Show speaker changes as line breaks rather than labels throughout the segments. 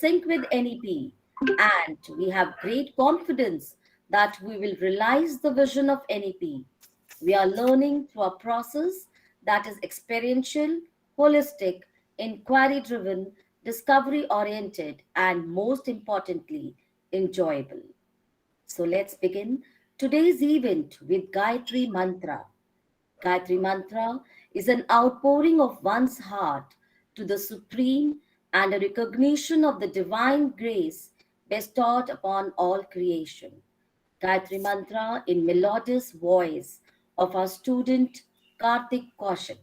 sync with NEP, and we have great confidence that we will realize the vision of NEP. We are learning through a process that is experiential, holistic, inquiry driven, discovery oriented, and most importantly, enjoyable. So let's begin today's event with Gayatri Mantra. Gayatri Mantra is an outpouring of one's heart to the Supreme and a recognition of the divine grace bestowed upon all creation. Gayatri Mantra in melodious voice of our student Karthik Kaushik.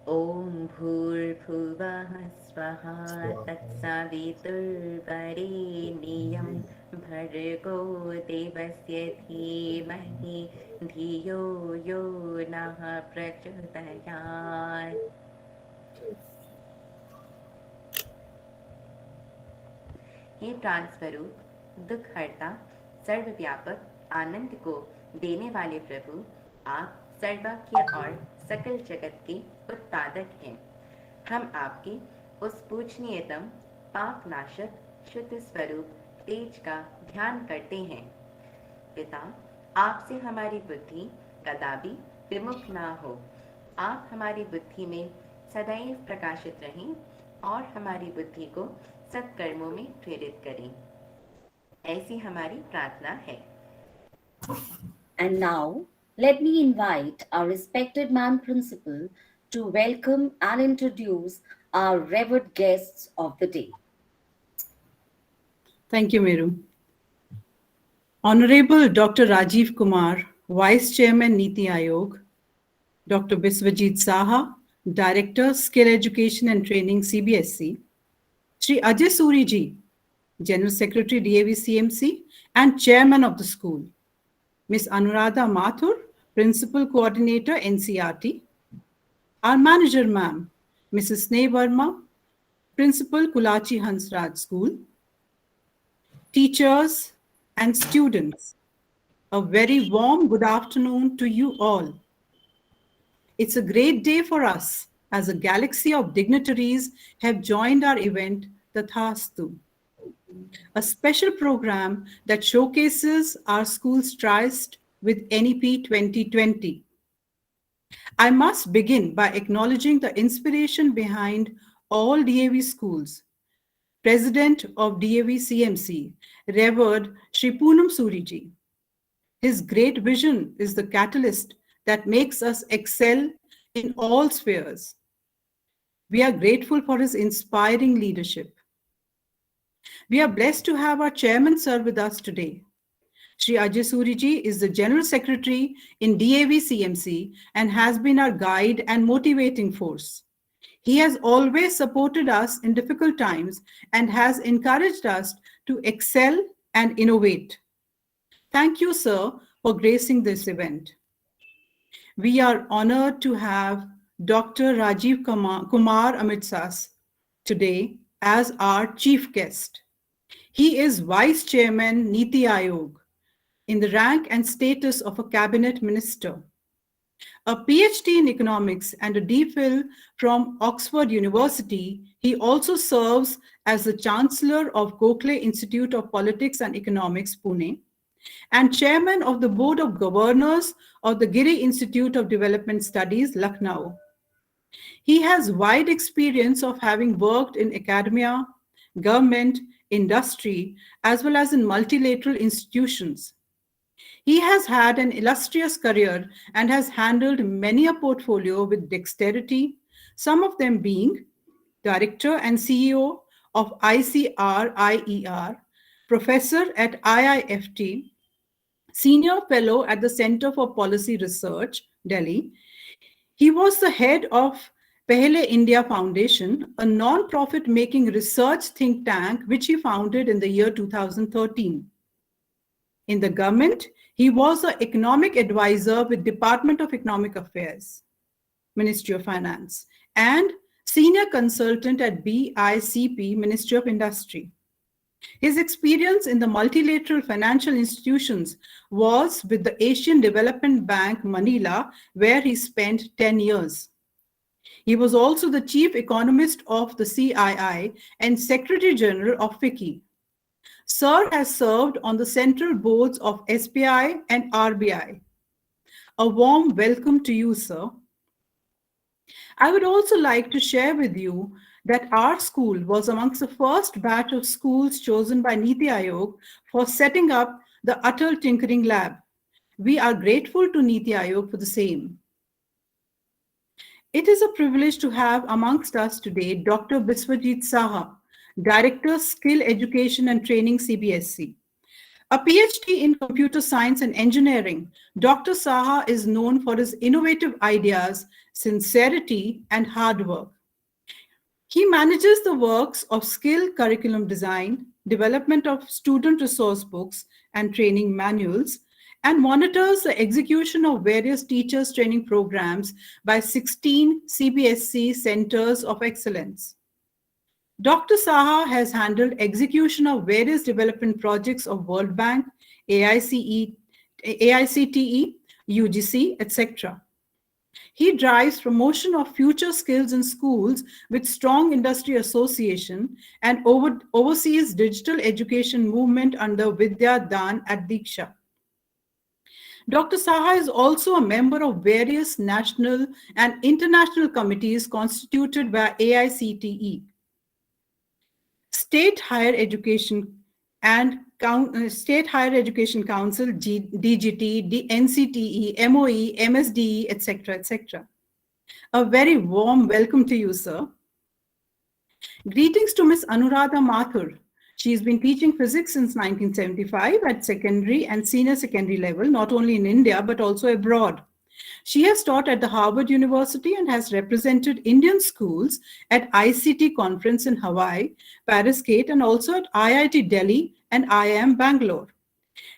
ॐ भूर्भुवः स्वः तत्सवितुर्वरेण्यं भर्गो देवस्य धीमहि धियो यो नः प्रचोदयात्। हे प्राण स्वरूप, दुख हरता, सर्वव्यापक, आनंद को देने वाले प्रभु, आप सर्वज्ञ और सकल जगत के उत्पादक हैं। हम आपके उस पूजनीयतम पाप नाशक शुद्ध स्वरूप तेज का ध्यान करते हैं। पिता, आपसे हमारी बुद्धि कदापि विमुख ना हो। आप हमारी बुद्धि में सदैव प्रकाशित रहें और हमारी बुद्धि को सत्कर्मों में प्रेरित करें, ऐसी हमारी प्रार्थना है।
And now, let me invite our respected man principal to welcome and introduce our revered guests of the day.
Thank you, Meru. Honorable Dr. Rajiv Kumar, Vice Chairman Niti Aayog, Dr. Biswajit Saha, Director Skill Education and Training CBSE, Shri Ajay Suri ji, General Secretary DAV CMC and Chairman of the school, Ms. Anuradha Mathur, Principal Coordinator NCRT, our Manager Ma'am, Mrs. Sneh Verma, Principal Kulachi Hansraj School, teachers and students, a very warm good afternoon to you all. It's a great day for us as a galaxy of dignitaries have joined our event, Tathastu, a special program that showcases our school's tryst with NEP 2020. I must begin by acknowledging the inspiration behind all DAV schools. President of DAV CMC, Revered Shri Poonam Suriji. His great vision is the catalyst that makes us excel in all spheres. We are grateful for his inspiring leadership. We are blessed to have our chairman sir with us today. Shri Ajay Suriji is the General Secretary in DAV CMC and has been our guide and motivating force. He has always supported us in difficult times and has encouraged us to excel and innovate. Thank you, sir, for gracing this event. We are honored to have Dr. Rajiv Kumar Amitsas today as our chief guest. He is Vice Chairman Niti Aayog in the rank and status of a cabinet minister. A PhD in economics and a DPhil from Oxford University, he also serves as the Chancellor of Gokhale Institute of Politics and Economics, Pune, and Chairman of the Board of Governors of the Giri Institute of Development Studies, Lucknow. He has wide experience of having worked in academia, government, industry, as well as in multilateral institutions. He has had an illustrious career and has handled many a portfolio with dexterity, some of them being Director and CEO of ICR-IER, Professor at IIFT, Senior Fellow at the Center for Policy Research, Delhi. He was the head of Pehle India Foundation, a non-profit making research think tank which he founded in the year 2013. In the government, he was an economic advisor with Department of Economic Affairs, Ministry of Finance, and senior consultant at BICP, Ministry of Industry. His experience in the multilateral financial institutions was with the Asian Development Bank, Manila, where he spent 10 years. He was also the chief economist of the CII and Secretary General of FICCI. Sir has served on the central boards of SBI and RBI. A warm welcome to you, sir. I would also like to share with you that our school was amongst the first batch of schools chosen by Niti Aayog for setting up the Atal Tinkering Lab. We are grateful to Niti Aayog for the same. It is a privilege to have amongst us today Dr. Biswajit Saha, Director, Skill Education and Training, CBSC. A PhD in computer science and engineering, Dr. Saha is known for his innovative ideas, sincerity, and hard work. He manages the works of skill curriculum design, development of student resource books and training manuals, and monitors the execution of various teachers' training programs by 16 CBSC Centers of Excellence. Dr. Saha has handled execution of various development projects of World Bank, AICTE, UGC, etc. He drives promotion of future skills in schools with strong industry association and oversees digital education movement under Vidya Dan at Diksha. Dr. Saha is also a member of various national and international committees constituted by AICTE. State Higher Education and State Higher Education Council, DGT, NCTE, MOE, MSDE, etc., etc. A very warm welcome to you, sir. Greetings to Ms. Anuradha Mathur. She has been teaching physics since 1975 at secondary and senior secondary level, not only in India, but also abroad. She has taught at the Harvard University and has represented Indian schools at ICT conference in Hawaii, Paris Gate, and also at IIT Delhi and IIM Bangalore.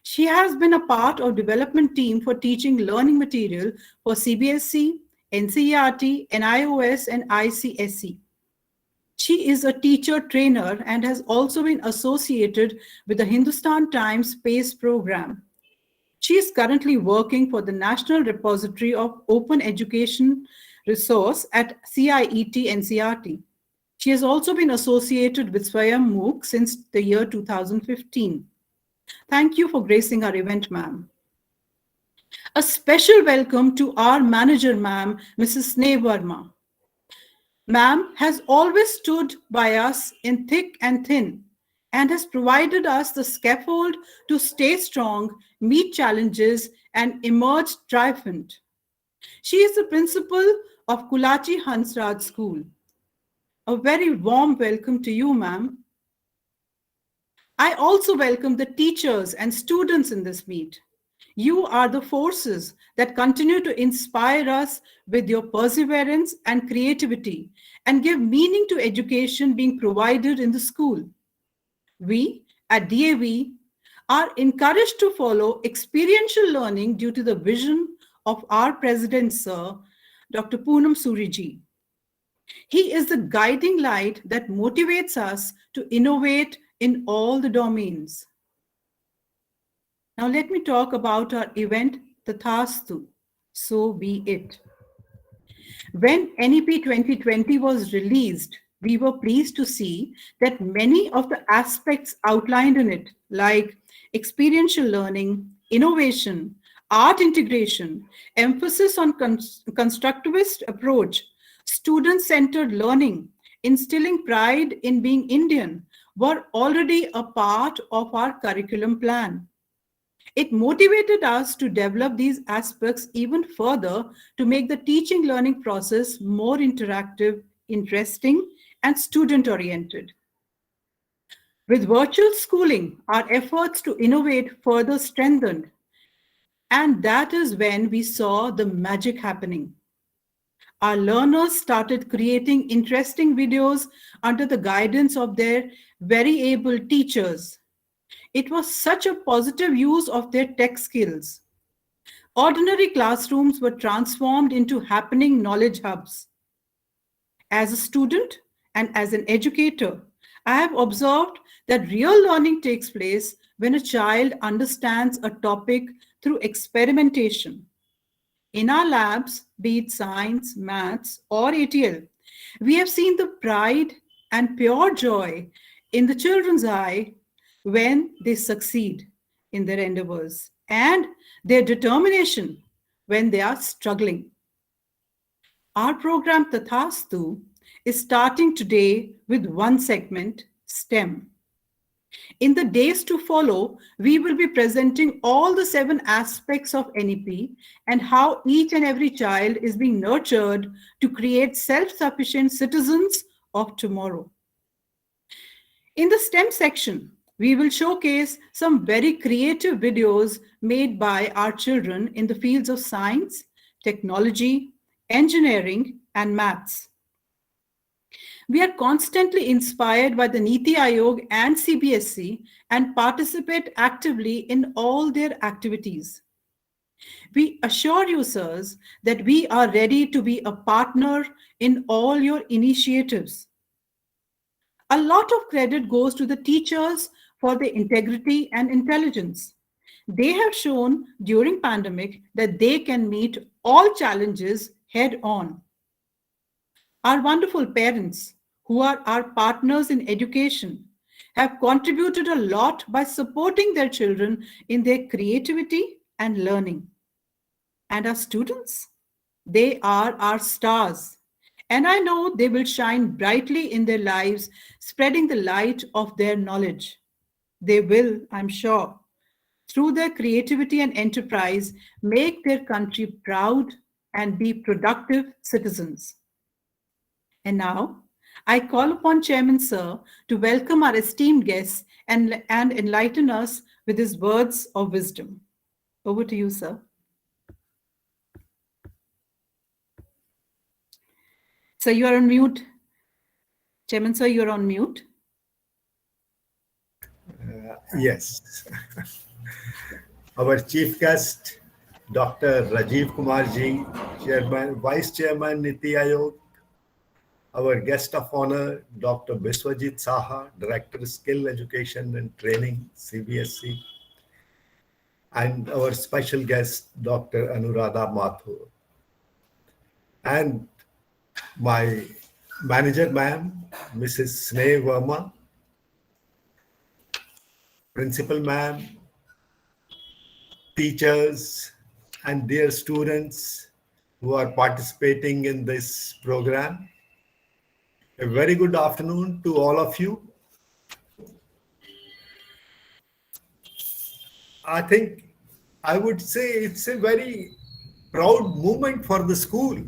She has been a part of development team for teaching learning material for CBSE, NCERT, NIOS, and ICSE. She is a teacher trainer and has also been associated with the Hindustan Times Space Program. She is currently working for the National Repository of Open Education Resource at CIET NCERT. She has also been associated with Swayam MOOC since the year 2015. Thank you for gracing our event, ma'am. A special welcome to our manager, ma'am, Mrs. Sneha Verma. Ma'am has always stood by us in thick and thin and has provided us the scaffold to stay strong, meet challenges, and emerge triumphant. She is the principal of Kulachi Hansraj School. A very warm welcome to you, ma'am. I also welcome the teachers and students in this meet. You are the forces that continue to inspire us with your perseverance and creativity and give meaning to education being provided in the school. We at DAV are encouraged to follow experiential learning due to the vision of our President, Sir, Dr. Poonam Suriji. He is the guiding light that motivates us to innovate in all the domains. Now let me talk about our event, Tathastu, so be it. When NEP 2020 was released, we were pleased to see that many of the aspects outlined in it, like experiential learning, innovation, art integration, emphasis on constructivist approach, student-centered learning, instilling pride in being Indian, were already a part of our curriculum plan. It motivated us to develop these aspects even further to make the teaching learning process more interactive, interesting, and student-oriented. With virtual schooling, our efforts to innovate further strengthened. And that is when we saw the magic happening. Our learners started creating interesting videos under the guidance of their very able teachers. It was such a positive use of their tech skills. Ordinary classrooms were transformed into happening knowledge hubs. As a student and as an educator, I have observed that real learning takes place when a child understands a topic through experimentation. In our labs, be it science, maths, or ATL, we have seen the pride and pure joy in the children's eye when they succeed in their endeavors and their determination when they are struggling. Our program Tathastu is starting today with one segment, STEM. In the days to follow, we will be presenting all the seven aspects of NEP and how each and every child is being nurtured to create self sufficient citizens of tomorrow. In the STEM section, we will showcase some very creative videos made by our children in the fields of science, technology, engineering, and maths. We are constantly inspired by the Niti Aayog and CBSE and participate actively in all their activities. We assure you, sirs, that we are ready to be a partner in all your initiatives. A lot of credit goes to the teachers for their integrity and intelligence. They have shown during pandemic that they can meet all challenges head on. Our wonderful parents, who are our partners in education, have contributed a lot by supporting their children in their creativity and learning. And our students, they are our stars. And I know they will shine brightly in their lives, spreading the light of their knowledge. They will, I'm sure, through their creativity and enterprise, make their country proud and be productive citizens. And now, I call upon Chairman Sir to welcome our esteemed guests and enlighten us with his words of wisdom. Over to you, sir. Sir, you are on mute. Chairman Sir, you are on mute.
Yes. Our chief guest, Dr. Rajiv Kumar ji, Chairman, Vice Chairman Niti Aayog, our guest of honor, Dr. Biswajit Saha, Director Skill Education and Training, CBSE, and our special guest, Dr. Anuradha Mathur, and my manager, ma'am, Mrs. Sneh Verma, principal, ma'am, teachers, and dear students who are participating in this program. A very good afternoon to all of you. I think I would say it's a very proud moment for the school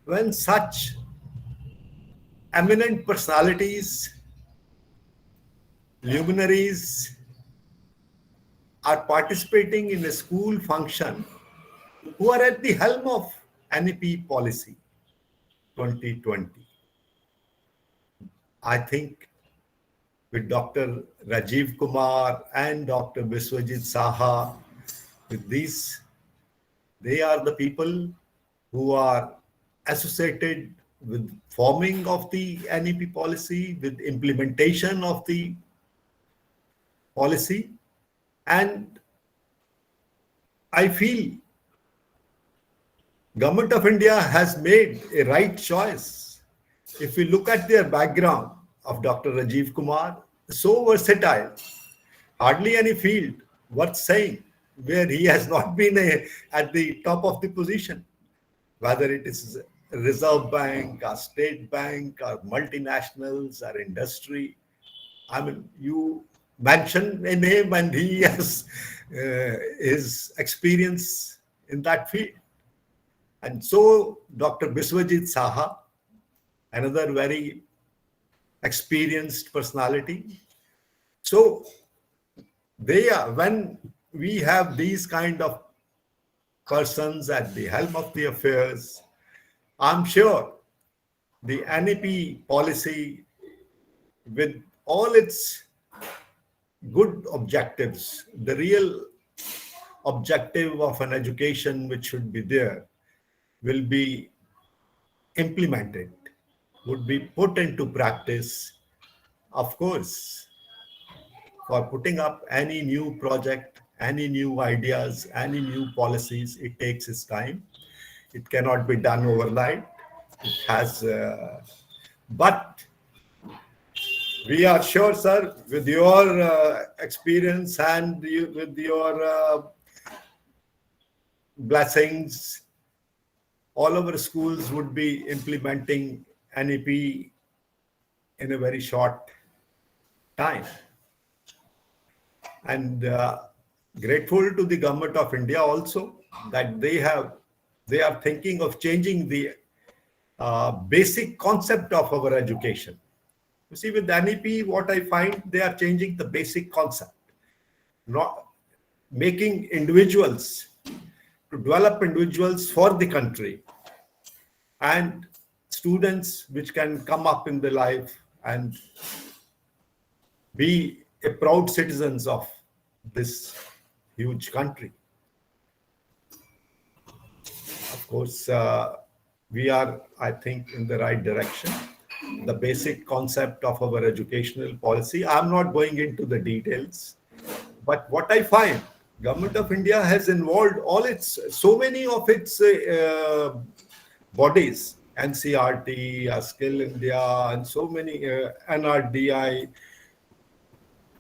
when such eminent personalities, luminaries are participating in a school function who are at the helm of NEP policy 2020. I think with Dr. Rajiv Kumar and Dr. Biswajit Saha, with these, they are the people who are associated with forming of the NEP policy, with implementation of the policy. And I feel Government of India has made a right choice. If we look at their background of Dr. Rajiv Kumar, so versatile, hardly any field worth saying where he has not been at the top of the position, whether it is Reserve Bank, or State Bank, or multinationals, or industry. I mean, you mention a name and he has his experience in that field. And so Dr. Biswajit Saha, another very experienced personality. So they are, when we have these kind of persons at the helm of the affairs, I'm sure the NEP policy, with all its good objectives, the real objective of an education which should be there, will be implemented, would be put into practice. Of course, for putting up any new project, any new ideas, any new policies, it takes its time. It cannot be done overnight. It has, but we are sure, sir, with your experience and with your blessings, all our schools would be implementing NEP in a very short time. And grateful to the government of India also that they are thinking of changing the basic concept of our education. You see, with NEP, what I find, they are changing the basic concept, not making individuals, to develop individuals for the country, and students which can come up in the life and be a proud citizens of this huge country. Of course, we are, I think, in the right direction. The basic concept of our educational policy, I'm not going into the details, but what I find, government of India has involved all its, so many of its bodies, NCRT, Skill India, and so many NRDI,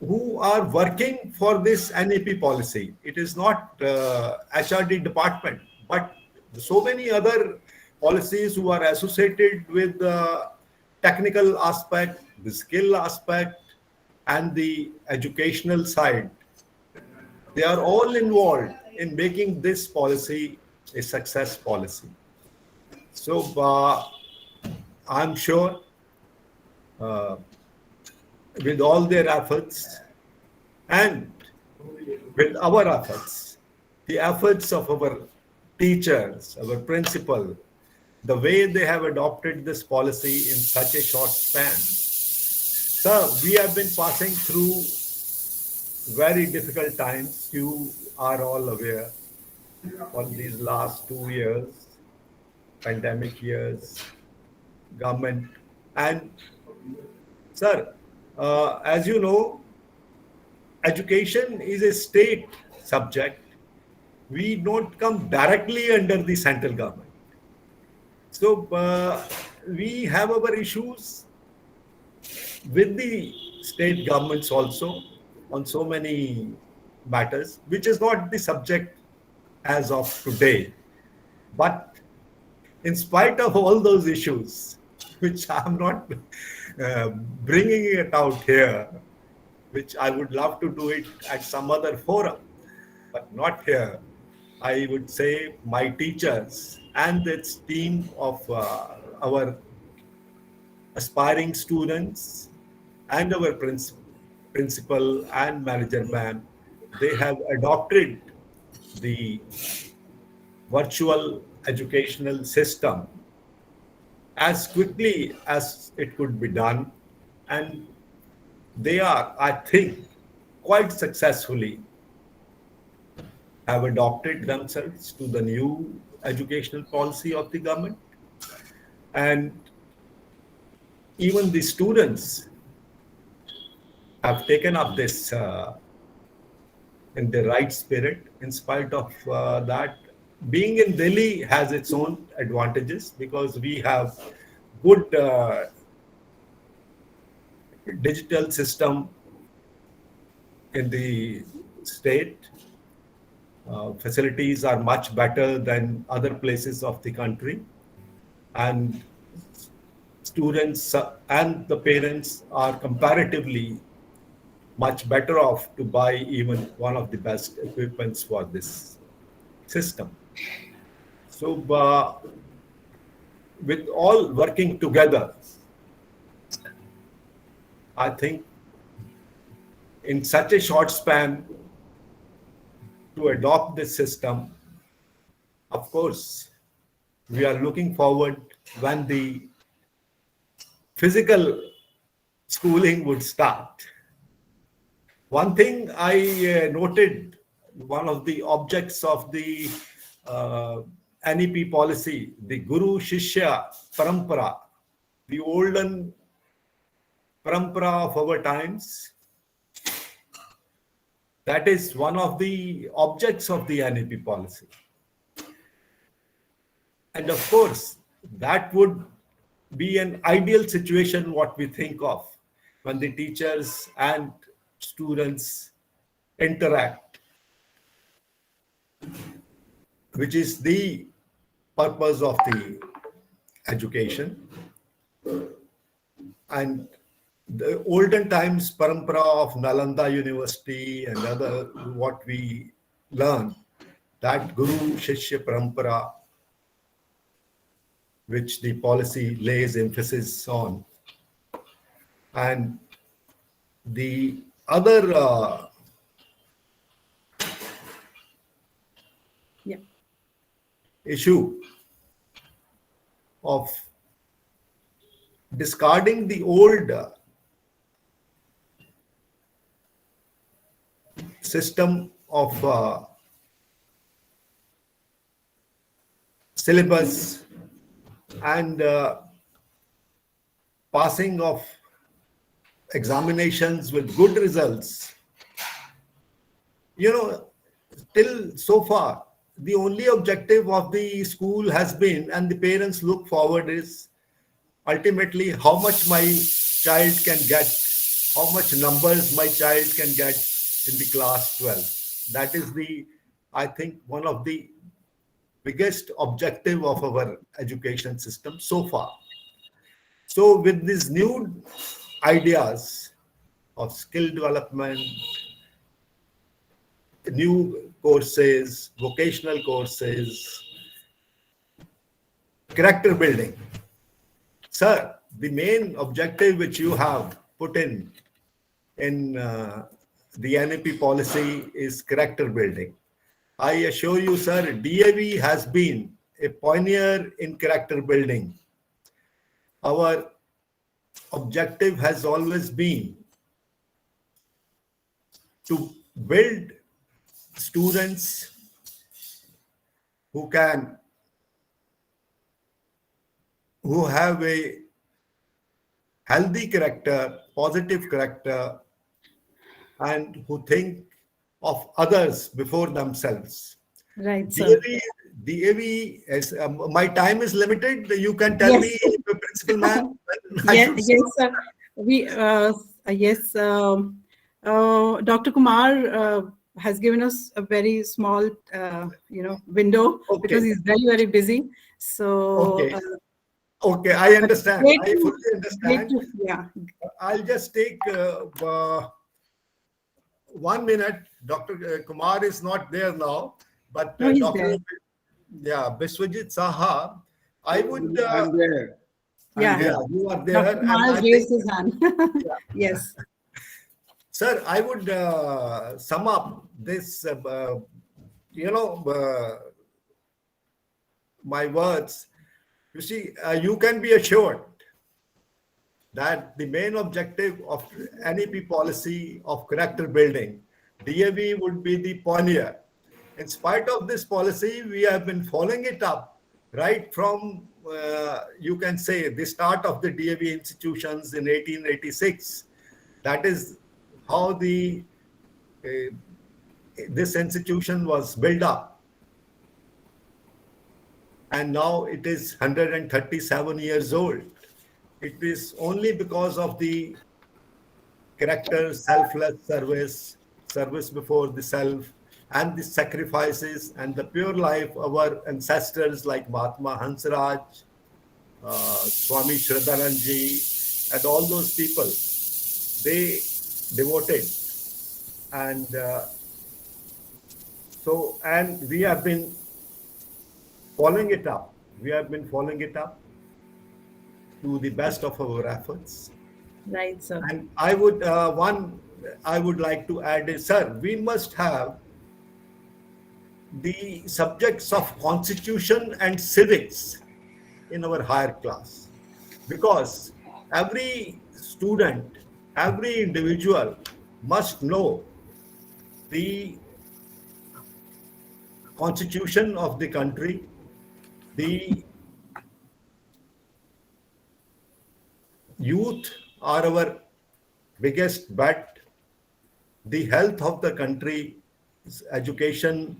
who are working for this NEP policy. It is not HRD department, but so many other policies who are associated with the technical aspect, the skill aspect, and the educational side. They are all involved in making this policy a success policy. So I'm sure with all their efforts and with our efforts, the efforts of our teachers, our principal, the way they have adopted this policy in such a short span. Sir, we have been passing through very difficult times. You are all aware for these last 2 years, pandemic years, government. And, sir, as you know, education is a state subject. We don't come directly under the central government. So we have our issues with the state governments also on so many matters, which is not the subject as of today. But in spite of all those issues, which I'm not bringing it out here, which I would love to do it at some other forum, but not here. I would say my teachers and its team of our aspiring students and our principal and manager ma'am, they have adopted the virtual educational system as quickly as it could be done. And they are, I think, quite successfully have adopted themselves to the new educational policy of the government. And even the students have taken up this in the right spirit. In spite of that, being in Delhi has its own advantages because we have good digital system in the state. Facilities are much better than other places of the country, and students and the parents are comparatively much better off to buy even one of the best equipments for this system. So with all working together, I think in such a short span to adopt this system, of course, we are looking forward when the physical schooling would start. One thing I noted, one of the objects of the NEP policy, the Guru Shishya Parampara, the olden parampara of our times, That is one of the objects of the NEP policy. And of course, that would be an ideal situation what we think of when the teachers and students interact, which is the purpose of the education. And the olden times parampara of Nalanda University and other what we learn, that Guru Shishya parampara, which the policy lays emphasis on, and the other
Yeah.
issue of discarding the old system of syllabus and passing of examinations with good results. You know, till so far, the only objective of the school has been, and the parents look forward, is ultimately how much my child can get, how much numbers my child can get in the class 12. That is the, I think, one of the biggest objective of our education system so far. So with these new ideas of skill development, new courses, vocational courses, character building, sir, the main objective which you have put in the NEP policy is character building. I assure you, sir, DAV has been a pioneer in character building. Our objective has always been to build students who have a healthy character, positive character, and who think of others before themselves.
Right, sir.
DAV, as my time is limited. You can tell
Yes.
me, principal man. I
Yes,
should
yes, sir. We, yes, Dr. Kumar has given us a very small, window because
Okay.
he's very, very busy. So,
Okay. Okay, I
but
understand.
great
I
to,
fully
great
understand.
to, yeah.
I'll just take 1 minute. Dr. Kumar is not there now, but
No, he's
Dr.
there.
Biswajit Saha, I would,
I'm there.
Yeah,
yeah, you are
Dr.
there, and
Kumar
I
has
think,
raised his hand.
yeah.
Yes.
Sir, I would sum up this, my words. You see, you can be assured that the main objective of NEP policy of character building, DAV would be the pioneer. In spite of this policy, we have been following it up right from, you can say, the start of the DAV institutions in 1886. That is how this institution was built up. And now it is 137 years old. It is only because of the character, selfless service, service before the self, and the sacrifices and the pure life our ancestors like Mahatma Hansraj, Swami Shraddhananji, and all those people, they devoted. And and we have been following it up. We have been following it up to the best of our efforts.
Right, sir.
And I would I would like to add is, sir, we must have the subjects of constitution and civics in our higher class, because every student, every individual must know the constitution of the country, the youth are our biggest bet. the health of the country's education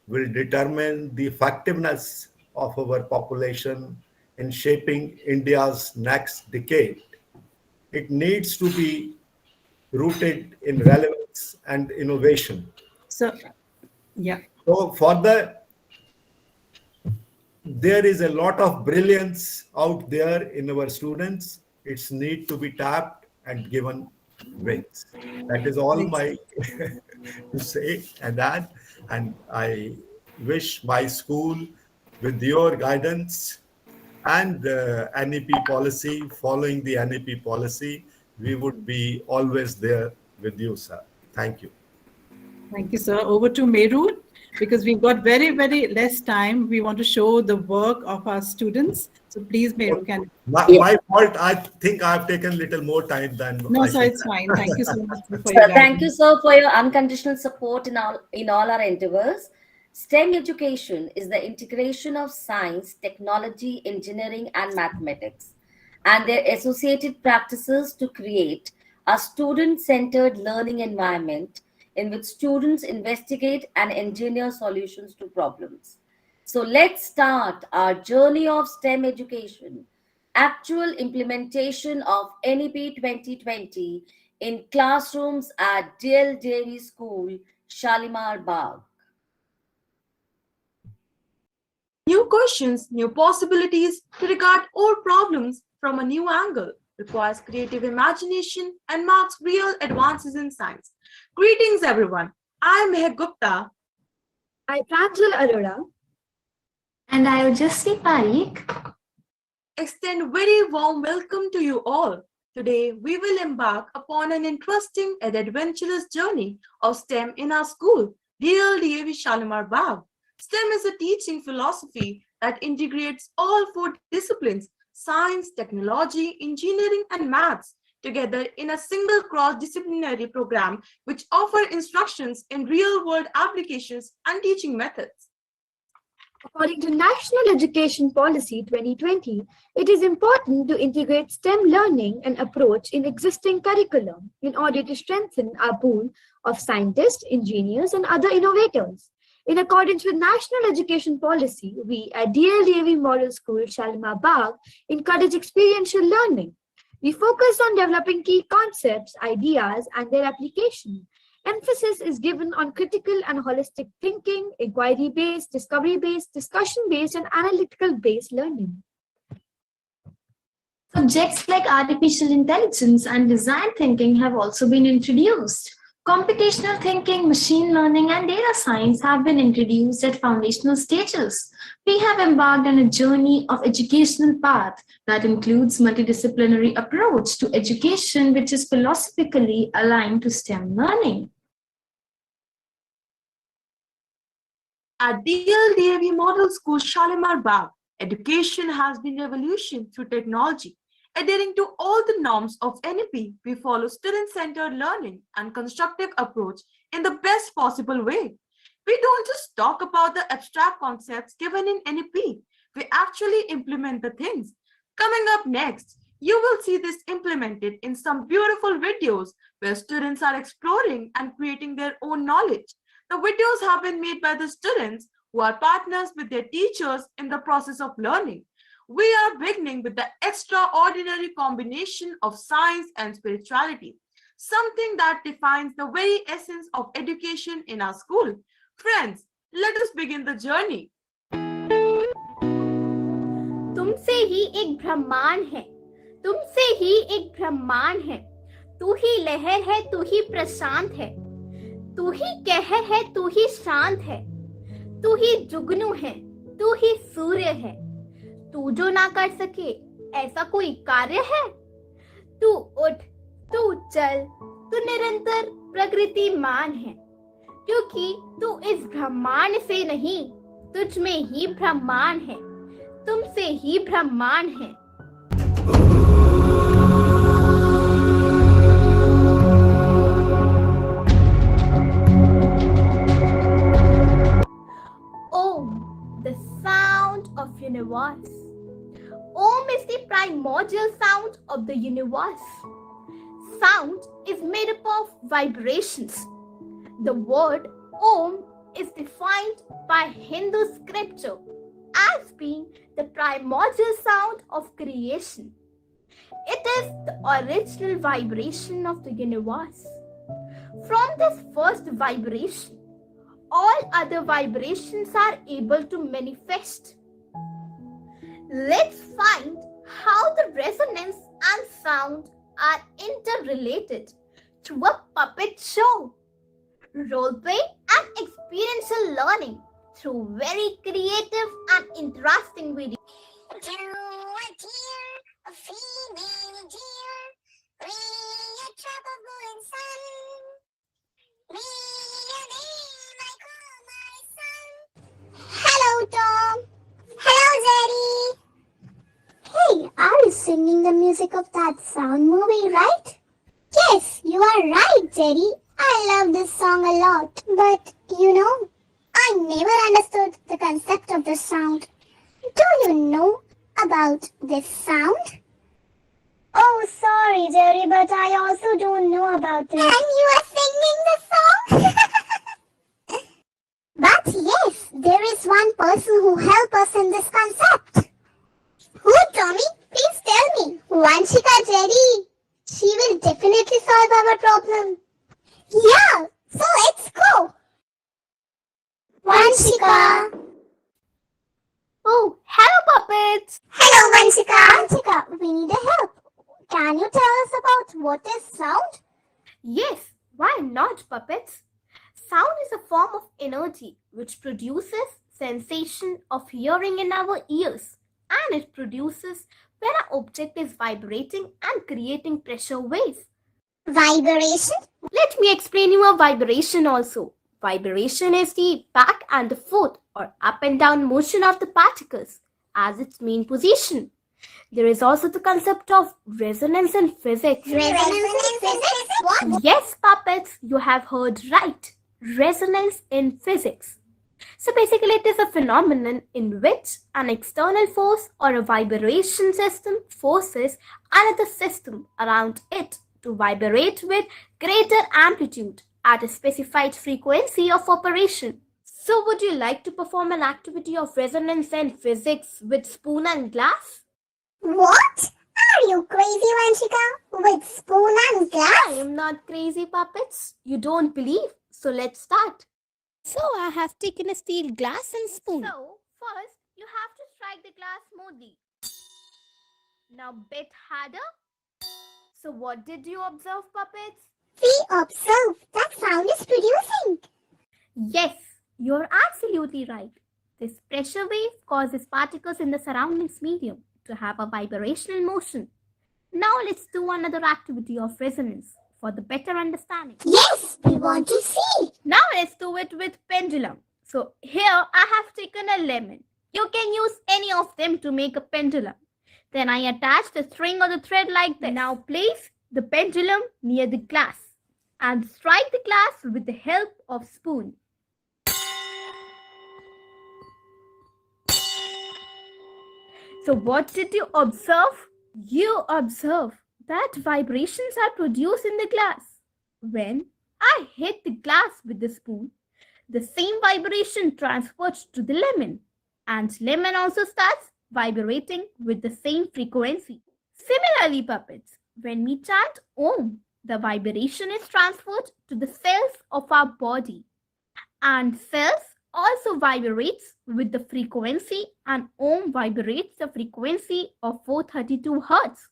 will determine the effectiveness of our population in shaping India's next decade. It needs to be rooted in relevance and innovation.
So, yeah.
So, there is a lot of brilliance out there in our students. It's need to be tapped and given wings. That is all
Next.
my to say and add. And I wish my school, with your guidance and NEP policy, following the NEP policy, we would be always there with you, sir. Thank you.
Thank you, sir. Over to Meru, because we've got very, very less time. We want to show the work of our students. So please, Meru, can...
Yeah.
My fault. I think I've taken a little more time than
No,
I
sir,
should
it's
have.
fine. Thank you so much for
So
your
thank you,
guidance.
sir, for your unconditional support in all our endeavors. STEM education is the integration of science, technology, engineering, and mathematics, and their associated practices to create a student-centered learning environment in which students investigate and engineer solutions to problems. So let's start our journey of STEM education, actual implementation of NEP 2020 in classrooms at DL Davy School, Shalimar Bagh.
New questions, new possibilities to regard old problems from a new angle requires creative imagination and marks real advances in science. Greetings, everyone. I'm Mehak Gupta.
I Pranjal Arora.
And I will just see Parikh.
Extend very warm welcome to you all. Today, we will embark upon an interesting and adventurous journey of STEM in our school, DLDAV Shalimar Bagh. STEM is a teaching philosophy that integrates all four disciplines, science, technology, engineering, and maths, together in a single cross-disciplinary program which offer instructions in real-world applications and teaching methods.
According to National Education Policy 2020, it is important to integrate STEM learning and approach in existing curriculum in order to strengthen our pool of scientists, engineers, and other innovators. In accordance with National Education Policy, we at DLDAV Model School, Shalimar Bagh, encourage experiential learning. We focus on developing key concepts, ideas, and their application. Emphasis is given on critical and holistic thinking, inquiry-based, discovery-based, discussion-based, and analytical-based learning.
Subjects like artificial intelligence and design thinking have also been introduced. Computational thinking, machine learning, and data science have been introduced at foundational stages. We have embarked on a journey of educational path that includes multidisciplinary approach to education, which is philosophically aligned to STEM learning.
At DLDAV Model School Shalimar Bagh, education has been revolution through technology. Adhering to all the norms of NEP, we follow student-centered learning and constructive approach in the best possible way. We don't just talk about the abstract concepts given in NEP, we actually implement the things. Coming up next, you will see this implemented in some beautiful videos where students are exploring and creating their own knowledge. The videos have been made by the students who are partners with their teachers in the process of learning. We are beginning with the extraordinary combination of science and spirituality, something that defines the very essence of education in our school. Friends, let us begin the journey.
तुमसे ही एक ब्रह्मांड है, तुमसे ही एक ब्रह्मांड है, तू ही लहर है, तू ही प्रशांत है, तू ही कहर है, तू ही शांत है, तू ही जुगनू है, तू ही सूर्य है, तू जो ना कर सके ऐसा कोई कार्य है, तू उठ, तू चल, तू निरंतर प्रकृतिमान है, क्योंकि तू इस ब्रह्मांड से नहीं, तुझ में ही ब्रह्मांड है, तुमसे ही ब्रह्मांड है. Om, the sound of universe. Om is the primordial sound of the universe. Sound is made up of vibrations. The word Om is defined by Hindu scripture as being the primordial sound of creation. It is the original vibration of the universe. From this first vibration, all other vibrations are able to manifest. Let's find how the resonance and sound are interrelated through a puppet show. Roleplay and experiential learning through very creative and interesting videos.
To a deer, a female deer, we a tropical and sun. Me a name I call my son. Hello, Tom. Hello, Zeddy. Hey, are you singing the music of that sound movie, right? Yes, you are right, Zeddy. I love this song a lot. But, I never understood the concept of the sound. Do you know about this sound? Oh, sorry, Jerry, but I also don't know about it. And you are singing the song? But yes, there is one person who helped us in this concept. Who, Tommy? Please tell me. Vanshika, Jerry. She will definitely solve our problem. Yeah, so let's go. Vanshika.
Oh, hello, puppets!
Hello, Vanshika. Vanshika, we need a help. Can you tell us about what is sound?
Yes, why not, puppets? Sound is a form of energy which produces sensation of hearing in our ears, and it produces when an object is vibrating and creating pressure waves.
Vibration?
Let me explain you a vibration also. Vibration is the back and the forth or up and down motion of the particles as its main position. There is also the concept of resonance in physics.
Resonance in physics? What?
Yes, puppets, you have heard right. Resonance in physics. So basically, it is a phenomenon in which an external force or a vibration system forces another system around it to vibrate with greater amplitude at a specified frequency of operation. So would you like to perform an activity of resonance and physics with spoon and glass?
What? Are you crazy, Vanshika? With spoon and glass?
I am not crazy, puppets. You don't believe? So let's start. So I have taken a steel glass and spoon. So first you have to strike the glass smoothly. Now bit harder. So what did you observe, puppets?
We observe that sound is producing.
Yes, you're absolutely right. This pressure wave causes particles in the surroundings medium to have a vibrational motion. Now let's do another activity of resonance for the better understanding.
Yes, we want to see.
Now let's do it with pendulum. So here I have taken a lemon. You can use any of them to make a pendulum. Then I attach the string or the thread like this. Now place the pendulum near the glass and strike the glass with the help of spoon. So what did you observe? You observe that vibrations are produced in the glass. When I hit the glass with the spoon, the same vibration transfers to the lemon, and lemon also starts vibrating with the same frequency. Similarly, puppets, when we chant Om, the vibration is transferred to the cells of our body, and cells also vibrates with the frequency, and Om vibrates the frequency of 432 Hertz.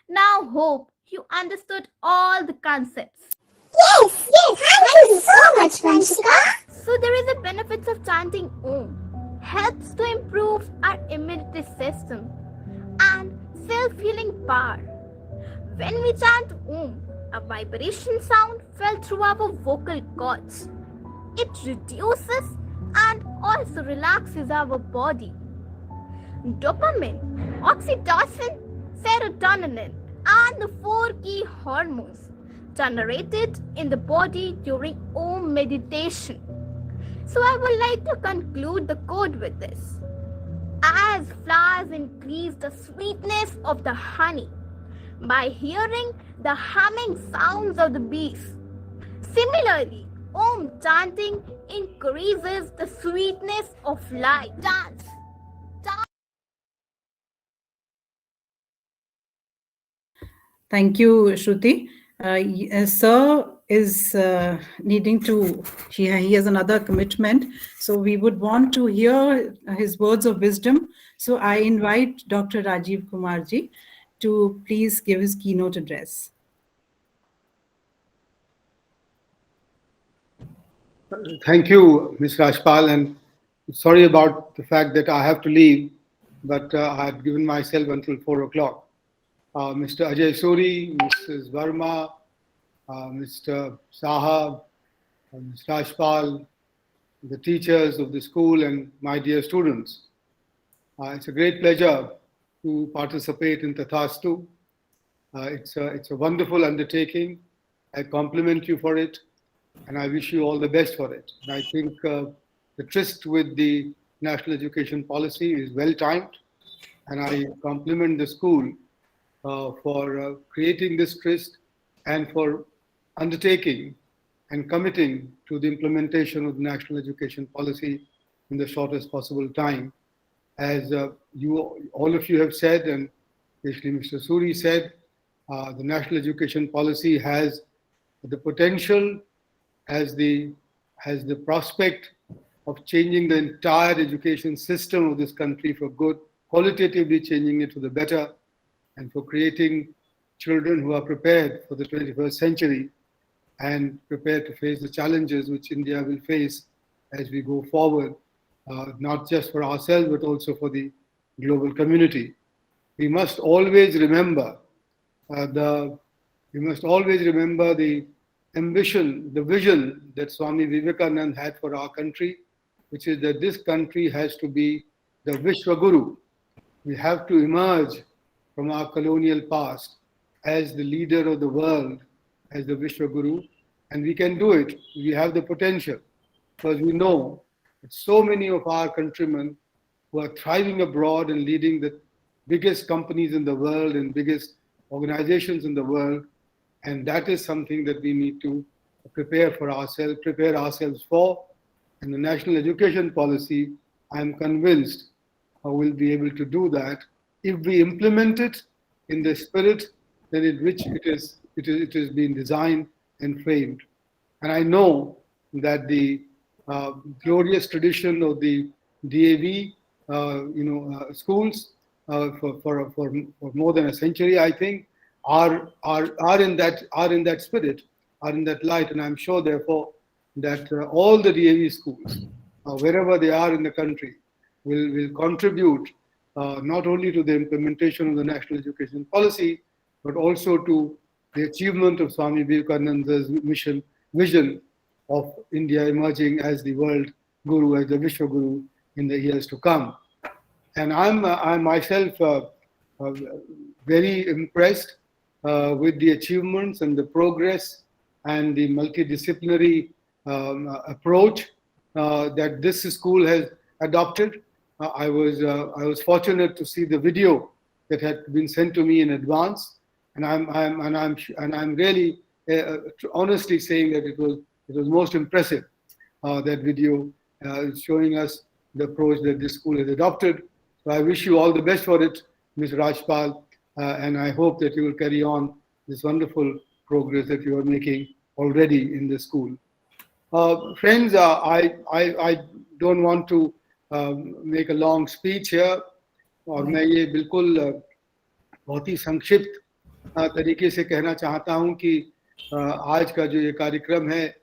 Now hope you understood all the concepts.
Yes, thank you so much, Vanshika.
So there is a benefits of chanting Om. Helps to improve our immunity system and self-healing power. When we chant Om, a vibration sound felt through our vocal cords. It reduces and also relaxes our body. Dopamine, oxytocin, serotonin, and the 4 key hormones generated in the body during Om meditation. So I would like to conclude the quote with this. As flowers increase the sweetness of the honey by hearing the humming sounds of the bees, similarly, Om chanting increases the sweetness of life. Dance.
Thank you, Shruti. Sir is needing to, he has another commitment. So we would want to hear his words of wisdom. So I invite Dr. Rajiv Kumarji to please give his keynote address.
Thank you, Ms. Rajpal, and sorry about the fact that I have to leave, but I have given myself until 4 o'clock. Mr. Ajay Suri, Mrs. Verma, Mr. Saha, Ms. Rajpal, the teachers of the school, and my dear students. It's a great pleasure to participate in Tathastu. It's a wonderful undertaking. I compliment you for it, and I wish you all the best for it. And I think the tryst with the National Education Policy is well timed, and I compliment the school for creating this tryst and for undertaking and committing to the implementation of the National Education Policy in the shortest possible time. As all of you have said, and especially Mr. Suri said, the National Education Policy has the potential, has the prospect of changing the entire education system of this country for good, qualitatively changing it for the better, and for creating children who are prepared for the 21st century and prepared to face the challenges which India will face as we go forward, not just for ourselves, but also for the global community. We must always remember the ambition, the vision that Swami Vivekananda had for our country, which is that this country has to be the Vishwaguru. We have to emerge from our colonial past as the leader of the world, as the Vishwaguru, and we can do it. We have the potential, because we know that so many of our countrymen who are thriving abroad and leading the biggest companies in the world and biggest organizations in the world, and that is something that we need to prepare ourselves for. And the National Education Policy, I am convinced, will be able to do that if we implement it in the spirit that in which it is being designed and framed. And I know that the glorious tradition of the DAV, schools for more than a century, I think, are in that spirit, are in that light, and I'm sure, therefore, that all the DAV schools, wherever they are in the country, will contribute not only to the implementation of the National Education Policy, but also to the achievement of Swami Vivekananda's vision of India emerging as the world guru, as the Vishwa Guru in the years to come. And I'm myself very impressed with the achievements and the progress and the multidisciplinary approach that this school has adopted. I was fortunate to see the video that had been sent to me in advance, and I'm really honestly saying that it was most impressive. That video showing us the approach that this school has adopted. So I wish you all the best for it, Ms. Rajpal, and I hope that you will carry on this wonderful progress that you are making already in the school. Friends, I don't want to make a long speech here, और मैं ये बिल्कुल बहुत ही संक्षिप्त तरीके से कहना चाहता हूँ कि आज का जो ये कार्यक्रम है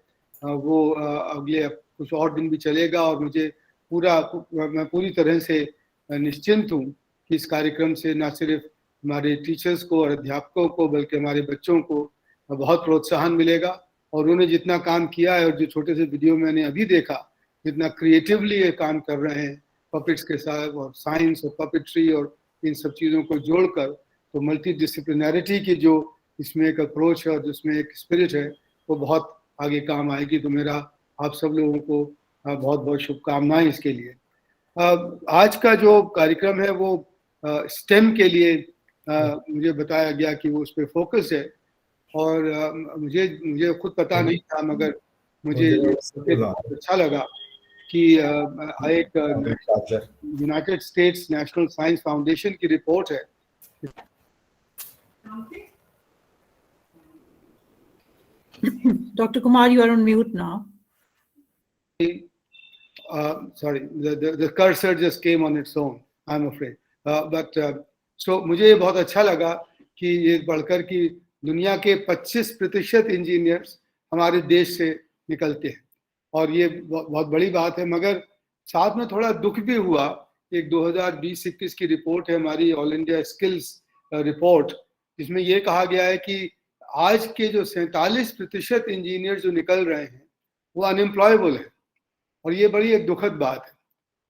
वो अगले कुछ और दिन भी चलेगा, और मैं पूरी तरह से निश्चिंत हूँ कि इस कार्यक्रम से न सिर्फ हमारे टीचर्स को और अध्यापकों को, बल्कि हमारे बच्चों को बहुत प्रोत्साहन मिलेगा। और उन्होंने जितना काम किया है, और जो छोटे से वीडियो मैंने अभी देखा, जितना क्रिएटिवली ये काम कर रहे हैं पपेट्स के साथ, और साइंस और पपेट्री और इन सब चीज़ों को जोड़कर, तो मल्टी डिसिप्लिनैरिटी की जो इसमें एक अप्रोच है और जिसमें एक स्पिरिट है, वो बहुत आगे काम आएगी। तो मेरा आप सब लोगों को बहुत बहुत शुभकामनाएं इसके लिए। आज का जो कार्यक्रम है वो स्टेम के लिए मुझे बताया गया कि वो उस पर फोकस है, और मुझे खुद पता नहीं था, मगर मुझे ये बहुत अच्छा लगा कि एक United states national science foundation की रिपोर्ट है।
Dr. Kumar, you are on mute now.
Sorry, the cursor just came on its own, I'm afraid. So मुझे ये बहुत अच्छा लगा कि ये पढ़कर कि दुनिया के 25% इंजीनियर्स हमारे देश से निकलते हैं, और ये बहुत बड़ी बात है। मगर साथ में थोड़ा दुख भी हुआ। एक 2020-21 की रिपोर्ट है हमारी ऑल इंडिया स्किल्स रिपोर्ट, जिसमें ये कहा गया है कि आज के जो 47% इंजीनियर जो निकल रहे हैं वो अनएम्प्लॉयबल है, और ये बड़ी एक दुखद बात है।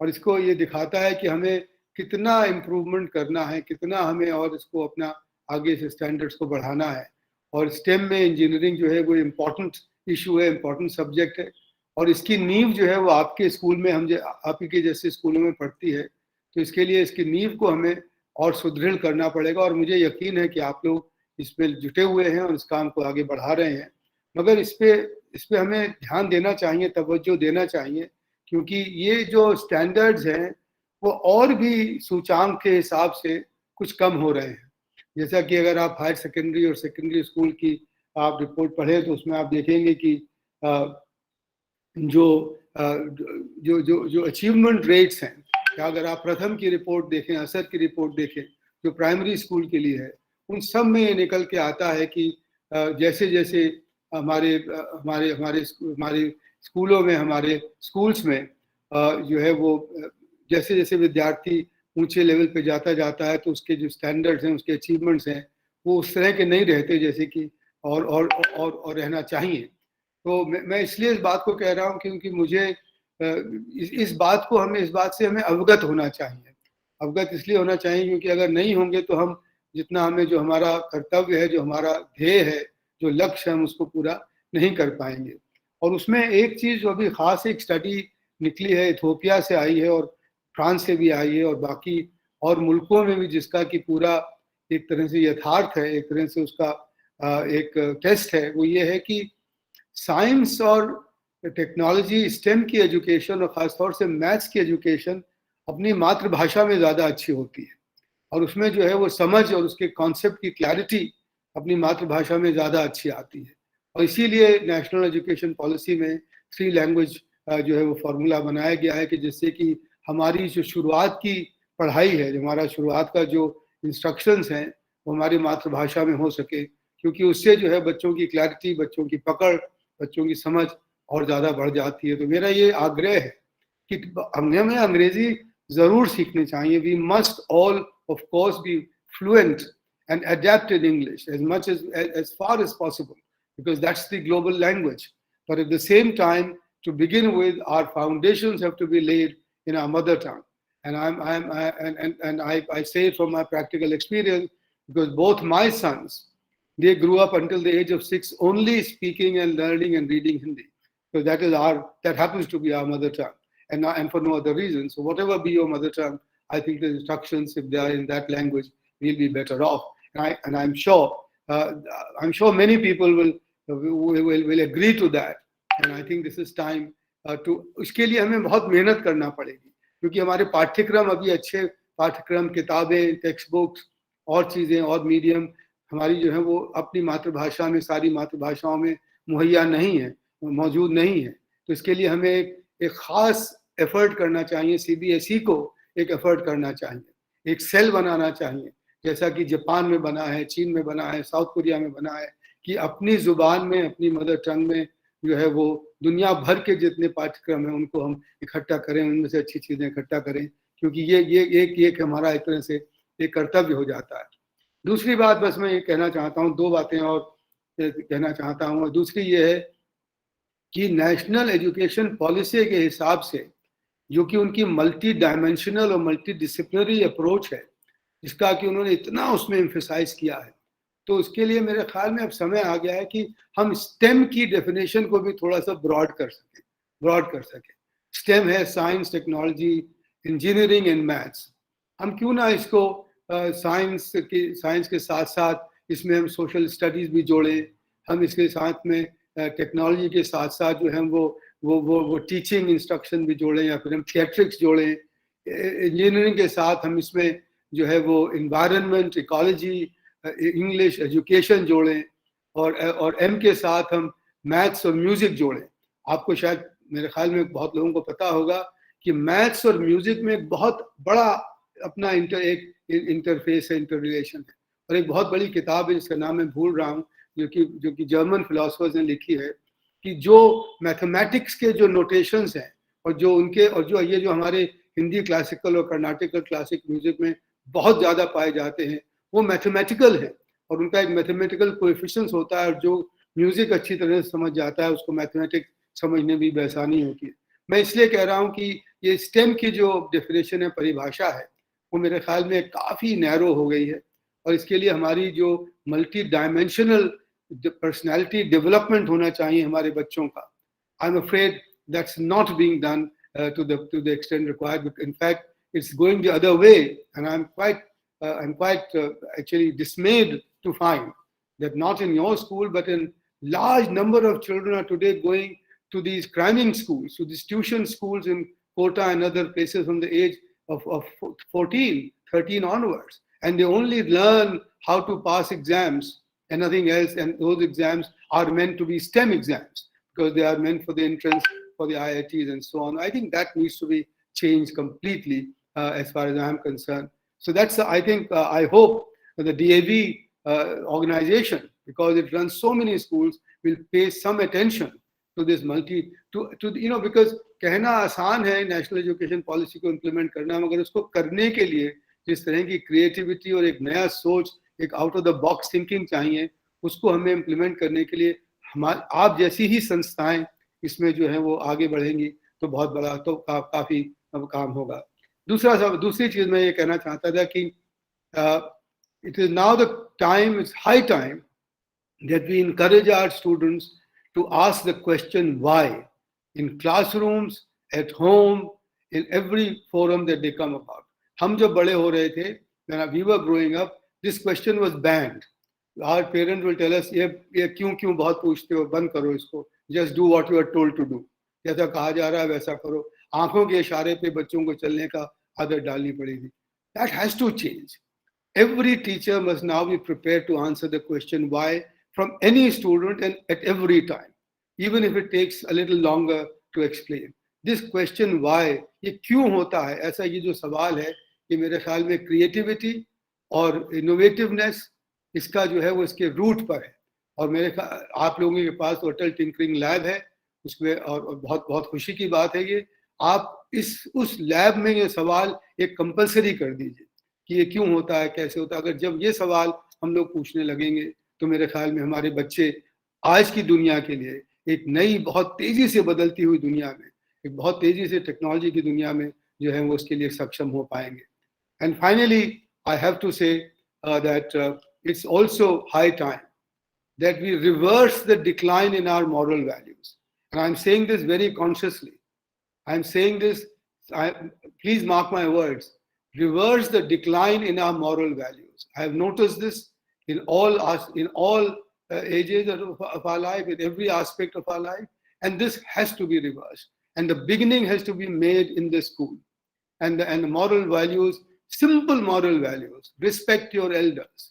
और इसको ये दिखाता है कि हमें कितना इम्प्रूवमेंट करना है, कितना हमें और इसको अपना आगे से स्टैंडर्ड्स को बढ़ाना है। और स्टेम में इंजीनियरिंग जो है वो इम्पोर्टेंट इशू है, इम्पोर्टेंट सब्जेक्ट है, और इसकी नींव जो है वो आपके स्कूल में आप ही के जैसे स्कूलों में पढ़ती है। तो इसके लिए इसकी नींव को हमें और सुदृढ़ करना पड़ेगा, और मुझे यकीन है कि आप लोग इसमें जुटे हुए हैं और इस काम को आगे बढ़ा रहे हैं। मगर इस पे हमें ध्यान देना चाहिए, तवज्जो देना चाहिए, क्योंकि ये जो स्टैंडर्ड्स हैं वो और भी सूचांक के हिसाब से कुछ कम हो रहे हैं। जैसा कि अगर आप हायर सेकेंडरी और सेकेंडरी स्कूल की आप रिपोर्ट पढ़ें तो उसमें आप देखेंगे कि जो अचीवमेंट रेट्स हैं, या अगर आप प्रथम की रिपोर्ट देखें, असर की रिपोर्ट देखें जो प्राइमरी स्कूल के लिए है, उन सब में ये निकल के आता है कि जैसे जैसे हमारे स्कूलों में, हमारे स्कूल्स में जो है वो जैसे जैसे विद्यार्थी ऊंचे लेवल पे जाता है, तो उसके जो स्टैंडर्ड्स हैं, उसके अचीवमेंट्स हैं, वो उस तरह के नहीं रहते जैसे कि और रहना चाहिए। तो मैं इसलिए इस बात को कह रहा हूँ क्योंकि मुझे इस बात से हमें अवगत होना चाहिए। अवगत इसलिए होना चाहिए क्योंकि अगर नहीं होंगे तो हम जितना हमें जो हमारा कर्तव्य है, जो हमारा ध्येय है, जो लक्ष्य है, हम उसको पूरा नहीं कर पाएंगे। और उसमें एक चीज़ जो अभी ख़ास एक स्टडी निकली है, इथोपिया से आई है और फ्रांस से भी आई है और बाकी और मुल्कों में भी, जिसका कि पूरा एक तरह से यथार्थ है, एक तरह से उसका एक टेस्ट है। वो ये है कि साइंस और टेक्नोलॉजी, स्टेम की एजुकेशन और ख़ासतौर से मैथ्स की एजुकेशन अपनी मातृभाषा में ज़्यादा अच्छी होती है, और उसमें जो है वो समझ और उसके कॉन्सेप्ट की क्लैरिटी अपनी मातृभाषा में ज़्यादा अच्छी आती है। और इसीलिए नेशनल एजुकेशन पॉलिसी में 3 लैंग्वेज जो है वो फार्मूला बनाया गया है कि जिससे कि हमारी जो शुरुआत की पढ़ाई है, जो हमारा शुरुआत का जो इंस्ट्रक्शंस हैं, वो हमारी मातृभाषा में हो सके, क्योंकि उससे जो है बच्चों की क्लैरिटी, बच्चों की पकड़, बच्चों की समझ और ज़्यादा बढ़ जाती है। तो मेरा ये आग्रह है कि हमें अंग्रेजी ज़रूर सीखनी चाहिए। We must all of course be fluent and adapt in English as far as possible, because that's the global language. But at the same time, to begin with, our foundations have to be laid in our mother tongue. And I say from my practical experience, because both my sons, they grew up until the age of 6 only speaking and learning and reading Hindi. So that happens to be our mother tongue, and for no other reason. So whatever be your mother tongue, I think the instructions, if they are in that language, will be better off. And I'm sure many people will agree to that. And I think this is time to. उसके लिए हमें बहुत मेहनत करना पड़ेगी, क्योंकि हमारे पाठ्यक्रम अभी अच्छे पाठ्यक्रम, किताबें, टेक्स्ट बुक्स और चीज़ें और मीडियम हमारी जो है वो अपनी मातृभाषा में, सारी मातृभाषाओं में मुहैया नहीं है, मौजूद नहीं है। तो इसके लिए हमें एक ख़ास एफर्ट करना चाहिए। CBSE को एक एफर्ट करना चाहिए, एक सेल बनाना चाहिए, जैसा कि जापान में बना है, चीन में बना है, साउथ कोरिया में बना है, कि अपनी जुबान में, अपनी मदर टंग में जो है वो दुनिया भर के जितने पाठ्यक्रम हैं उनको हम इकट्ठा करें, उनमें से अच्छी चीज़ें इकट्ठा करें, क्योंकि ये एक हमारा एक तरह से एक कर्तव्य हो जाता है। दूसरी बात बस मैं ये कहना चाहता हूँ, 2 बातें और कहना चाहता हूँ। दूसरी ये है कि नेशनल एजुकेशन पॉलिसी के हिसाब से, जो कि उनकी मल्टी डायमेंशनल और मल्टी डिसिप्लिनरी अप्रोच है, जिसका कि उन्होंने इतना उसमें एम्फेसाइज किया है, तो उसके लिए मेरे ख्याल में अब समय आ गया है कि हम स्टेम की डेफिनेशन को भी थोड़ा सा ब्रॉड कर सकें। स्टेम है science, technology, engineering and maths. हम क्यों ना इसको साइंस के साथ साथ इसमें हम सोशल स्टडीज़ भी जोड़ें, हम इसके साथ में टेक्नोलॉजी के साथ साथ जो हम वो टीचिंग इंस्ट्रक्शन भी जोड़ें, या फिर हम थिएट्रिक्स जोड़ें, इंजीनियरिंग के साथ हम इसमें जो है वो इन्वायरमेंट, इकोलॉजी, इंग्लिश, एजुकेशन जोड़ें, और एम के साथ हम मैथ्स और म्यूजिक जोड़ें। आपको शायद मेरे ख्याल में बहुत लोगों को पता होगा कि मैथ्स और म्यूजिक में एक बहुत बड़ा अपना एक इंटरफेस है, इंटर रिलेशन है। और एक बहुत बड़ी किताब है जिसका नाम मैं भूल रहा हूँ, जो कि जर्मन फिलोसफर्स ने लिखी है, कि जो मैथमेटिक्स के जो नोटेशंस हैं और जो ये जो हमारे हिंदी क्लासिकल और कर्नाटिकल क्लासिक म्यूजिक में बहुत ज़्यादा पाए जाते हैं, वो मैथमेटिकल है, और उनका एक मैथमेटिकल कोएफिशिएंट्स होता है, और जो म्यूजिक अच्छी तरह से समझ जाता है उसको मैथमेटिक्स समझने में भी आसानी होती है। मैं इसलिए कह रहा हूँ कि ये स्टेम की जो डेफिनेशन है, परिभाषा है, वो मेरे ख्याल में काफ़ी नैरो हो गई है, और इसके लिए हमारी जो मल्टी डायमेंशनल पर्सनैलिटी डेवलपमेंट होना चाहिए हमारे बच्चों का, I am afraid that's not being done to the extent required. But in fact, it's going the other way, and I'm quite actually dismayed to find that not in your school, but in large number of children are today going to these cramming schools, to these tuition schools in Kota and other places from the age of 14, 13 onwards, and they only learn how to pass exams and nothing else, and those exams are meant to be STEM exams because they are meant for the entrance for the IITs and so on. I think that needs to be changed completely as far as I'm concerned. So that's, I hope that the DAV organization, because it runs so many schools, will pay some attention to this because कहना आसान है national education policy को implement करना, मगर उसको करने के लिए जिस तरह की क्रिएटिविटी और एक नया सोच, एक out of the box thinking चाहिए, उसको हमें इम्प्लीमेंट करने के लिए आप जैसी ही संस्थाएं इसमें जो है वो आगे बढ़ेंगी तो बहुत बड़ा तो काफी काम होगा। दूसरी चीज मैं ये कहना चाहता था कि it is now the time, it's high time that we encourage our students to ask the question why in classrooms, at home, in every forum that they come about. हम जब बड़े हो रहे थे, when we were growing up, this question was banned. Our parents will tell us, ये क्यों बहुत पूछते हो, बंद करो इसको, just do what you are told to do. जैसा कहा जा रहा है वैसा करो. आंखों के इशारे पे बच्चों को चलने का आदत डालनी पड़ेगी. That has to change. Every teacher must now be prepared to answer the question why from any student and at every time, even if it takes a little longer to explain. This question why, ये क्यों होता है, ऐसा ये जो सवाल है, ये मेरे ख्याल में क्रिएटिविटी और इनोवेटिवनेस इसका जो है वो इसके रूट पर है. और मेरे आप लोगों के पास तो अटल टिंकरिंग लैब है उसमें, और बहुत बहुत खुशी की बात है ये, आप उस लैब में ये सवाल एक कंपलसरी कर दीजिए कि ये क्यों होता है, कैसे होता है. अगर जब ये सवाल हम लोग पूछने लगेंगे तो मेरे ख्याल में हमारे बच्चे आज की दुनिया के लिए, एक नई बहुत तेजी से बदलती हुई दुनिया में, एक बहुत तेजी से टेक्नोलॉजी की दुनिया में जो है वो उसके लिए सक्षम हो पाएंगे. And finally I have to say that it's also high time that we reverse the decline in our moral values. And I'm saying this very consciously. I'm saying this, please mark my words, reverse the decline in our moral values. I have noticed this in all ages of our life, in every aspect of our life, and this has to be reversed. And the beginning has to be made in the school. And the moral values, simple moral values, respect your elders,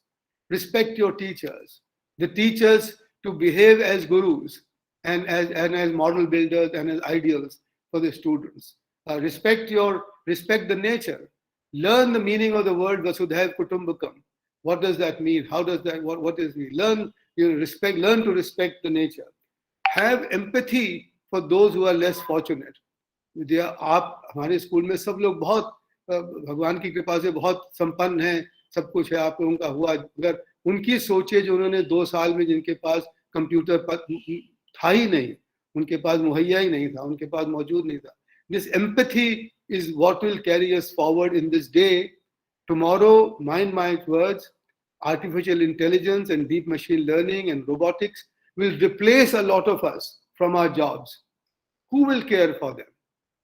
respect your teachers, the teachers to behave as gurus and as model builders and as ideals for the students. Respect the nature. Learn the meaning of the word Vasudhaiv Kutumbakam. What does that mean? How does that, what is it? Learn to respect the nature. Have empathy for those who are less fortunate. आप हमारे school में सब लोग बहुत भगवान की कृपा से बहुत संपन्न हैं, सब कुछ है आप लोगों का हुआ, अगर उनकी सोचे जो उन्होंने 2 साल में जिनके पास कंप्यूटर था ही नहीं, उनके पास मुहैया ही नहीं था, उनके पास मौजूद नहीं था. This empathy is what will carry us forward in this day. Tomorrow, mind my words, artificial intelligence and deep machine learning and robotics will replace a lot of us from our jobs. Who will care for them?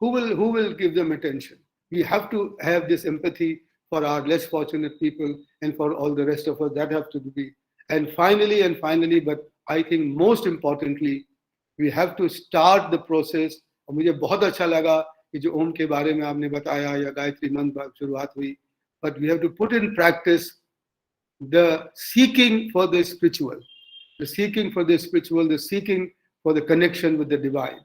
Who will give them attention? We have to have this empathy for our less fortunate people and for all the rest of us. That have to be. And finally, but I think most importantly, we have to start the process. और मुझे बहुत अच्छा लगा कि जो ओम के बारे में आपने बताया या गायत्री मंत्र शुरुआत हुई, but we have to put in practice the seeking for the spiritual, the seeking for the spiritual, the seeking for the connection with the divine.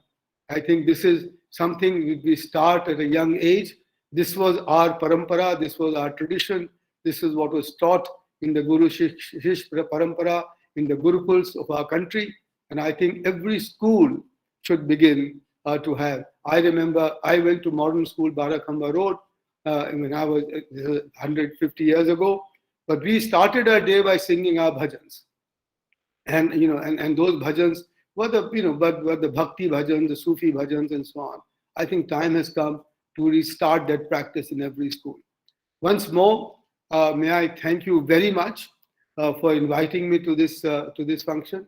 I think this is something we start at a young age. This was our parampara, this was our tradition, this is what was taught in the Guru Shish parampara, in the Gurukuls of our country. And I think every school should begin to have. I remember I went to modern school, Barakhamba Road, when I was 150 years ago. But we started our day by singing our bhajans, and and those bhajans were the bhakti bhajans, the Sufi bhajans, and so on. I think time has come to restart that practice in every school. Once more, may I thank you very much for inviting me to this function.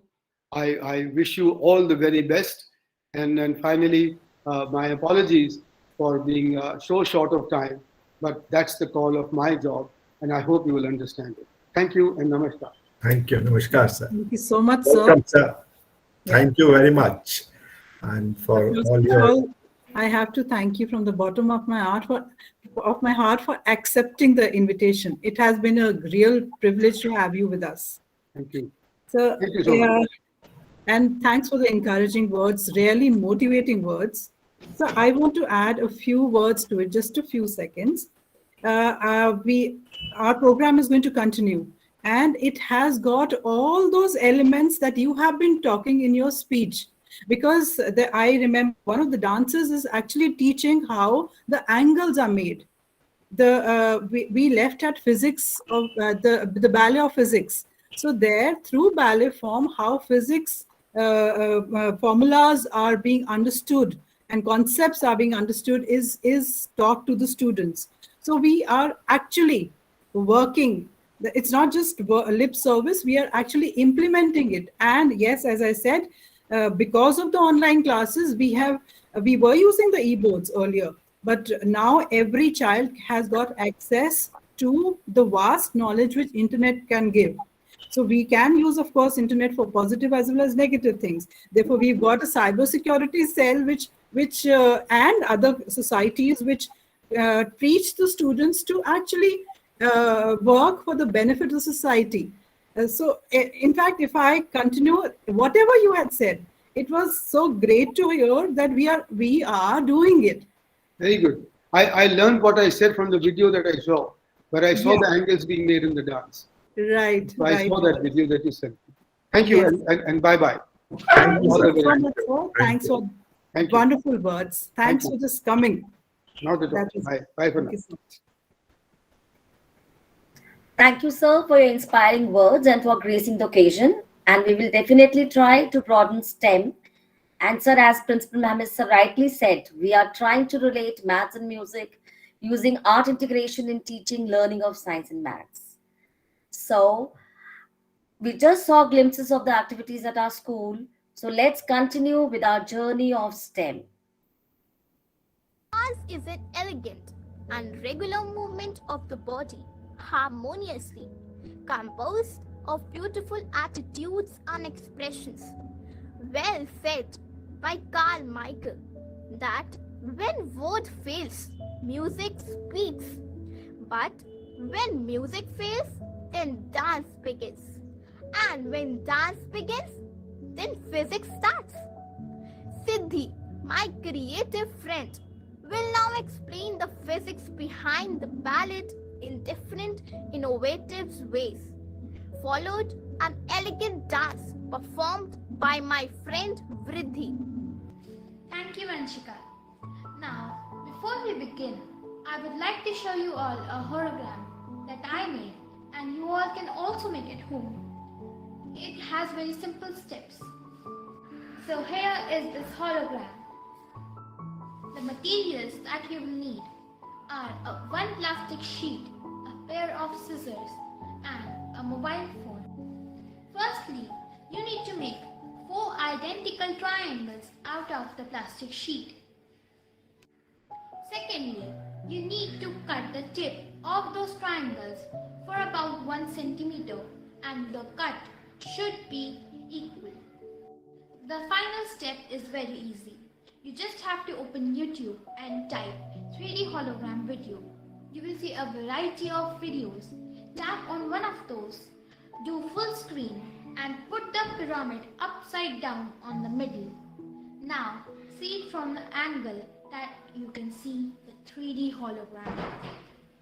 I wish you all the very best, and then finally, my apologies for being so short of time, but that's the call of my job, and I hope you will understand it. Thank you and namaskar.
Thank you. Namaskar, sir.
Thank you so much, sir.
Welcome, sir. Thank you very much. And for
First
all
of
your.
all, I have to thank you from the bottom of my heart for accepting the invitation. It has been a real privilege to have you with us.
Thank you.
So,
Thank you so much.
and thanks for the encouraging words, really motivating words. So I want to add a few words to it, just a few seconds. Our program is going to continue, and it has got all those elements that you have been talking in your speech. Because I remember one of the dancers is actually teaching how the angles are made. We left at physics of the ballet of physics. So there, through ballet form, how physics formulas are being understood and concepts are being understood is taught to the students. So we are actually working. It's not just lip service. We are actually implementing it. And yes, as I said, because of the online classes, we were using the e-boards earlier, but now every child has got access to the vast knowledge which internet can give. So we can use, of course, internet for positive as well as negative things. Therefore, we've got a cybersecurity cell which and other societies which teach the students to actually work for the benefit of society. In fact, if I continue whatever you had said, it was so great to hear that we are doing it.
Very good. I learned what I said from the video that I saw, where I saw the angles being made in the dance.
Right.
So I saw that video that you sent. Thank you,
Yes.
and bye-bye.
Thank you
All
so
the very
much,
best.
sir. Thanks for
Thank you.
wonderful words. Thanks
you.
for just coming.
Not at all.
That is-
Bye. Bye for
Thank
now.
you so much.
Thank you, sir, for your inspiring words and for gracing the occasion. And we will definitely try to broaden STEM. And, sir, as Principal Mohammed sir rightly said, we are trying to relate maths and music using art integration in teaching learning of science and maths. So, we just saw glimpses of the activities at our school. So, let's continue with our journey of STEM.
Dance is an elegant and regular movement of the body, harmoniously composed of beautiful attitudes and expressions. Well said by Carl Michael that when word fails, music speaks. But when music fails, then dance begins. And when dance begins, then physics starts. Siddhi, my creative friend, will now explain the physics behind the ballet in different innovative ways, followed an elegant dance performed by my friend Vriddhi.
Thank you, Anshika. Now, before we begin, I would like to show you all a hologram that I made, and you all can also make at home. It has very simple steps. So here is this hologram. The materials that you will need are one plastic sheet, a pair of scissors, and a mobile phone. Firstly, you need to make 4 identical triangles out of the plastic sheet. Secondly, you need to cut the tip of those triangles for about 1 centimeter, and the cut should be equal. The final step is very easy. You just have to open YouTube and type 3D hologram video. You will see a variety of videos. Tap on one of those, do full screen and put the pyramid upside down on the middle. Now see it from the angle that you can see the 3D hologram.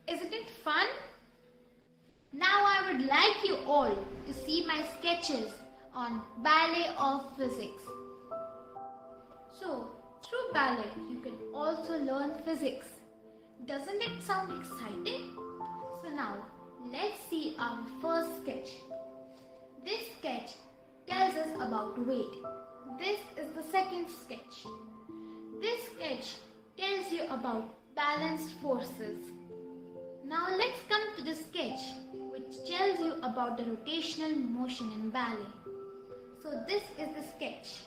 Isn't it fun? Now I would like you all to see my sketches on ballet of physics. So, through ballet, you can also learn physics. Doesn't it sound exciting? So now, let's see our first sketch. This sketch tells us about weight. This is the second sketch. This sketch tells you about balanced forces. Now let's come to the sketch which tells you about the rotational motion in ballet. So this is the sketch.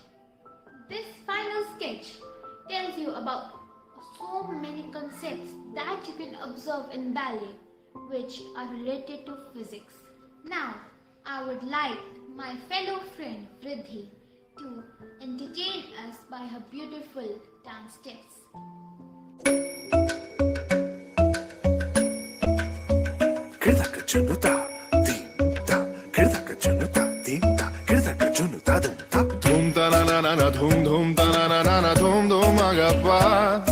This final sketch tells you about so many concepts that you can observe in ballet which are related to physics. Now I would like my fellow friend Vriddhi to entertain us by her beautiful dance steps.
Dhum ta na na na na dhum ta na na na na dhum agappa.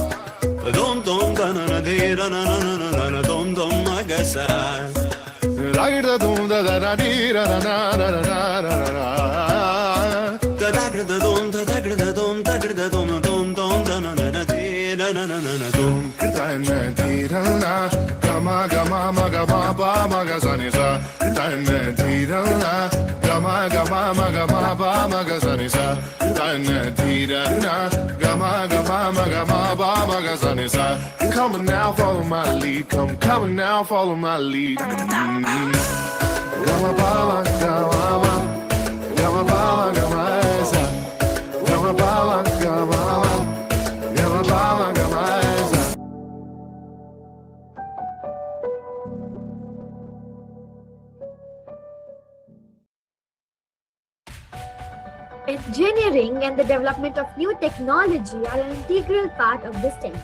Dhum ta na na de ra na na na na na dhum agasa. Ragda dhum da da da di ra na na na na na na. Da da da dhum da da da dhum da da dhum da na na na de ra na na na na dhum ta na di ra na. Gama gama ma gama ba ma ga sa ni sa. Ta na di ra na. Gama gama ma gama ba ma ga sa ni sa. Ta na di ra na. Gama gama ma gama ba ma ga sa ni sa. Come on now, follow my lead. Come on now, follow my lead. Gama ba ma gama ba. Gama ba ma gama sa. Gama ba ma gama ba. Gama ba ma gama sa.
Engineering and the development of new technology are an integral part of this STEM.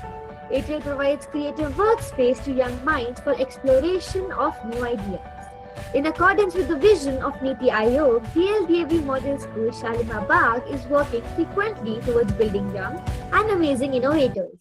It will provide creative workspace to young minds for exploration of new ideas. In accordance with the vision of Niti Aayog, DLDAV Model School Shalimar Bagh is working frequently towards building young and amazing innovators.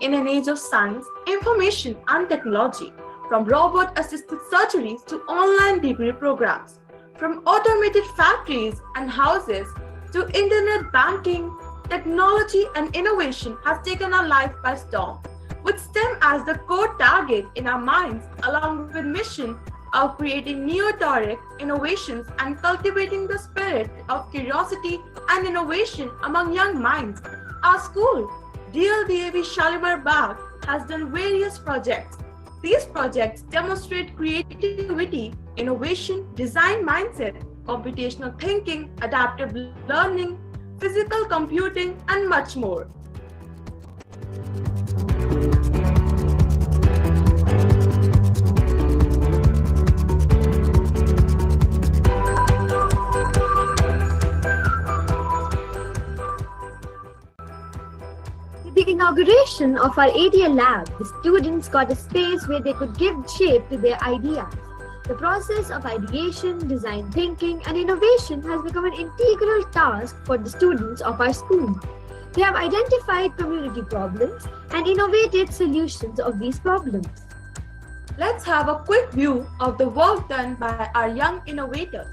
In an age of science, information and technology, from robot-assisted surgeries to online degree programs, from automated factories and houses to internet banking, technology and innovation have taken our life by storm. With STEM as the core target in our minds, along with mission of creating neotoric innovations and cultivating the spirit of curiosity and innovation among young minds, our school, DLDAV Shalimar Bagh, has done various projects. These projects demonstrate creativity, innovation, design mindset, computational thinking, adaptive learning, physical computing, and much more.
With the inauguration of our ADL lab, the students got a space where they could give shape to their ideas. The process of ideation, design thinking, and innovation has become an integral task for the students of our school. They have identified community problems and innovated solutions of these problems.
Let's have a quick view of the work done by our young innovators.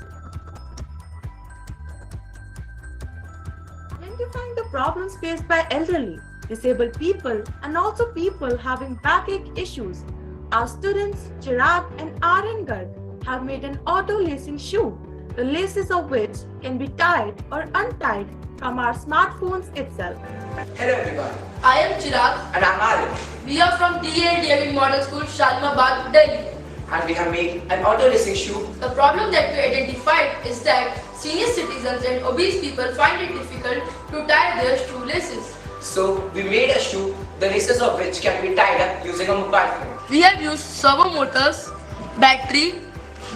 Identifying the problems faced by elderly, disabled people, and also people having backache issues, our students Chirag and Aryan Garg have made an auto-lacing shoe, the laces of which can be tied or untied from our smartphones itself.
Hello everyone, I am Chirag and I am Aryan. We are from DLDAV Model School, Shalimar Bagh, Delhi. and we have made an auto racing shoe.
The problem that we identified is that senior citizens and obese people find it difficult to tie their shoelaces.
So we made a shoe, the laces of which can be tied up using a mobile phone.
We have used servo motors, battery,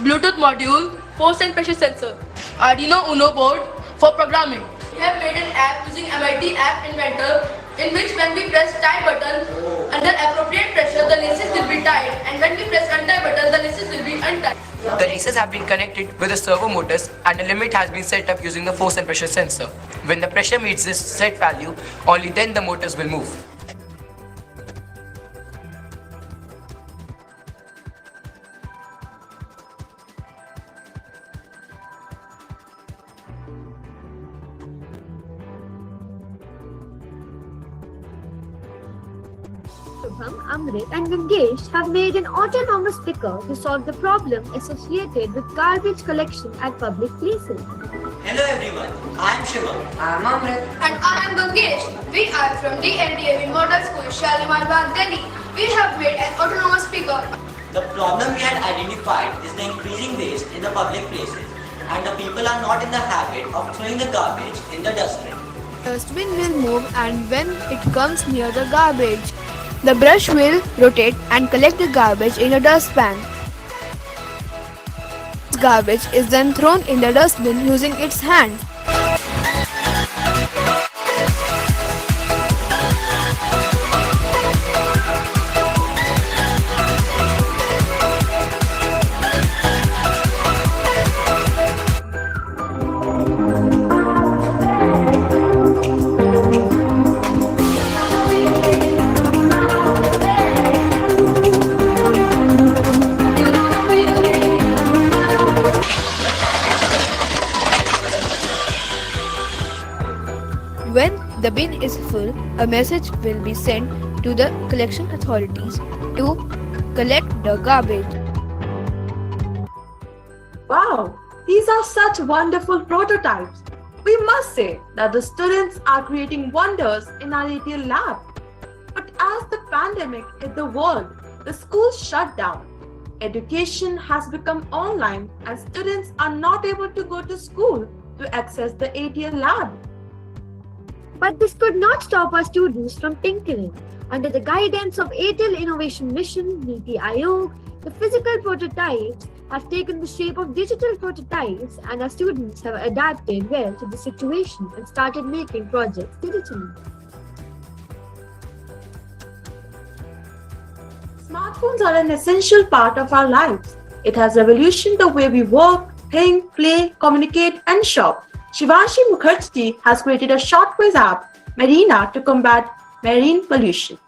Bluetooth module, force and pressure sensor, Arduino Uno board for programming. We have made an app using MIT App Inventor in which when we press tie button under appropriate pressure the laces will be tied, and when we press untie button the laces will be untied.
The laces have been connected with the servo motors and a limit has been set up using the force and pressure sensor. When the pressure meets this set value, only then the motors will move.
Shubham, Amrit and Gangesh have made an autonomous picker to solve the problem associated with garbage collection at public places.
Hello everyone, I am Shivam.
I am Amrit.
And I am Gangesh. We are from the LDAV Model School, Shalimar Bagh, Delhi. We have made an autonomous picker.
The problem we had identified is the increasing waste in the public places, and the people are not in the habit of throwing the garbage in the dustbin.
The dustbin will move, and when it comes near the garbage, the brush will rotate and collect the garbage in a dustpan. This garbage is then thrown in the dustbin using its hand. When the bin is full, a message will be sent to the collection authorities to collect the garbage.
Wow, these are such wonderful prototypes. We must say that the students are creating wonders in our ATL lab. But as the pandemic hit the world, the schools shut down. Education has become online and students are not able to go to school to access the ATL lab.
But this could not stop our students from tinkering. Under the guidance of ATL Innovation Mission, Niti Aayog, the physical prototypes have taken the shape of digital prototypes, and our students have adapted well to the situation and started making projects digitally.
Smartphones are an essential part of our lives. It has revolutionized the way we work, think, play, communicate, and shop. Shivanshi Mukherjee has created a short quiz app, Marina, to combat marine pollution.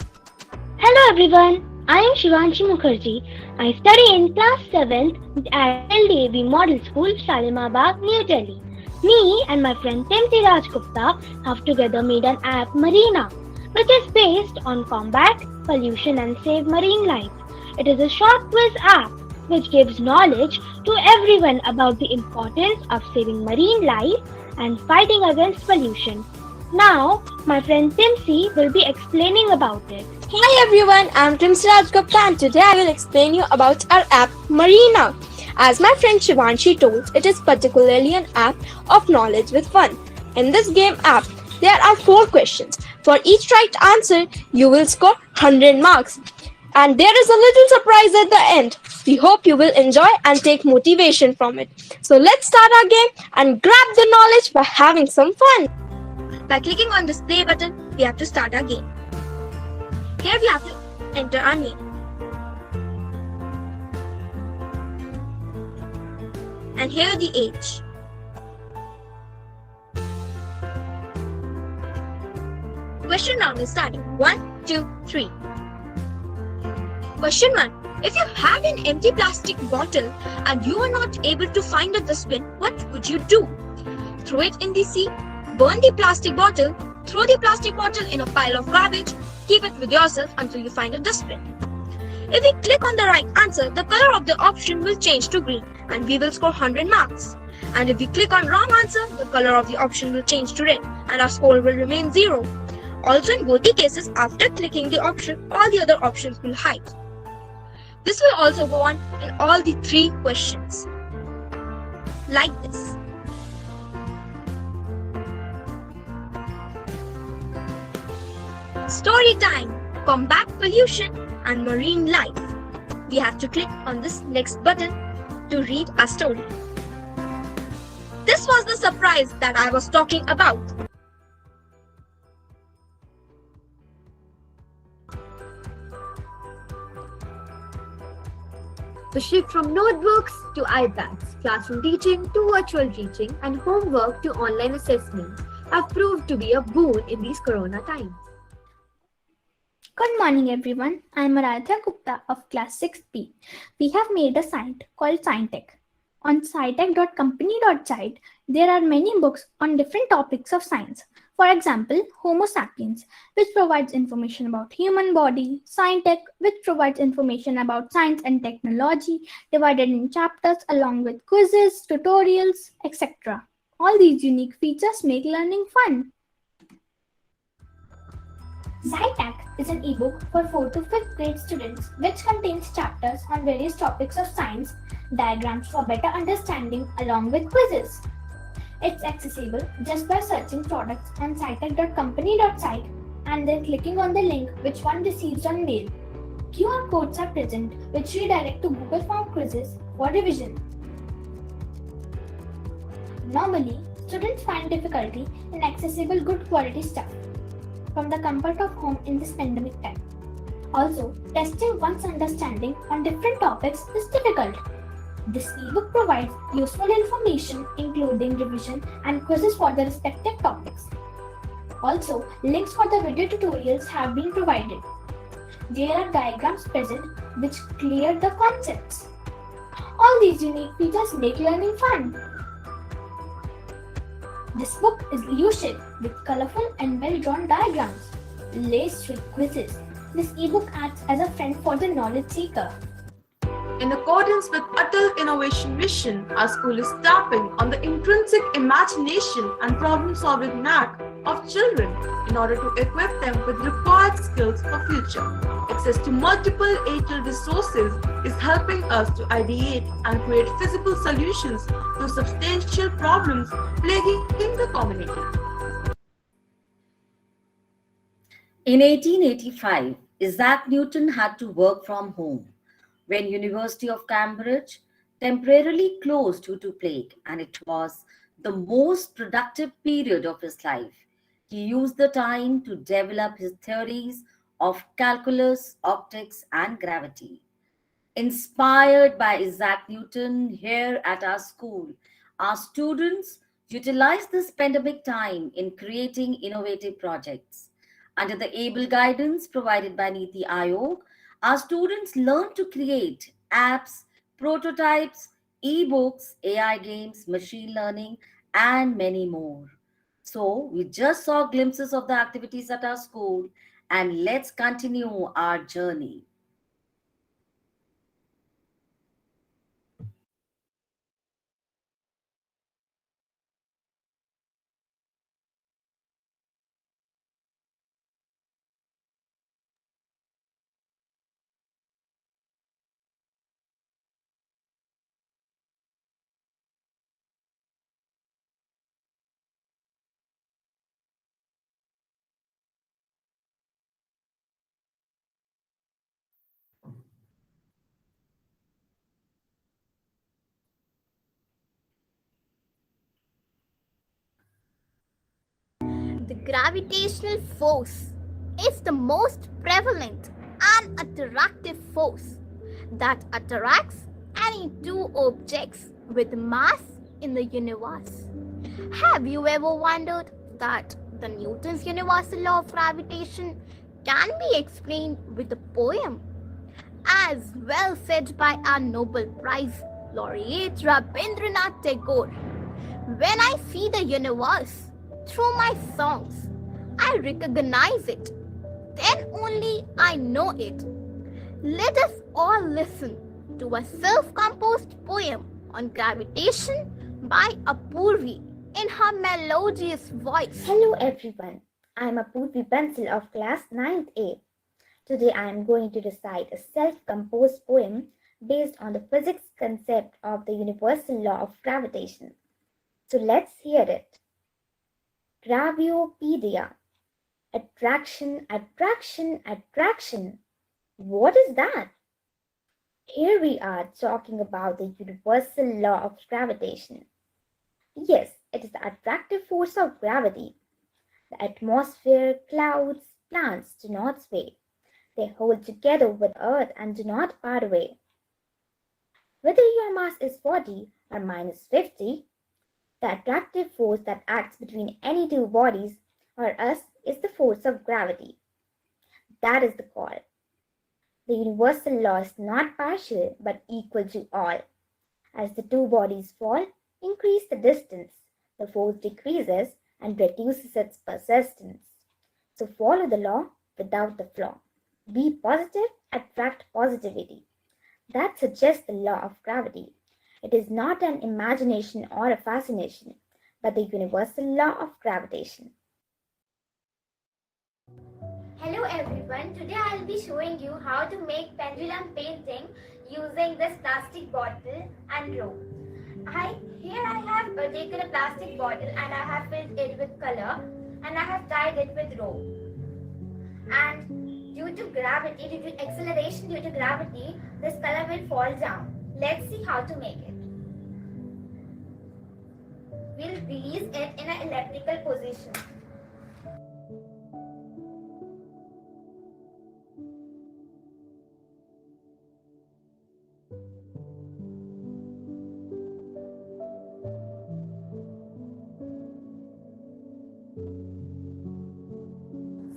Hello everyone, I am Shivanshi Mukherjee. I study in class 7th at LDAV Model School, Shalimar Bagh, New Delhi. Me and my friend Timsi Rajgupta have together made an app, Marina, which is based on combat pollution and save marine life. It is a short quiz app which gives knowledge to everyone about the importance of saving marine life and fighting against pollution. Now, my friend Timsi will be explaining about it.
Hi everyone, I'm Timsi Rajgupta and today I will explain you about our app Marina. As my friend Shivanshi told, it is particularly an app of knowledge with fun. In this game app, there are 4 questions. For each right answer, you will score 100 marks. And there is a little surprise at the end. We hope you will enjoy and take motivation from it. So let's start our game and grab the knowledge by having some fun.
By clicking on this play button, we have to start our game. Here we have to enter our name. And here the age. Question round is starting. 1, 2, 3. Question 1. If you have an empty plastic bottle and you are not able to find a dustbin, what would you do? Throw it in the sea, burn the plastic bottle, throw the plastic bottle in a pile of garbage, keep it with yourself until you find a dustbin. If we click on the right answer, the color of the option will change to green and we will score 100 marks. And if we click on wrong answer, the color of the option will change to red and our score will remain 0. Also in both the cases, after clicking the option, all the other options will hide.
This will also go on in all the three questions. Like this. Story time, combat pollution and marine life. We have to click on this next button to read a story. This was the surprise that I was talking about.
The shift from notebooks to iPads, classroom teaching to virtual teaching, and homework to online assessment have proved to be a boon in these corona times.
Good morning, everyone. I'm Aradhya Gupta of Class 6B. We have made a site called SciTech. On scitech.company.site, there are many books on different topics of science. For example, Homo sapiens, which provides information about human body, SciTech, which provides information about science and technology, divided in chapters along with quizzes, tutorials, etc. All these unique features make learning fun. SciTech is an ebook for 4th to 5th grade students which contains chapters on various topics of science, diagrams for better understanding along with quizzes. It's accessible just by searching products on scitech.company.site and then clicking on the link which one receives on mail. QR codes are present which redirect to Google Form quizzes for revision. Normally, students find difficulty in accessible good quality stuff from the comfort of home in this pandemic time. Also, testing one's understanding on different topics is difficult. This ebook provides useful information including revision and quizzes for the respective topics. Also, links for the video tutorials have been provided. There are diagrams present which clear the concepts. All these unique features make learning fun. This book is U-shaped with colorful and well-drawn diagrams, laced with quizzes. This ebook acts as a friend for the knowledge seeker.
In accordance with Atal Innovation Mission, our school is tapping on the intrinsic imagination and problem-solving knack of children in order to equip them with required skills for future. Access to multiple ATL resources is helping us to ideate and create feasible solutions to substantial problems plaguing the community.
In 1885, Isaac Newton had to work from home when University of Cambridge temporarily closed due to plague, and it was the most productive period of his life. He used the time to develop his theories of calculus, optics, and gravity. Inspired by Isaac Newton here at our school, our students utilize this pandemic time in creating innovative projects. Under the able guidance provided by Niti Aayog, our students learn to create apps, prototypes, ebooks, AI games, machine learning, and many more. So, we just saw glimpses of the activities at our school, and let's continue our journey.
The gravitational force is the most prevalent and attractive force that attracts any two objects with mass in the universe. Have you ever wondered that the Newton's universal law of gravitation can be explained with a poem? As well said by our Nobel Prize laureate Rabindranath Tagore, when I see the universe through my songs, I recognize it. Then only I know it. Let us all listen to a self-composed poem on gravitation by Apurvi in her melodious voice.
Hello everyone, I am Apurvi Bansal of class 9th A. Today I am going to recite a self-composed poem based on the physics concept of the universal law of gravitation. So let's hear it. Graviopedia. Attraction, attraction, attraction. What is that? Here we are talking about the universal law of gravitation. Yes, it is the attractive force of gravity. The atmosphere, clouds, plants do not sway. They hold together with Earth and do not part away. Whether your mass is 40 or minus 50, the attractive force that acts between any two bodies or us is the force of gravity. That is the call. The universal law is not partial but equal to all. As the two bodies fall, increase the distance, the force decreases and reduces its persistence. So follow the law without the flaw. Be positive, attract positivity. That suggests the law of gravity. It is not an imagination or a fascination, but the universal law of gravitation.
Hello everyone, today I'll be showing you how to make pendulum painting using this plastic bottle and rope. Here I have taken a plastic bottle and I have filled it with color and I have tied it with rope. And due to gravity, due to acceleration due to gravity, this color will fall down. Let's see how to make it. We'll release it in an elliptical position.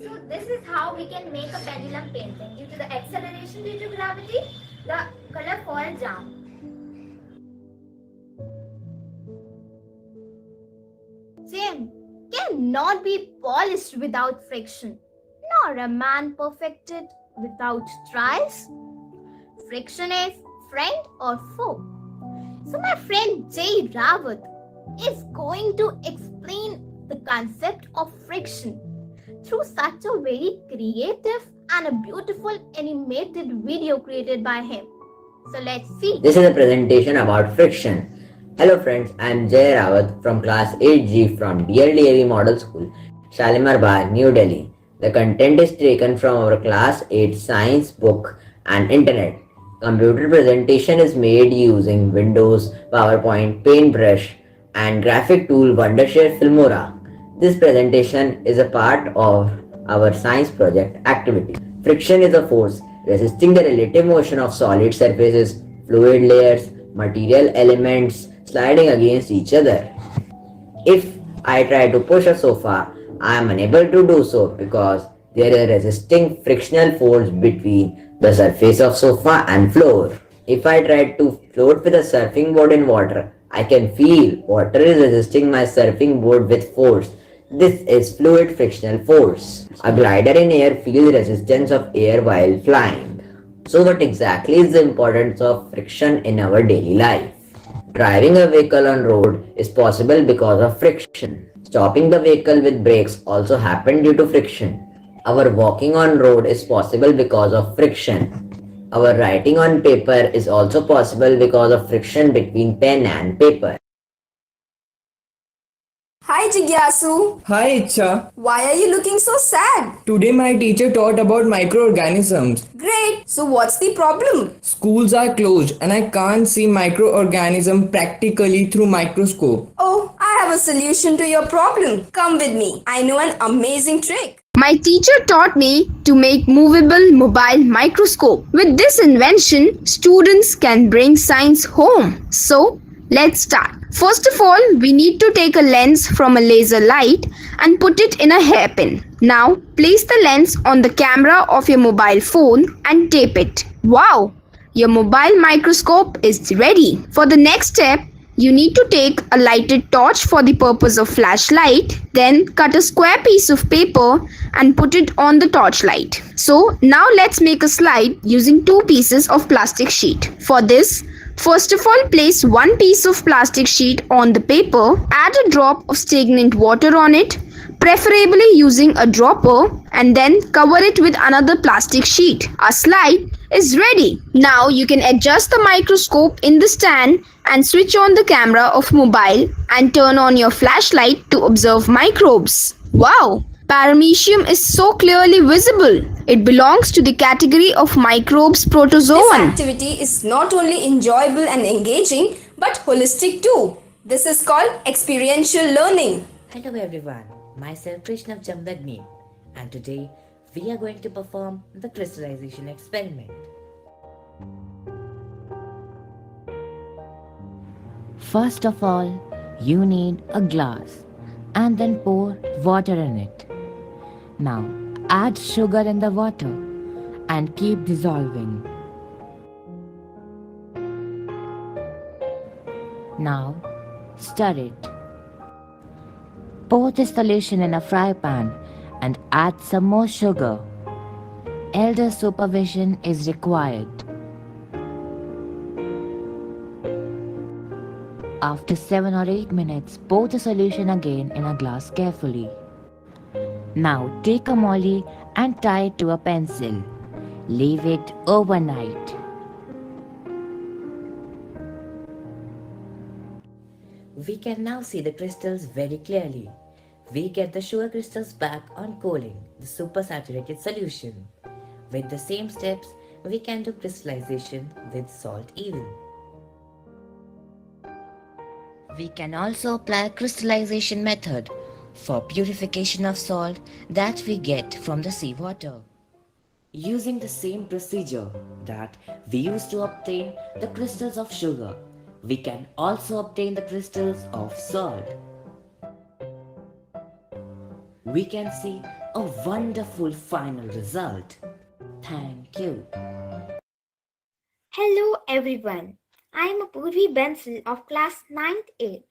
So this is how we can make a pendulum painting. Due to the acceleration due to gravity, the color falls down. Same cannot be polished without friction, nor a man perfected without trials. Friction is friend or foe. So my friend Jay Rawat is going to explain the concept of friction through such a very creative and a beautiful animated video created by him. So let's see.
This is a presentation about friction. Hello friends, I am Jay Rawat from class 8G from DLDAV Model School, Shalimar Bagh, New Delhi. The content is taken from our class 8 science book and internet. Computer presentation is made using Windows, PowerPoint, Paintbrush and graphic tool Wondershare Filmora. This presentation is a part of our science project activity. Friction is a force resisting the relative motion of solid surfaces, fluid layers, material elements sliding against each other. If I try to push a sofa, I am unable to do so because there is a resisting frictional force between the surface of sofa and floor. If I try to float with a surfing board in water, I can feel water is resisting my surfing board with force. This is fluid frictional force. A glider in air feels resistance of air while flying. So what exactly is the importance of friction in our daily life? Driving a vehicle on road is possible because of friction. Stopping the vehicle with brakes also happen due to friction. Our walking on road is possible because of friction. Our writing on paper is also possible because of friction between pen and paper.
Hi Jigyasu.
Hi Icha.
Why are you looking so sad?
Today my teacher taught about microorganisms.
Great. So what's the problem?
Schools are closed and I can't see microorganism practically through microscope.
Oh, I have a solution to your problem. Come with me. I know an amazing trick.
My teacher taught me to make movable mobile microscope. With this invention, students can bring science home. So, let's start. First of all, we need to take a lens from a laser light and put it in a hairpin. Now, place the lens on the camera of your mobile phone and tape it. Wow! Your mobile microscope is ready. For the next step, you need to take a lighted torch for the purpose of flashlight, then cut a square piece of paper and put it on the torchlight. So now let's make a slide using two pieces of plastic sheet. For this, first of all, place one piece of plastic sheet on the paper, add a drop of stagnant water on it, preferably using a dropper, and then cover it with another plastic sheet. Our slide is ready. Now you can adjust the microscope in the stand and switch on the camera of mobile and turn on your flashlight to observe microbes. Wow! Paramecium is so clearly visible. It belongs to the category of microbes
This
protozoan.
activity is not only enjoyable and engaging but holistic too. This is called experiential learning.
Hello everyone, myself Krishnav Jamdagni, and today we are going to perform the crystallization experiment. First of all, you need a glass and then pour water in it. Now add sugar in the water and keep dissolving. Now stir it. Pour the solution in a fry pan and add some more sugar. Elder supervision is required. After 7 or 8 minutes, pour the solution again in a glass carefully. Now take a molly and tie it to a pencil. Leave it overnight. We can now see the crystals very clearly. We get the sugar crystals back on cooling the supersaturated solution. With the same steps, we can do crystallization with salt even. We can also apply crystallization method for purification of salt that we get from the seawater. Using the same procedure that we use to obtain the crystals of sugar, we can also obtain the crystals of salt. We can see a wonderful final result. Thank you.
Hello everyone. I am Apurvi Bensal of class 9th A.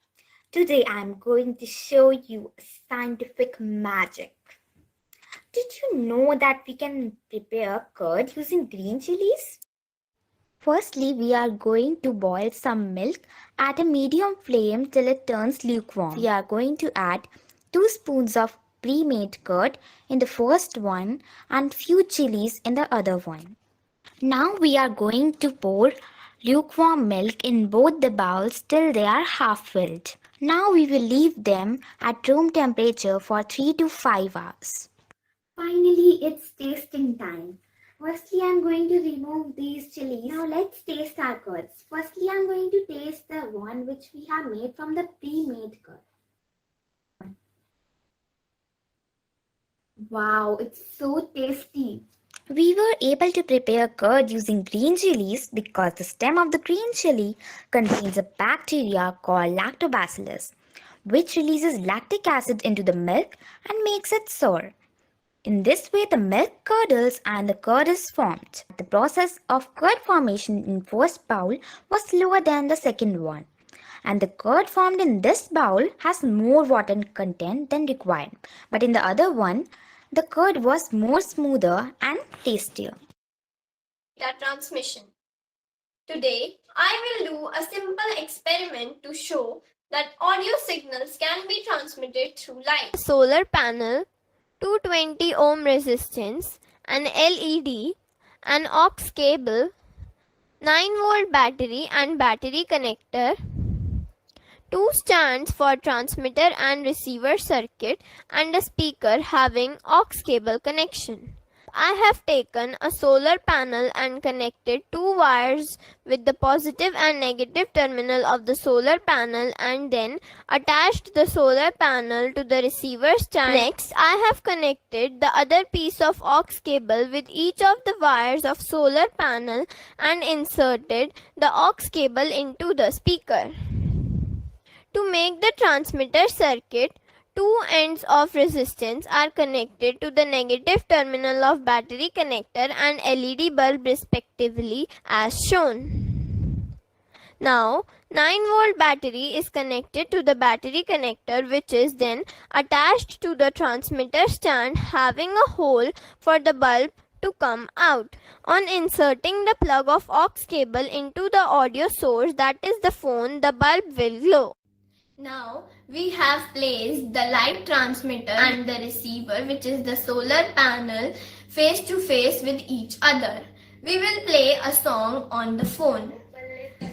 Today I am going to show you scientific magic. Did you know that we can prepare curd using green chilies? Firstly, we are going to boil some milk at a medium flame till it turns lukewarm. We are going to add 2 spoons of pre-made curd in the first one and few chilies in the other one. Now we are going to pour lukewarm milk in both the bowls till they are half filled. Now we will leave them at room temperature for 3 to 5 hours. Finally, it's tasting time. Firstly, I'm going to remove these chilies. Now let's taste our curds. Firstly, I'm going to taste the one which we have made from the pre-made curd. Wow, it's so tasty. We were able to prepare curd using green chilies because the stem of the green chili contains a bacteria called lactobacillus, which releases lactic acid into the milk and makes it sour. In this way, the milk curdles and the curd is formed. The process of curd formation in first bowl was slower than the second one, and the curd formed in this bowl has more water content than required. But in the other one, the curd was more smoother and tastier.
Data transmission. Today, I will do a simple experiment to show that audio signals can be transmitted through light. Solar panel, 220 ohm resistance, an LED, an aux cable, 9-volt battery and battery connector, 2 stands for transmitter and receiver circuit, and a speaker having aux cable connection. I have taken a solar panel and connected 2 wires with the positive and negative terminal of the solar panel and then attached the solar panel to the receiver stand. Next, I have connected the other piece of aux cable with each of the wires of solar panel and inserted the aux cable into the speaker. To make the transmitter circuit, 2 ends of resistance are connected to the negative terminal of battery connector and LED bulb respectively as shown. Now, 9-volt battery is connected to the battery connector, which is then attached to the transmitter stand having a hole for the bulb to come out. On inserting the plug of aux cable into the audio source, that is the phone, the bulb will glow.
Now we have placed the light transmitter and the receiver, which is the solar panel, face to face with each other. We will play a song on the phone.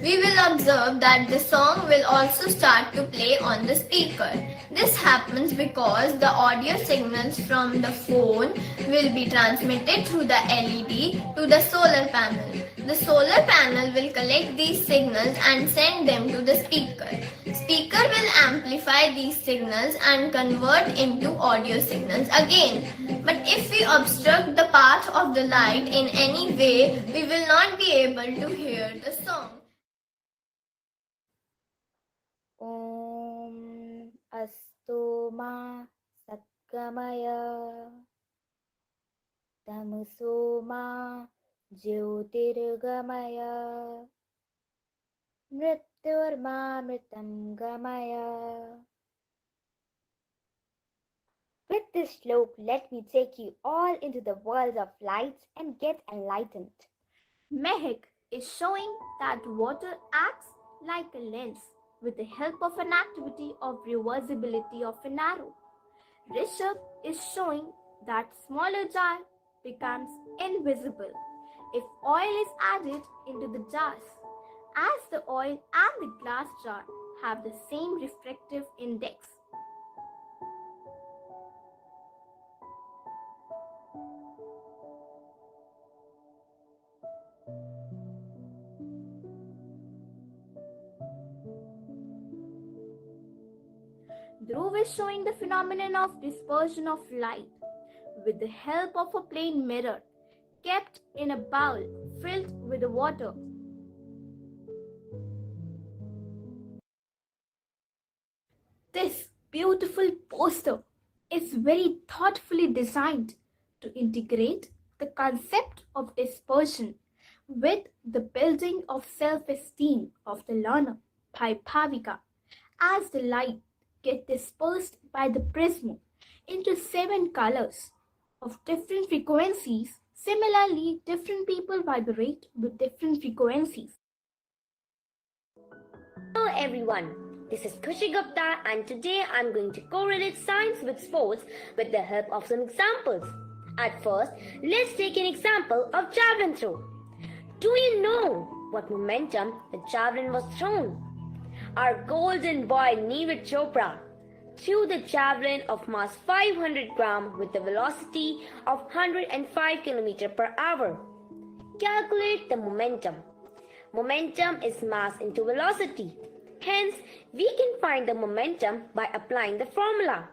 We will observe that the song will also start to play on the speaker. This happens because the audio signals from the phone will be transmitted through the LED to the solar panel. The solar panel will collect these signals and send them to the speaker. Speaker will amplify these signals and convert into audio signals again. But if we obstruct the path of the light in any way, we will not be able to hear the song.
ॐ अस्तु मा सद्गमय तमसो मा ज्योतिर्गमय मृत्युर्मामृतं गमय. With this shloka, let me take you all into the world of lights and get enlightened.
Mehak is showing that water acts like a lens with the help of an activity of reversibility of an arrow. Rishabh is showing that smaller jar becomes invisible if oil is added into the jars, as the oil and the glass jar have the same refractive index. Dhruv is showing the phenomenon of dispersion of light with the help of a plain mirror kept in a bowl filled with water. This beautiful poster is very thoughtfully designed to integrate the concept of dispersion with the building of self-esteem of the learner by Bhavika, as the light get dispersed by the prism into 7 colors of different frequencies. Similarly, different people vibrate with different frequencies.
Hello everyone, this is Khushi Gupta and today I'm going to correlate science with sports with the help of some examples. At first, let's take an example of javelin throw. Do you know what momentum the javelin was thrown? Our golden boy Neeraj Chopra threw the javelin of mass 500 gram with a velocity of 105 km per hour. Calculate the momentum. Momentum is mass into velocity. Hence, we can find the momentum by applying the formula.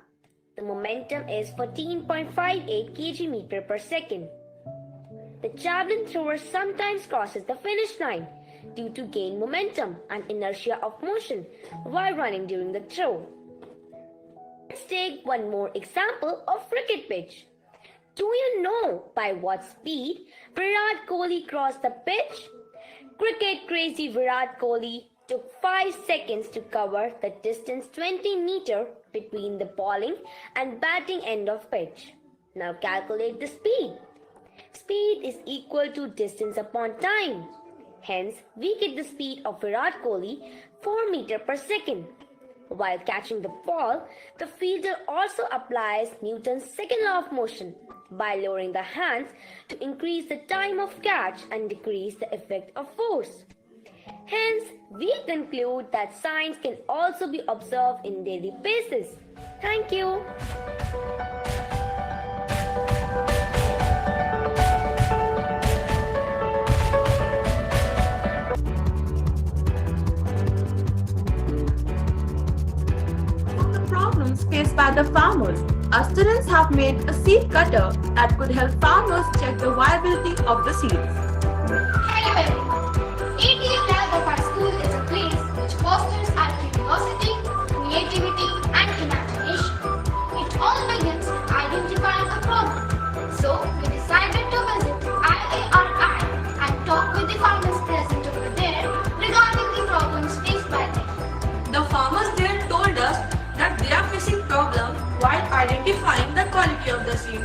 The momentum is 14.58 kg per second. The javelin thrower sometimes crosses the finish line due to gain momentum and inertia of motion while running during the throw. Let's take one more example of cricket pitch. Do you know by what speed Virat Kohli crossed the pitch? Cricket crazy Virat Kohli took 5 seconds to cover the distance 20 meters between the bowling and batting end of pitch. Now calculate the speed. Speed is equal to distance upon time. Hence, we get the speed of Virat Kohli 4 meters per second. While catching the ball, the fielder also applies Newton's second law of motion by lowering the hands to increase the time of catch and decrease the effect of force. Hence, we conclude that science can also be observed in daily basis. Thank you.
Problems faced by the farmers. Our students have made a seed cutter that could help farmers check the viability of the seeds.
Hello everyone. ATM lab of our school is a place which fosters our curiosity, creativity and imagination. It all begins with identifying a problem. So we decided to visit IARI and talk with the farmers present over there regarding the problems faced by them.
The farmers there told us that they are facing problems while identifying the quality of the seed,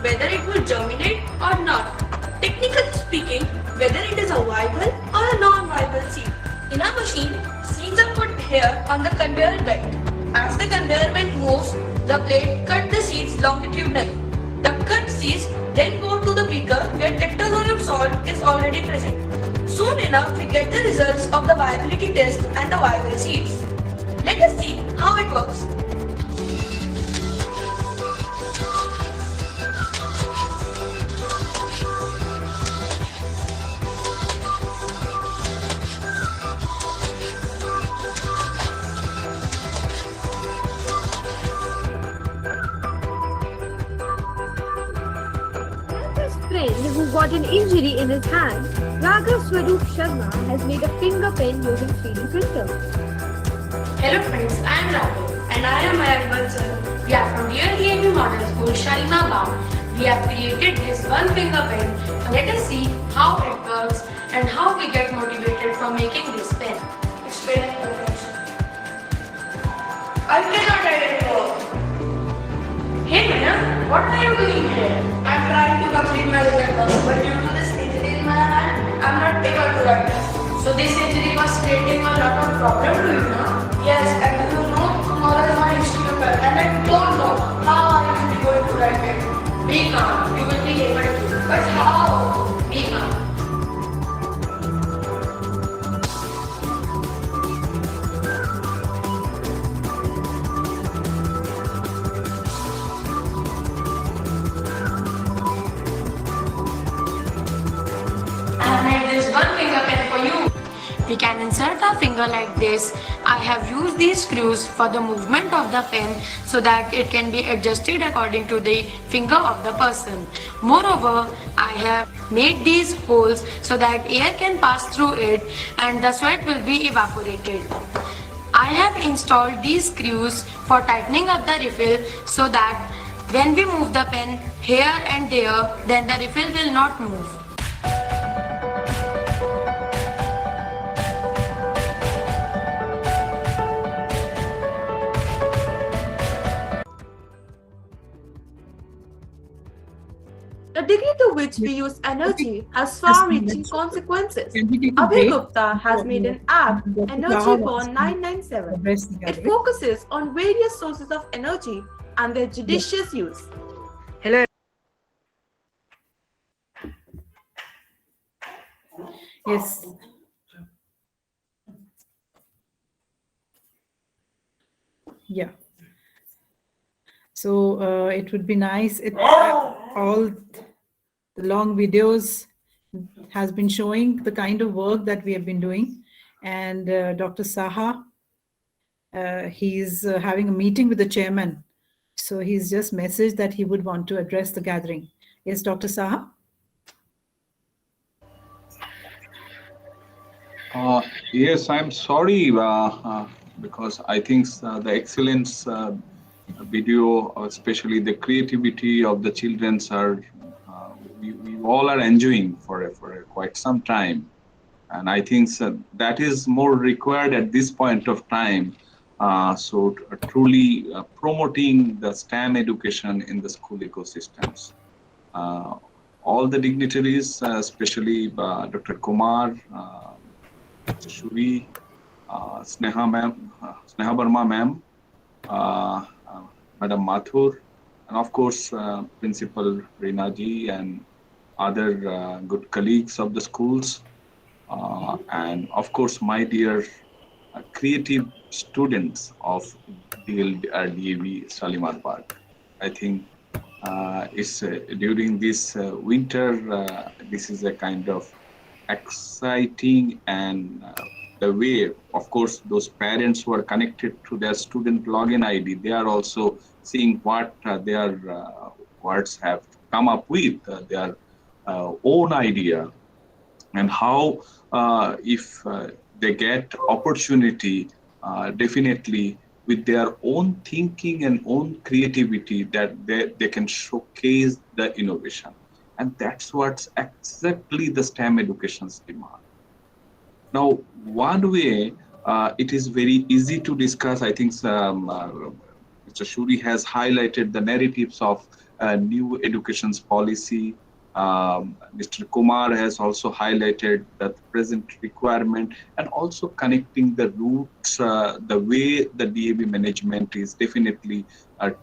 whether it will germinate or not. Technically speaking, whether it is a viable or a non-viable seed. In a machine, seeds are put here
here on the conveyor belt. As the conveyor belt moves, the blade cut the seeds longitudinally. The cut seeds then go to the beaker where tetrazoium salt is already present. Soon enough, we get the results of the viability test and the viable seeds. Let us see how it works.
Friend who got an injury in his hand, Raghav Swaroop Sharma has made a finger pen using 3D printer.
Hello friends, I am Raghav and I am Mayank Bansal. We are from DLDAV Model School, Shalimar. We have created this one finger pen. Let us see how it works and how we get motivated from making this pen. Explain it to us. I cannot write anymore. Hey Mayank, what are you doing here? I am trying to complete my paper, but due to this injury in my hand, I am not able to write it. So this injury was creating a lot of problem to you now? Yes, and you know tomorrow is my history paper and I don't know how I will be going to write it. Be calm, you will be able to. But how? Be calm. I have made this one finger pen for you. We can insert our finger like this. I have used these screws for the movement of the pen so that it can be adjusted according to the finger of the person. Moreover, I have made these holes so that air can pass through it and the sweat will be evaporated. I have installed these screws for tightening up the refill so that when we move the pen here and there, then the refill will not move.
The degree to which we use energy has far-reaching consequences. Abhay Gupta has made an app, Energy Born 997. It focuses on various sources of energy and their judicious use.
Hello. Yes. Yeah. So it would be nice if all the long videos has been showing the kind of work that we have been doing. And Dr. Saha, he's having a meeting with the chairman. So he's just messaged that he would want to address the gathering. Yes, Dr. Saha?
Yes, I'm sorry because I think the excellence video, especially the creativity of the childrens are, we all are enjoying for quite some time. And I think that is more required at this point of time. So truly promoting the STEM education in the school ecosystems. All the dignitaries, especially Dr. Kumar, Mr. Shuri, Sneha Barma ma'am, Madam Mathur, and of course Principal Reena ji and other good colleagues of the schools, and of course my dear creative students of DAV Shalimar Bagh. I think it's during this winter, this is a kind of exciting and the way, of course, those parents who are connected to their student login ID, they are also seeing what their words have come up with, their own idea, and how if they get opportunity, definitely with their own thinking and own creativity, that they can showcase the innovation. And that's what's exactly the STEM education's demand. Now, one way it is very easy to discuss, I think Mr. Shuri has highlighted the narratives of new education's policy, Mr. Kumar has also highlighted that present requirement and also connecting the roots, the way the DAB management is definitely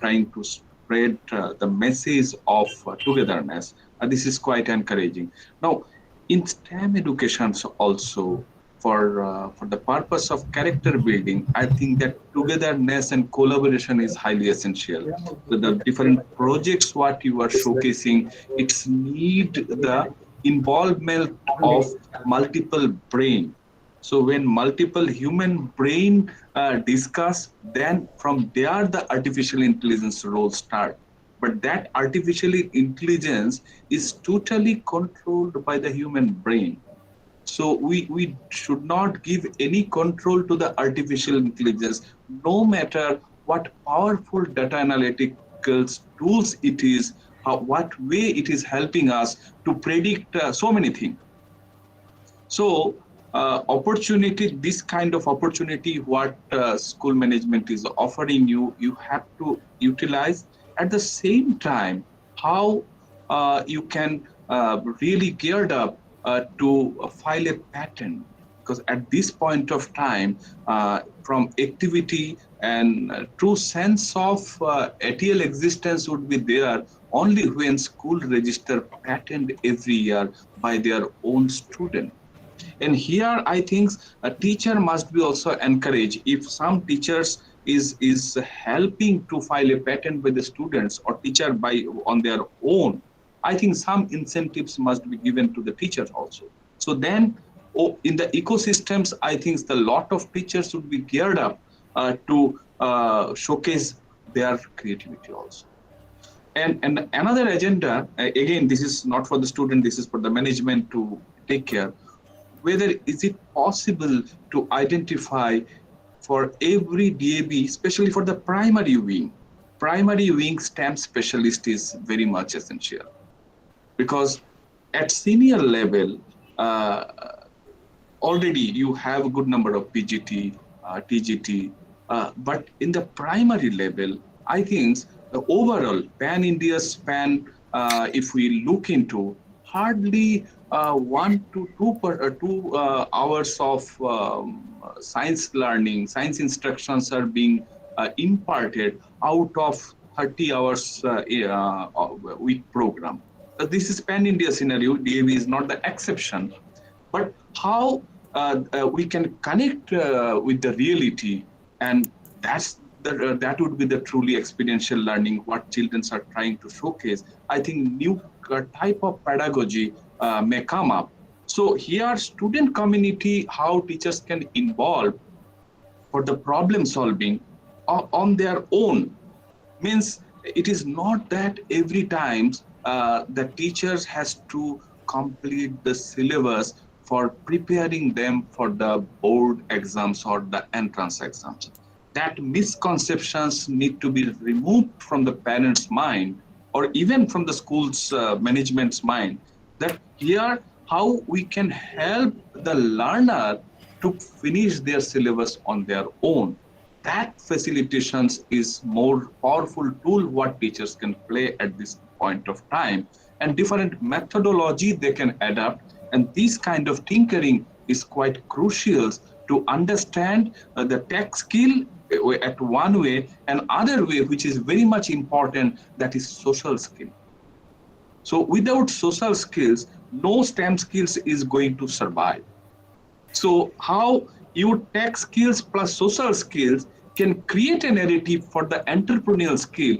trying to spread the message of togetherness. This is quite encouraging. Now, in STEM education also, for the purpose of character building, I think that togetherness and collaboration is highly essential. So the different projects what you are showcasing, it's need the involvement of multiple brain. So when multiple human brain discuss, then from there the artificial intelligence role start. But that artificial intelligence is totally controlled by the human brain. So we should not give any control to the artificial intelligence, no matter what powerful data analytical tools it is, what way it is helping us to predict so many things. So opportunity, this kind of opportunity, what school management is offering you, you have to utilize. At the same time, how you can really geared up to file a patent, because at this point of time, from activity and true sense of ATL existence would be there only when school register patent every year by their own student. And here I think a teacher must be also encouraged. If some teachers is helping to file a patent with the students or teacher by on their own, I think some incentives must be given to the teachers also. So then in the ecosystems, I think the lot of teachers should be geared up to showcase their creativity also. And another agenda, again, this is not for the student, this is for the management to take care. Whether is it possible to identify for every DAB, especially for the primary wing STEM specialist is very much essential. Because at senior level, already you have a good number of PGT, TGT, but in the primary level, I think the overall pan-India span, if we look into, hardly 1 to 2 hours of science learning, science instructions are being imparted out of 30 hours week program. This is pan-India scenario, DAV is not the exception. But how we can connect with the reality, and that would be the truly experiential learning what children are trying to showcase. I think new type of pedagogy may come up. So here student community, how teachers can involve for the problem solving on their own, means it is not that every time the teachers has to complete the syllabus for preparing them for the board exams or the entrance exams. That misconceptions need to be removed from the parents' mind or even from the school's management's mind, that here how we can help the learner to finish their syllabus on their own. That facilitations is more powerful tool what teachers can play at this point of time, and different methodology they can adapt. And this kind of tinkering is quite crucial to understand the tech skill at one way, and other way which is very much important, that is social skill. So without social skills, no STEM skills is going to survive. So how your tech skills plus social skills can create a narrative for the entrepreneurial skill,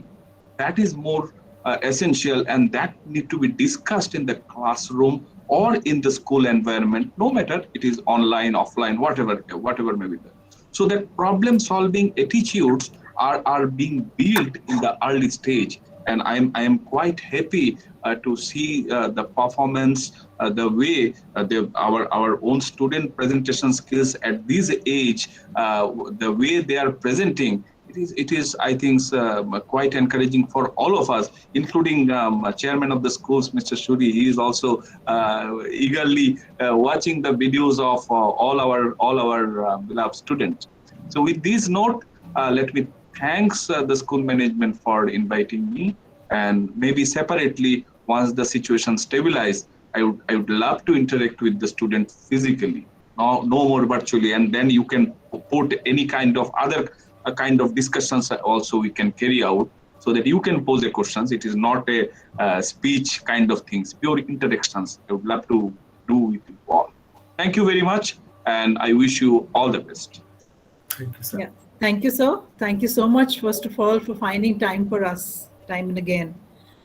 that is more essential, and that need to be discussed in the classroom or in the school environment, no matter it is online, offline, whatever may be there. So that problem solving attitudes are being built in the early stage. And I am quite happy to see the performance, the way our own student presentation skills at this age, the way they are presenting. It is I think quite encouraging for all of us, including chairman of the schools, Mr. Shuri. He is also eagerly watching the videos of all our beloved students. So with this note, let me thanks the school management for inviting me, and maybe separately once the situation stabilizes, I would love to interact with the student physically. No more virtually, and then you can put any kind of other kind of discussions also we can carry out, so that you can pose a questions. It is not a speech kind of things, pure interactions. I would love to do with you all. Thank you very much, and I wish you all the best.
Thank you, sir. Yeah. Thank you, sir. Thank you so much, first of all, for finding time for us time and again.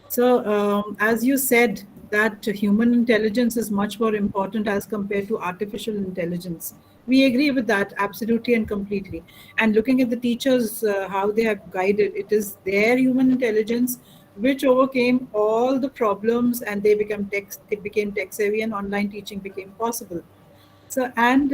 So, as you said, that human intelligence is much more important as compared to artificial intelligence. We agree with that absolutely and completely. And looking at the teachers, how they have guided, it is their human intelligence which overcame all the problems, and it became tech savvy, and online teaching became possible. So, and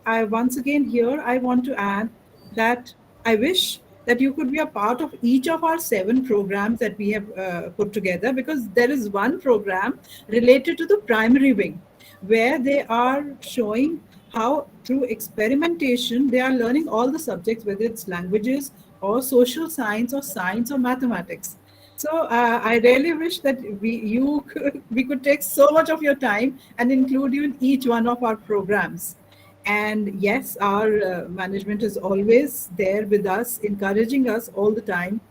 I once again here, I want to add that I wish that you could be a part of each of our 7 programs that we have put together, because there is one program related to the primary wing where they are showing how through experimentation they are learning all the subjects, whether it's languages or social science or mathematics. So I really wish that we could take so much of your time and include you in each one of our programs. And yes, our management is always there with us, encouraging us all the time.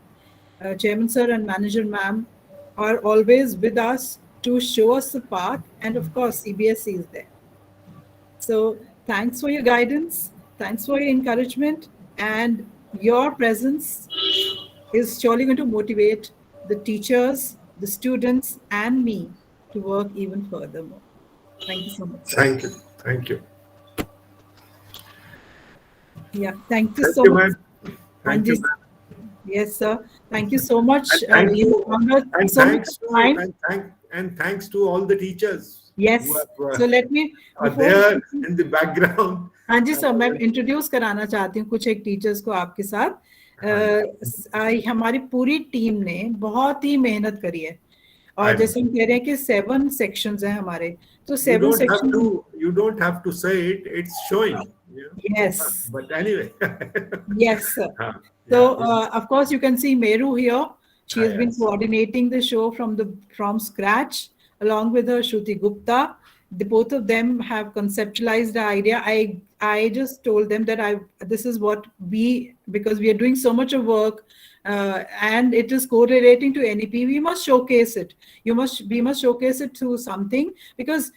Chairman sir and manager ma'am are always with us to show us the path, and of course CBSE is there. So thanks for your guidance, thanks for your encouragement, and your presence is surely going to motivate the teachers, the students, and me to work even furthermore. Thank you so much, sir.
Thank you. Thank you.
Yeah, thank you
Thank
so
you,
much.
ma'am. Thank you, ma'am.
Yes, sir. Thank you so much.
And thank
You
you.
honored
And
so much
thanks to
time.
and thanks to all the teachers
Yes.
who
So let me
are
before
there in the background.
हाँ जी sir, मैं introduce कराना चाहती हूँ कुछ एक teachers को आपके साथ. हमारी पूरी टीम ने बहुत ही मेहनत करी है, और जैसे हम कह रहे हैं कि 7 सेक्शंस हैं हमारे, तो 7 section
You don't have to say it, it's showing.
Yes.
But anyway.
Yes, sir. So of course you can see Meru here. She has been coordinating the show from scratch along with her Shruti Gupta. The both of them have conceptualized the idea. I just told them that this is what because we are doing so much of work, and it is correlating to NEP, we must showcase it. We must showcase it through something, because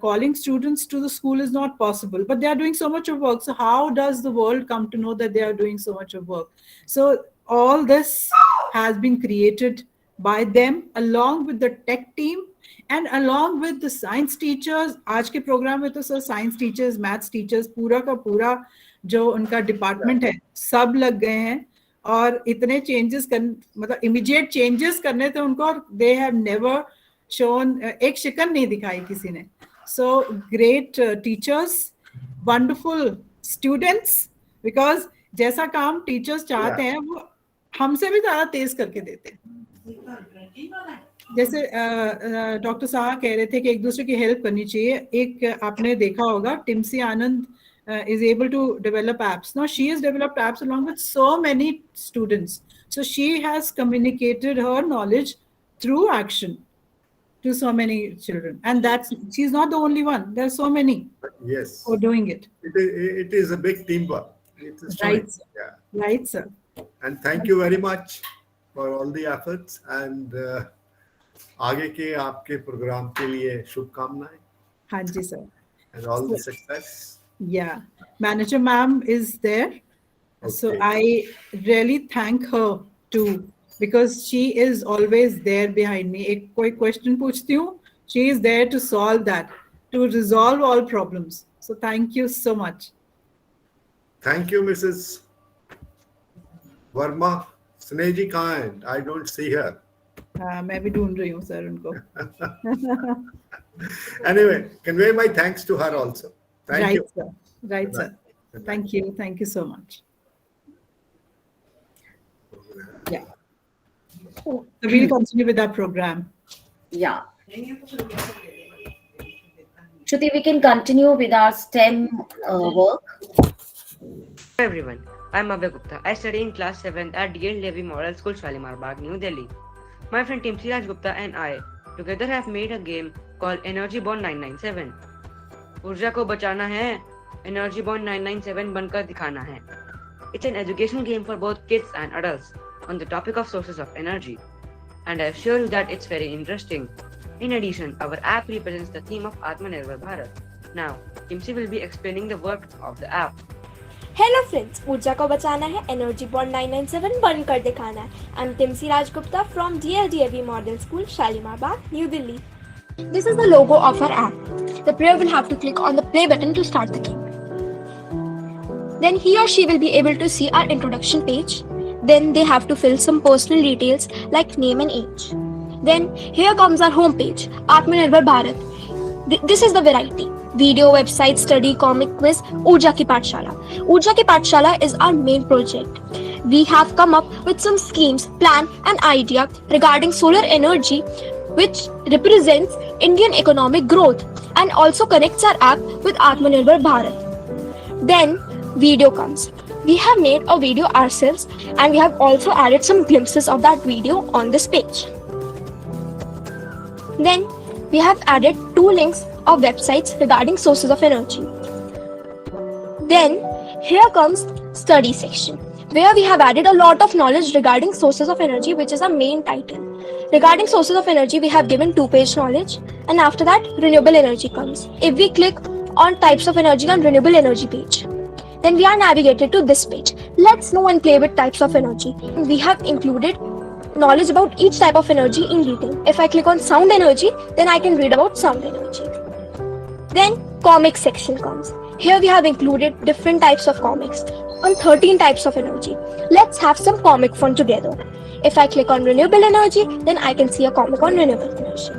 calling students to the school is not possible, but they are doing so much of work. So how does the world come to know that they are doing so much of work? So all this has been created by them along with the tech team and along with the science teachers. आज के programme में तो sir science teachers, maths teachers, पूरा का पूरा जो उनका department है सब लग गए हैं, और इतने चेंजेस मतलब इमीडिएट चेंजेस करने थे उनको, और दे हैव नेवर शोन, एक शिकन नहीं दिखाई किसी ने. So great teachers, wonderful students, because जैसा काम टीचर्स चाहते हैं वो हमसे भी ज्यादा तेज करके देते हैं. जैसे डॉक्टर साहा कह रहे थे कि एक दूसरे की हेल्प करनी चाहिए. एक आपने देखा होगा टिम्सी आनंद is able to develop apps. Now she has developed apps along with so many students. So she has communicated her knowledge through action to so many children. And she's not the only one. There are so many who are doing it.
It is a big teamwork.
Right, sir.
Yeah.
Right, sir.
And thank you very much for all the efforts. And आगे के आपके programme के लिए शुभकामनाएं.
हाँ जी sir.
And all the success.
Yeah, manager ma'am is there. Okay. So I really thank her too, because she is always there behind me. एक कोई question पूछती हूँ, she is there to solve that, to resolve all problems. So thank you so much.
Thank you, Mrs. Verma. Sneji कहाँ है? I don't see her.
हाँ, मैं भी ढूंढ रही हूँ सर उनको.
Anyway, convey my thanks to her also. Thank you.
Sir. Right, sir. Thank you. Thank you so much. Yeah. So we'll continue with our program.
Yeah. Shruti, we can continue with our STEM work.
Hello everyone, I am Abhay Gupta. I study in class 7th at DL Levy Model School, Shalimar Bagh, New Delhi. My friend Tim Siraj Gupta and I together have made a game called Energy Bond 997. ऊर्जा को बचाना है, Energy Bond 997 बनकर दिखाना है. It's an educational game for both kids and adults on the topic of sources of energy. And I assure you that it's very interesting. In addition, our app represents the theme of Atmanirbhar Bharat. Now, Kimsi will be explaining the work of the app.
Hello friends, ऊर्जा को बचाना है, Energy Bond 997 बनकर दिखाना है. I'm Timsi Raj Gupta from DLDAV Model School, Shalimar Bagh, New Delhi. This is the logo of our app. The player will have to click on the play button to start the game. Then he or she will be able to see our introduction page. Then they have to fill some personal details like name and age. Then here comes our home page, Atmanirbhar Bharat. This is the variety. Video, website, study, comic, quiz, Urja Ki Pathshala. Urja Ki Pathshala is our main project. We have come up with some schemes, plan and idea regarding solar energy which represents Indian economic growth and also connects our app with Atmanirbhar Bharat. Then video comes. We have made a video ourselves and we have also added some glimpses of that video on this page. Then we have added 2 links of websites regarding sources of energy. Then here comes study section where we have added a lot of knowledge regarding sources of energy, which is our main title. Regarding sources of energy, we have given 2-page knowledge, and after that renewable energy comes. If we click on types of energy on renewable energy page, then we are navigated to this page. Let's know and play with types of energy. We have included knowledge about each type of energy in detail. If I click on sound energy, then I can read about sound energy. Then comic section comes. Here we have included different types of comics on 13 types of energy. Let's have some comic fun together. If I click on renewable energy, then I can see a comic on renewable energy.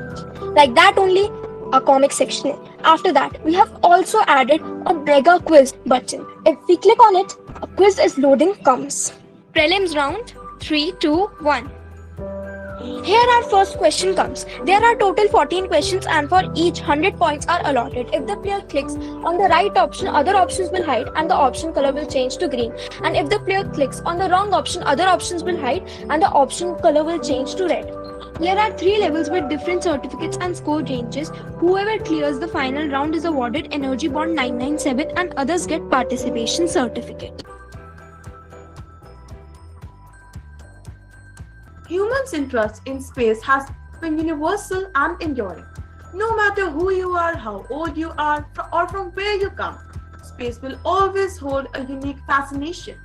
Like that only, a comic section. After that, we have also added a mega quiz button. If we click on it, a quiz is loading comes. Prelims round 3, 2, 1. Here our first question comes. There are total 14 questions and for each 100 points are allotted. If the player clicks on the right option, other options will hide and the option color will change to green. And if the player clicks on the wrong option, other options will hide and the option color will change to red. There are 3 levels with different certificates and score ranges. Whoever clears the final round is awarded Energy Bond 997 and others get participation certificate.
Humans' interest in space has been universal and enduring. No matter who you are, how old you are, or from where you come, space will always hold a unique fascination.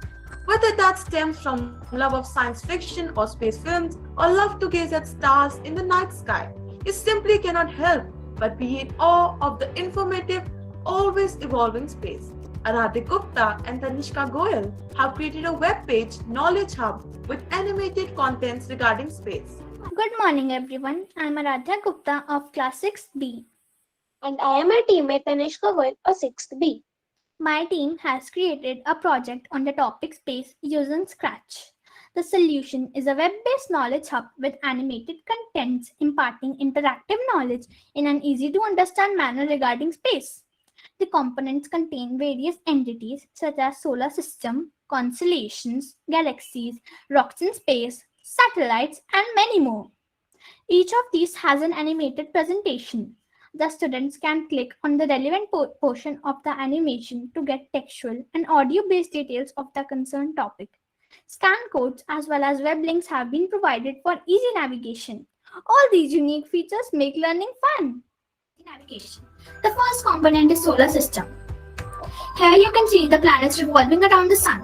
Whether that stems from love of science fiction or space films, or love to gaze at stars in the night sky, you simply cannot help but be in awe of the informative, always evolving space. Aradhya Gupta and Tanishka Goyal have created a web page, Knowledge Hub, with animated contents regarding space.
Good morning, everyone. I'm Aradhya Gupta of Class 6B.
And I am my teammate Tanishka Goyal of 6th B.
My team has created a project on the topic space using Scratch. The solution is a web-based knowledge hub with animated contents imparting interactive knowledge in an easy-to-understand manner regarding space. The components contain various entities such as solar system, constellations, galaxies, rocks in space, satellites, and many more. Each of these has an animated presentation. The students can click on the relevant portion of the animation to get textual and audio-based details of the concerned topic. Scan codes as well as web links have been provided for easy navigation. All these unique features make learning fun. Navigation. The first component is solar system. Here you can see the planets revolving around the sun.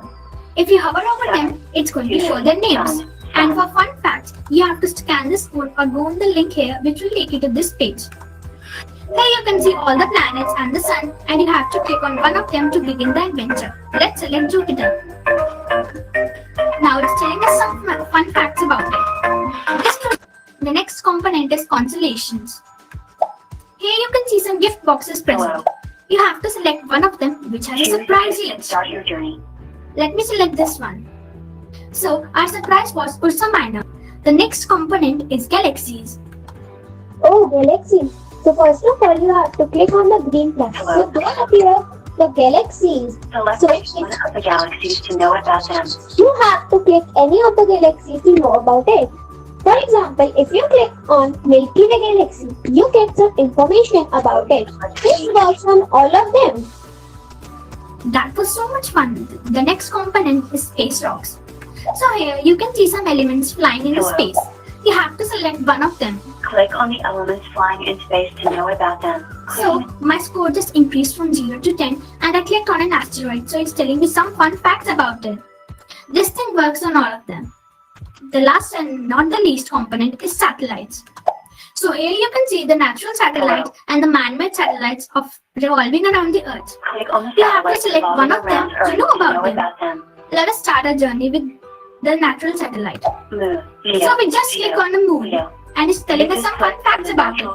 If you hover over them, it's going to show their names. And for fun facts, you have to scan this code or go on the link here which will take you to this page. Here you can see all the planets and the sun, and you have to click on one of them to begin the adventure. Let's select Jupiter. Now it's telling us some fun facts about it. The next component is constellations. Here you can see some gift boxes present. You have to select one of them which has a surprise link. Start your journey. Let me select this one. So our surprise was Ursa Minor. The next component is galaxies.
Oh, galaxies. So first of all, you have to click on the green plus. So there appear the galaxies.
Select one of the galaxies to know about them.
You have to click any of the galaxies to know about it. For example, if you click on Milky Way galaxy, you get some information about it. This works on all of them.
That was so much fun. The next component is space rocks. So here you can see some elements flying in space. You have to select one of them.
Click on the elements flying in space to know about them.
So my score just increased from 0 to 10 and I clicked on an asteroid, so it's telling me some fun facts about it. This thing works on all of them. The last and not the least component is satellites. So here you can see the natural satellites and the man-made satellites of revolving around the Earth. You have to select one of them to know about them. Let us start our journey with the natural satellite. So we just click on the moon and it's telling us some fun facts about it.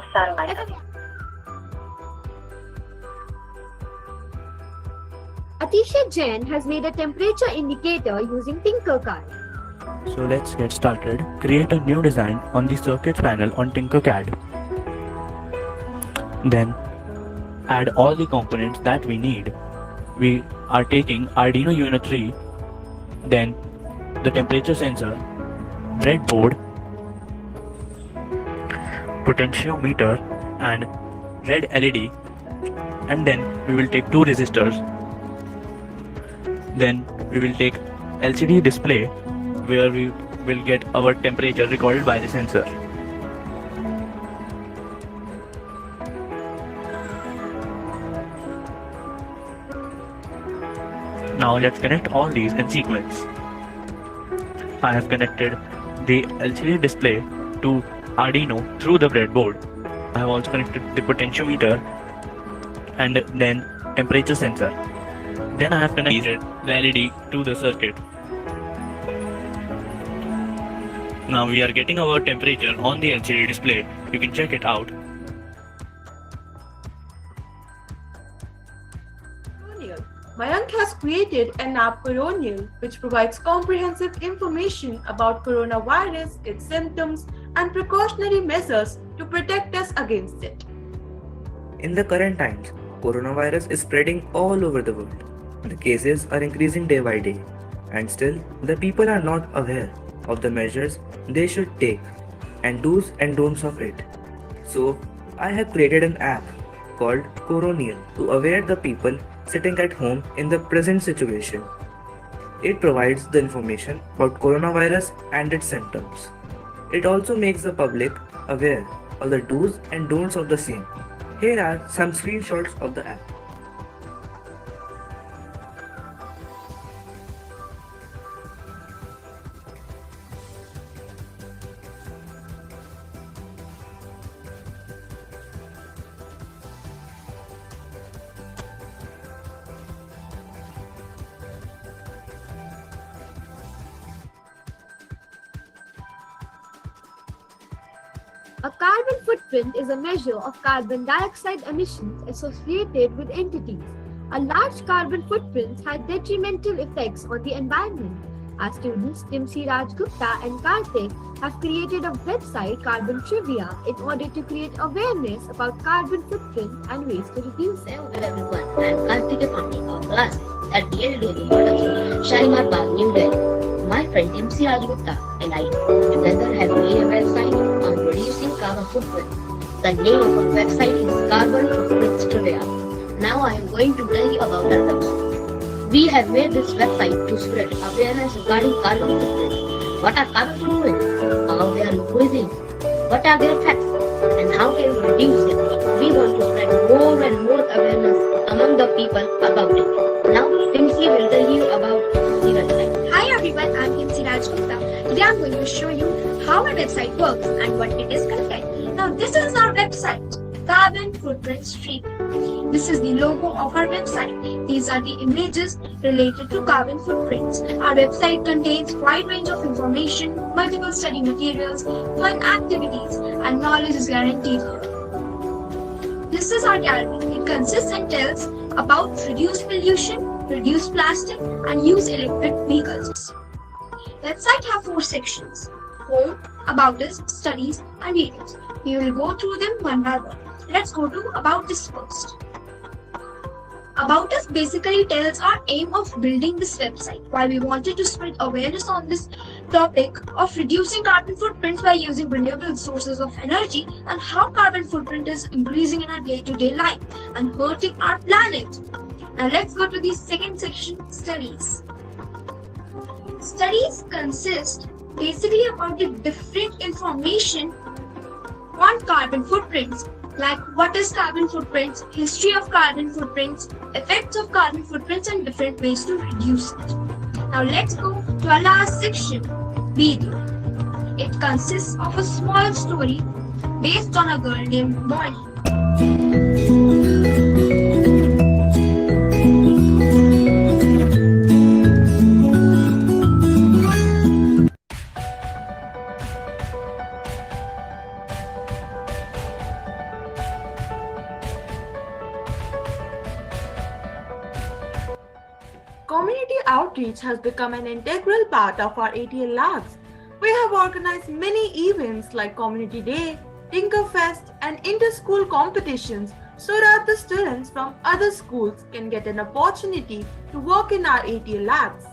Atisha Jain has made a temperature indicator using Tinkercad.
So let's get started. Create a new design on the circuits panel on Tinkercad. Then add all the components that we need. We are taking Arduino Uno 3, then the temperature sensor, breadboard, potentiometer and red LED, and then we will take two resistors. Then we will take LCD display where we will get our temperature recorded by the sensor. Now let's connect all these in sequence. I have connected the LCD display to Arduino through the breadboard. I have also connected the potentiometer and then temperature sensor. Then I have connected the LED to the circuit. Now we are getting our temperature on the LCD display. You can check it out.
Mayank has created an app Coronial, which provides comprehensive information about coronavirus, its symptoms, and precautionary measures to protect us against it.
In the current times, coronavirus is spreading all over the world. The cases are increasing day by day, and still the people are not aware of the measures they should take and do's and don'ts of it. So I have created an app called Coronial to aware the people sitting at home in the present situation. It provides the information about coronavirus and its symptoms. It also makes the public aware of the do's and don'ts of the same. Here are some screenshots of the app.
A carbon footprint is a measure of carbon dioxide emissions associated with entities. A large carbon footprint has detrimental effects on the environment. Our students Timsi Rajgupta and Karthik have created a website, Carbon Trivia, in order to create awareness about carbon footprint and ways to reduce it.
Hello everyone, I am Karthik from our class at DLD Model Shalimar Bagh, New Delhi. My friend Timsi Rajgupta and I together have made a website on reducing carbon footprint. The name of our website is Carbon Footprint Trivia. Now I am going to tell you about our website. We have made this website to spread awareness regarding carbon footprints. What are carbon footprints? How they are increasing? What are their effects? And how can we reduce it? We want to spread more and more awareness among the people about it. Now Timsi will tell you about the website.
Hi everyone, I'm Timsi Rajgupta. Today I'm going to show you how our website works and what it is content. Now this is our website, Carbon Footprint Street. This is the logo of our website. These are the images related to carbon footprints. Our website contains wide range of information, multiple study materials, fun activities, and knowledge is guaranteed. This is our gallery. It consists and tells about reduce pollution, reduce plastic, and use electric vehicles. Website have 4 sections: Home, About Us, Studies, and Videos. We will go through them one by one. Let's go to About Us first. About Us basically tells our aim of building this website, why we wanted to spread awareness on this topic of reducing carbon footprints by using renewable sources of energy, and how carbon footprint is increasing in our day-to-day life and hurting our planet. Now let's go to the second section, studies. Studies consist basically about the different information on carbon footprints, like what is carbon footprints, history of carbon footprints, effects of carbon footprints, and different ways to reduce it. Now let's go to our last section, video. It consists of a small story based on a girl named Molly.
Community outreach has become an integral part of our ATL labs. We have organized many events like Community Day, Tinkerfest, and inter-school competitions so that the students from other schools can get an opportunity to work in our ATL labs.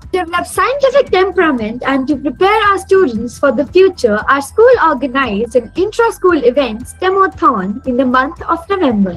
To develop scientific temperament and to prepare our students for the future, our school organized an intra-school event, STEMathon, in the month of November.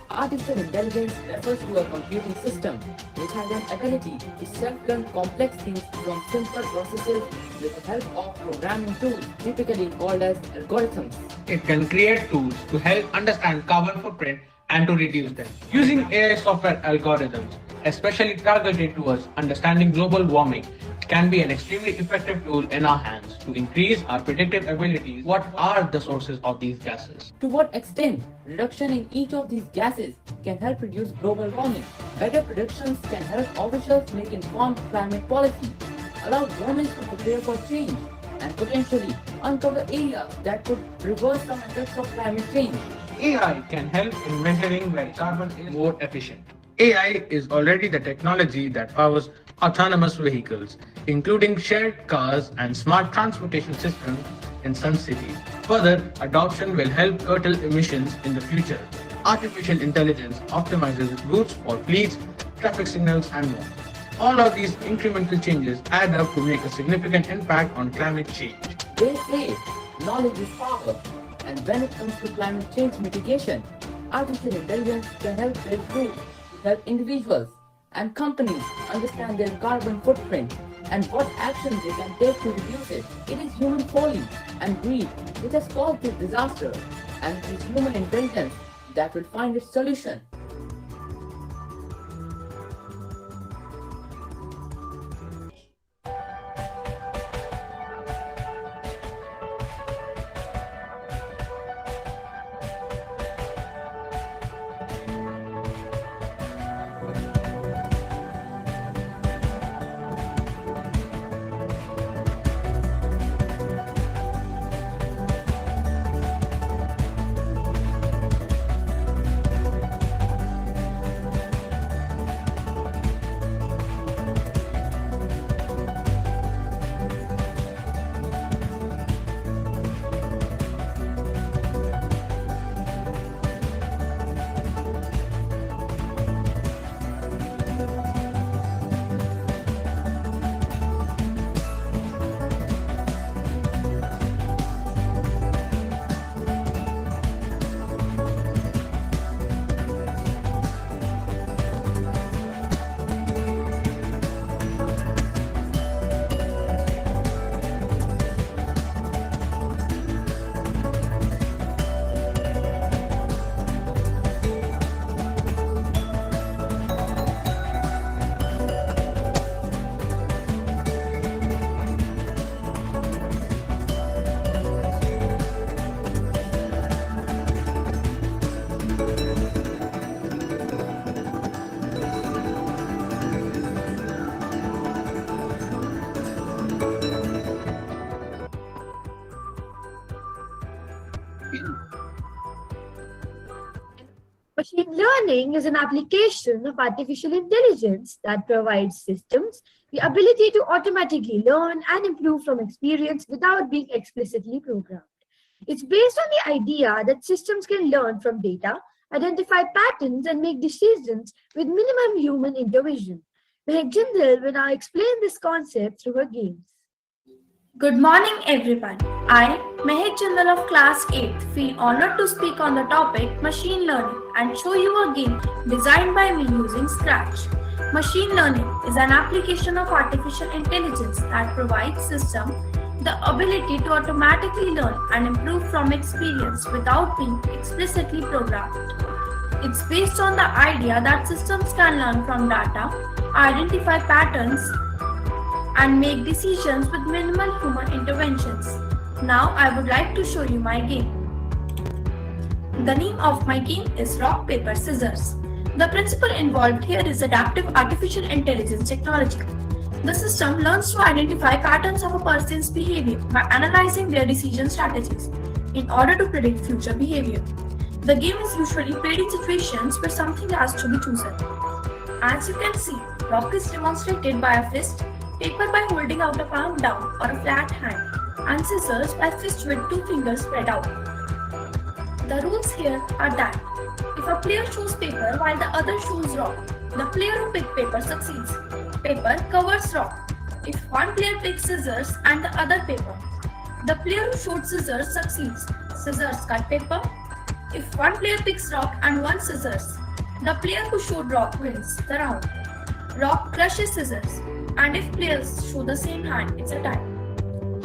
Artificial intelligence refers to a computing system which has an ability to self-learn complex things from simple processes with the help of programming tools, typically called as algorithms.
It can create tools to help understand carbon footprint and to reduce them. Using AI software algorithms, especially targeted towards understanding global warming, can be an extremely effective tool in our hands to increase our predictive abilities. What are the sources of these gases?
To what extent reduction in each of these gases can help reduce global warming? Better predictions can help officials make informed climate policy, allow governments to prepare for change, and potentially uncover areas that could reverse some effects of climate change.
AI can help in measuring where carbon is more efficient. AI is already the technology that powers autonomous vehicles, including shared cars and smart transportation systems in some cities. Further adoption will help curtail emissions in the future. Artificial intelligence optimizes routes for fleets, traffic signals, and more. All of these incremental changes add up to make a significant impact on climate change.
They say knowledge is power, and when it comes to climate change mitigation, artificial intelligence can help build tools to help individuals and companies understand their carbon footprint and what actions they can take to reduce it. It is human folly and greed which has caused this disaster, and it is human intelligence that will find its solution.
Machine learning is an application of artificial intelligence that provides systems the ability to automatically learn and improve from experience without being explicitly programmed. It's based on the idea that systems can learn from data, identify patterns, and make decisions with minimum human intervention. Mehak Jindal will now explain this concept through her games.
Good morning, everyone. I, Mehak Jindal of Class 8th, feel honored to speak on the topic machine learning and show you a game designed by me using Scratch. Machine learning is an application of artificial intelligence that provides systems the ability to automatically learn and improve from experience without being explicitly programmed. It's based on the idea that systems can learn from data, identify patterns, and make decisions with minimal human interventions. Now I would like to show you my game. The name of my game is Rock, Paper, Scissors. The principle involved here is adaptive artificial intelligence technology. The system learns to identify patterns of a person's behavior by analyzing their decision strategies in order to predict future behavior. The game is usually played in situations where something has to be chosen. As you can see, rock is demonstrated by a fist, paper by holding out a palm down or a flat hand, and scissors by fist with two fingers spread out. The rules here are that if a player chooses paper while the other chooses rock, the player who picks paper succeeds. Paper covers rock. If one player picks scissors and the other paper, the player who showed scissors succeeds. Scissors cut paper. If one player picks rock and one scissors, the player who showed rock wins the round. Rock crushes scissors, and if players show the same hand, it's a tie.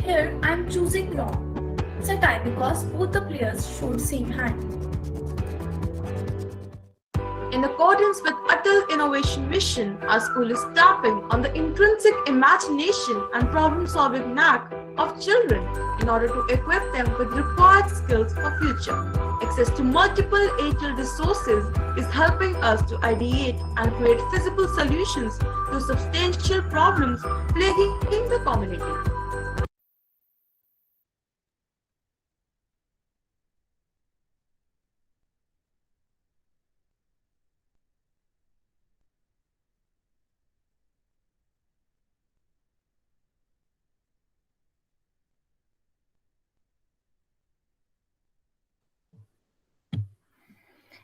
Here I am choosing rock. It's a tie because both the players showed same hand.
In accordance with Atal Innovation Mission, our school is tapping on the intrinsic imagination and problem-solving knack of children in order to equip them with required skills for future. Access to multiple ATL resources is helping us to ideate and create feasible solutions to substantial problems plaguing the community.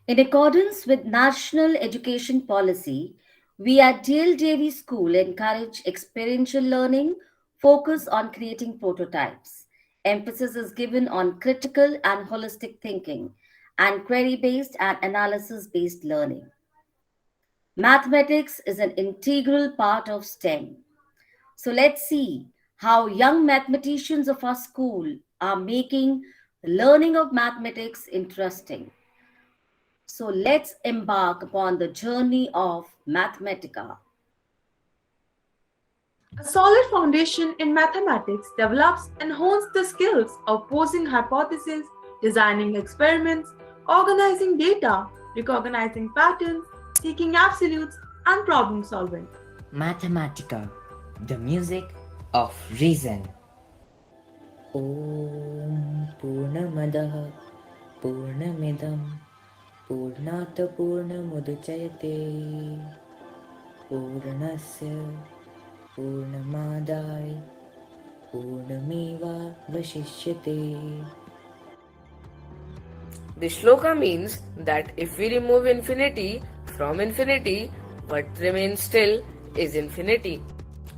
In accordance with national education policy, we at DL Davy School encourage experiential learning, focus on creating prototypes. Emphasis is given on critical and holistic thinking and query based and analysis based learning. Mathematics is an integral part of STEM. So let's see how young mathematicians of our school are making the learning of mathematics interesting. So let's embark upon the journey of Mathematica.
A solid foundation in mathematics develops and hones the skills of posing hypotheses, designing experiments, organizing data, recognizing patterns, seeking absolutes, and problem solving.
Mathematica, the music of reason. Om Purnamadah Purnamidam Purnat Purnamudacayate Purnasya Purnamadai Purnameva Vashishyate.
The shloka means that if we remove infinity from infinity, what remains still is infinity.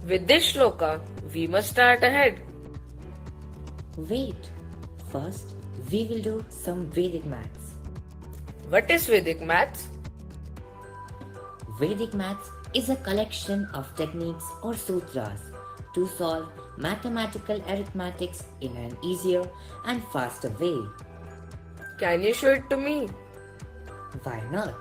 With this shloka, we must start ahead.
Wait, first we will do some Vedic maths.
What is Vedic maths?
Vedic maths is a collection of techniques or sutras to solve mathematical arithmetics in an easier and faster way.
Can you show it to me?
Why not?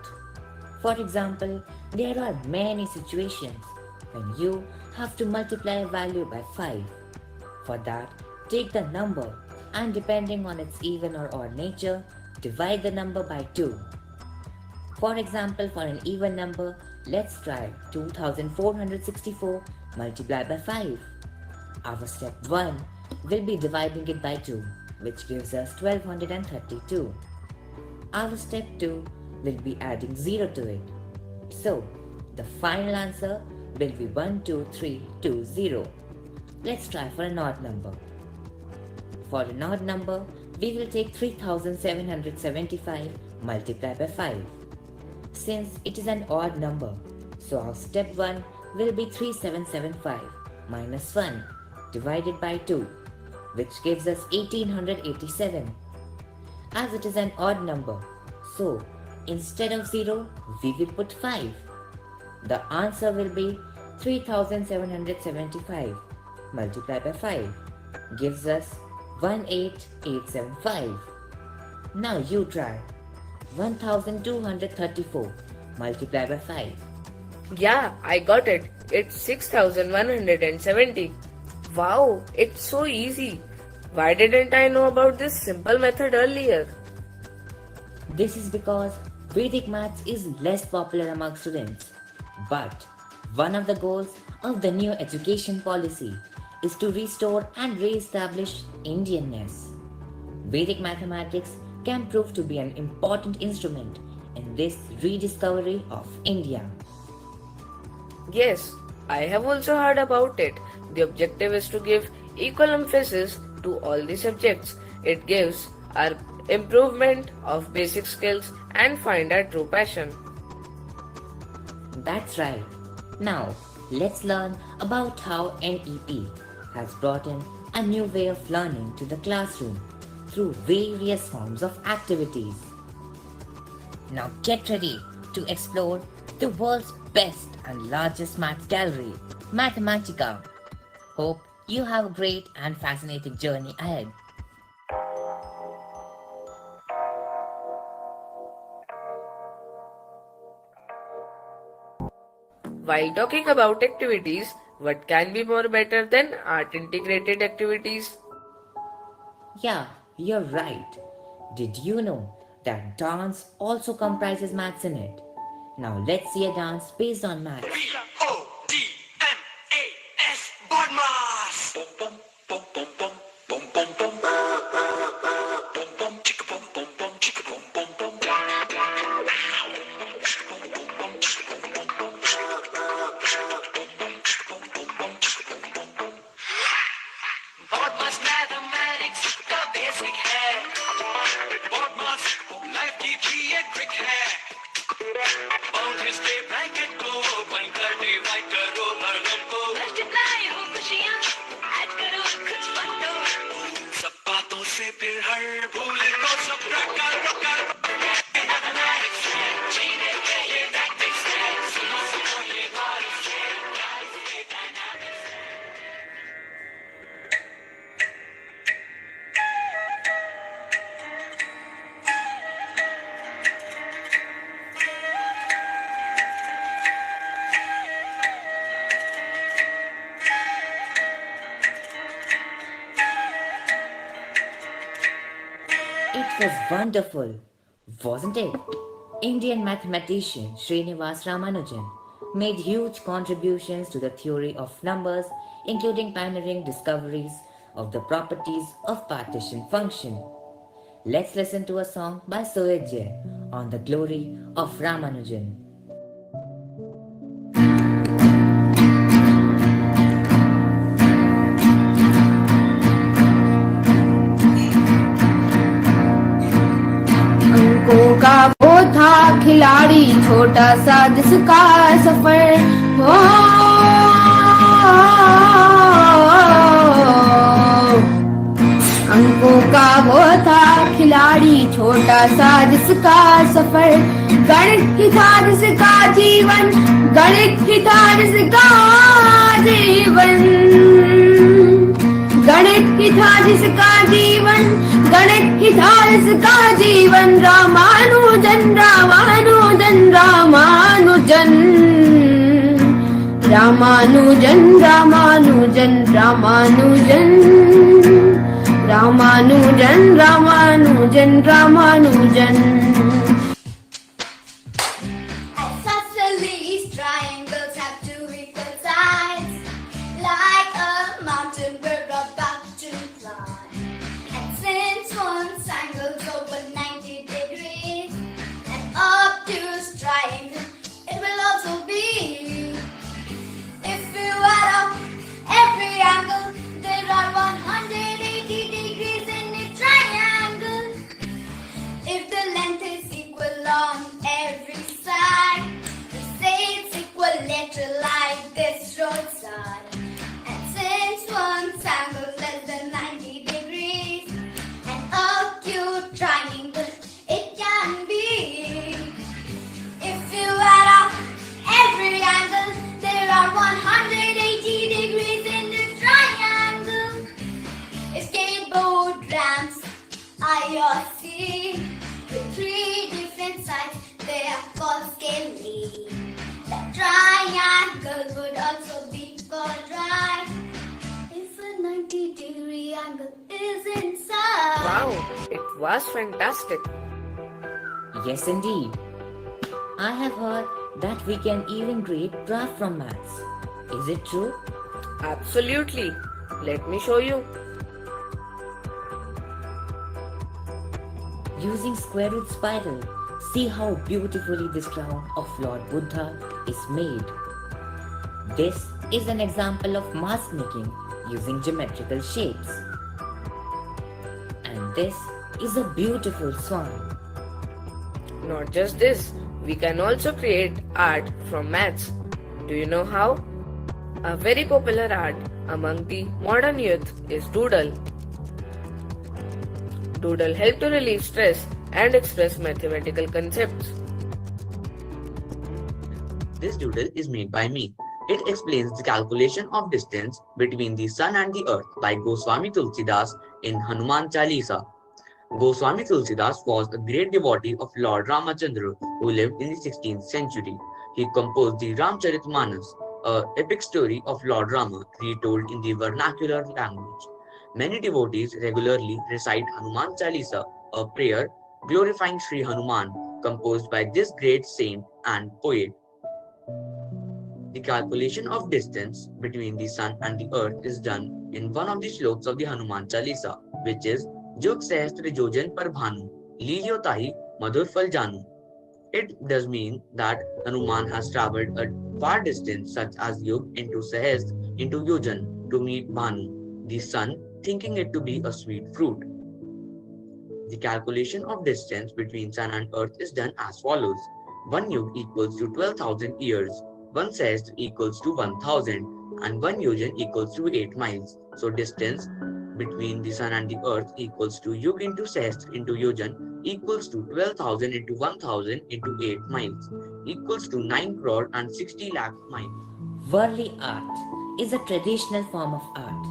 For example, there are many situations when you have to multiply a value by 5. For that, take the number and depending on its even or odd nature, divide the number by 2. For example, for an even number, let's try 2464 multiplied by 5. Our step 1 will be dividing it by 2, which gives us 1232. Our step 2 we'll be adding 0 to it. So, the final answer will be 12320. Let's try for an odd number. For an odd number, we will take 3775 multiplied by 5. Since it is an odd number, so our step 1 will be 3775 minus 1 divided by 2, which gives us 1887. As it is an odd number, so instead of 0, we will put 5. The answer will be 3775 multiplied by 5 gives us 18875. Now you try. 1234 multiplied by 5.
Yeah, I got it. It's 6170. Wow, it's so easy. Why didn't I know about this simple method earlier?
This is because Vedic maths is less popular among students. But one of the goals of the new education policy is to restore and re-establish Indianness. Vedic mathematics can prove to be an important instrument in this rediscovery of India.
Yes, I have also heard about it. The objective is to give equal emphasis to all the subjects. It gives our improvement of basic skills and find our true passion.
That's right. Now, let's learn about how NEP has brought in a new way of learning to the classroom through various forms of activities. Now get ready to explore the world's best and largest math gallery, Mathematica. Hope you have a great and fascinating journey ahead.
While talking about activities, what can be more better than art integrated activities?
Yeah, you're right. Did you know that dance also comprises maths in it? Now let's see a dance based on maths. It was wonderful, wasn't it? Indian mathematician Srinivas Ramanujan made huge contributions to the theory of numbers, including pioneering discoveries of the properties of partition function. Let's listen to a song by Soyajya on the glory of Ramanujan.
अंकों का वो था खिलाड़ी छोटा सा जिसका सफर हो अंकों का वो था खिलाड़ी छोटा सा जिसका सफर गणित ही था जिसका जीवन गणित ही था जिसका जीवन गणित ही था जिसका जीवन गणित ही था जिसका जीवन Ramanujan Ramanujan Ramanujan Ramanujan Ramanujan Ramanujan Ramanujan Ramanujan Ramanujan
Isosceles triangles have two equal sides, like a mountain we're about to climb. And since one's angle's over 90 degrees, and up
your sea with three different sides. They are called scaly. The triangle would also be called right if a 90-degree angle is inside.
Wow, it was fantastic.
Yes, indeed. I have heard that we can even create graph from maths. Is it true?
Absolutely. Let me show you.
Using square root spiral, see how beautifully this crown of Lord Buddha is made. This is an example of mask making using geometrical shapes. And this is a beautiful swan.
Not just this, we can also create art from maths. Do you know how? A very popular art among the modern youth is doodle. Doodle help to relieve stress and express mathematical concepts.
This doodle is made by me. It explains the calculation of distance between the sun and the earth by Goswami Tulsidas in Hanuman Chalisa. Goswami Tulsidas was a great devotee of Lord Ramachandra who lived in the 16th century. He composed the Ramcharitmanas, an epic story of Lord Rama retold in the vernacular language. Many devotees regularly recite Hanuman Chalisa, a prayer glorifying Sri Hanuman, composed by this great saint and poet. The calculation of distance between the sun and the earth is done in one of the slokas of the Hanuman Chalisa, which is Jug Sahastra Jojan Par Bhanu, Lijo Tahi Madhur Fal Janu. It does mean that Hanuman has travelled a far distance such as Yug into Sahastra into Yojan to meet Bhanu, the sun, thinking it to be a sweet fruit. The calculation of distance between sun and earth is done as follows. 1 yug equals to 12,000 years, 1 sahastra equals to 1,000, and 1 yojan equals to 8 miles. So distance between the sun and the earth equals to yug into sahastra into yojan equals to 12,000 into 1,000 into 8 miles equals to 9 crore and 60 lakh miles.
Varli art is a traditional form of art.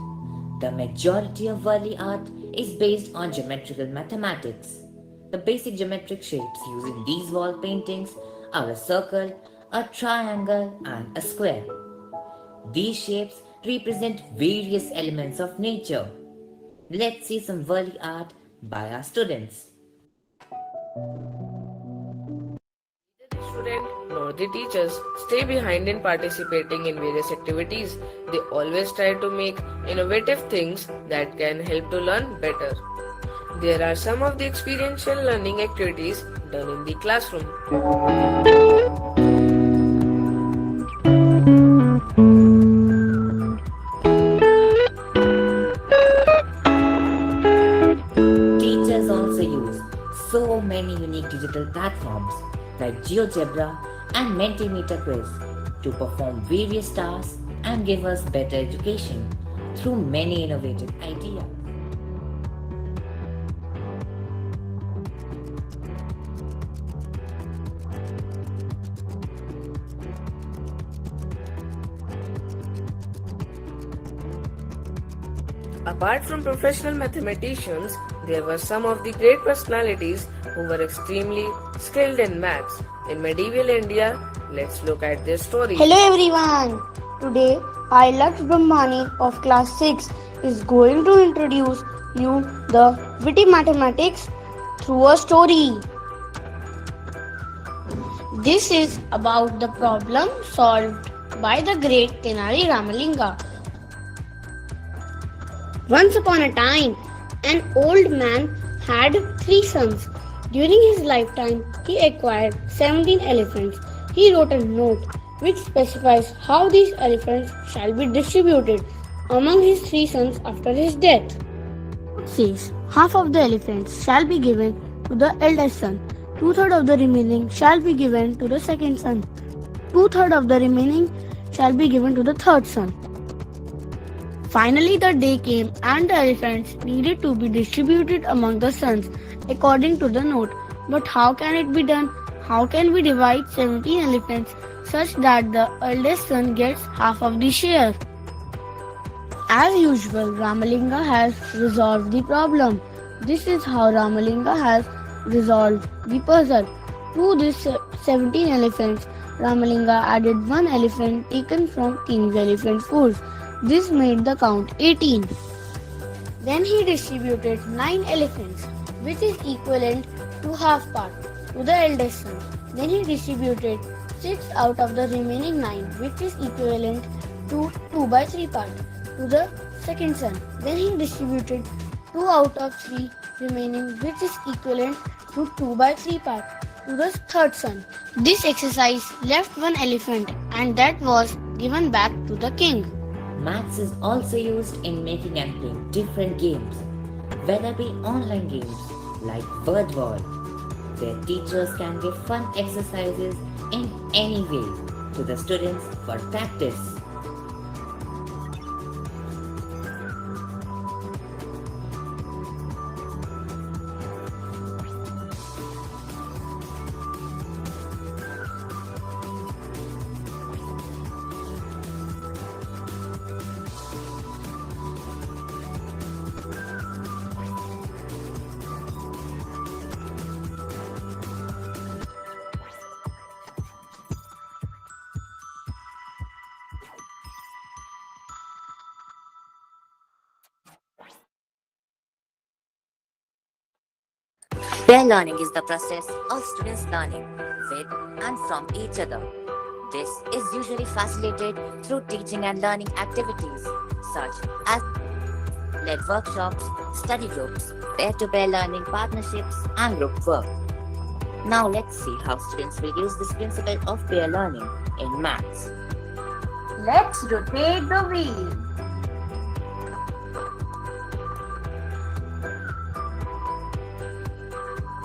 The majority of Varli art is based on geometrical mathematics. The basic geometric shapes used in these wall paintings are a circle, a triangle, and a square. These shapes represent various elements of nature. Let's see some Varli art by our students.
Student nor the teachers stay behind in participating in various activities. They always try to make innovative things that can help to learn better. There are some of the experiential learning activities done in the classroom.
Teachers also use so many unique digital platforms like GeoGebra and Mentimeter Quiz to perform various tasks and give us better education through many innovative ideas.
Apart from professional mathematicians, there were some of the great personalities who were extremely skilled in maths. In medieval India, let's look at their stories.
Hello everyone! Today, I Laksh Brahmani of class 6 is going to introduce you the witty mathematics through a story. This is about the problem solved by the great Tenali Ramalinga. Once upon a time, an old man had 3 sons. During his lifetime, he acquired 17 elephants. He wrote a note which specifies how these elephants shall be distributed among his 3 sons after his death. It says half of the elephants shall be given to the eldest son, 2/3 of the remaining shall be given to the second son, 2/3 of the remaining shall be given to the third son. Finally, the day came and the elephants needed to be distributed among the sons according to the note. But how can it be done? How can we divide 17 elephants such that the eldest son gets half of the share? As usual, Ramalinga has resolved the problem.
This is how Ramalinga has resolved the puzzle. To this 17 elephants, Ramalinga added one elephant taken from King's elephant foods. This made the count 18. Then he distributed 9 elephants, which is equivalent to half part, to the eldest son. Then he distributed 6 out of the remaining 9, which is equivalent to 2 by 3 part, to the second son. Then he distributed 2 out of 3 remaining, which is equivalent to 2 by 3 part, to the third son. This exercise left one elephant, and that was given back to the king.
Maths is also used in making and playing different games, whether be online games like word wall, where teachers can give fun exercises in any way to the students for practice. Peer learning is the process of students learning with and from each other. This is usually facilitated through teaching and learning activities such as led workshops, study groups, peer-to-peer learning partnerships, and group work. Now let's see how students will use this principle of peer learning in maths.
Let's rotate the wheel.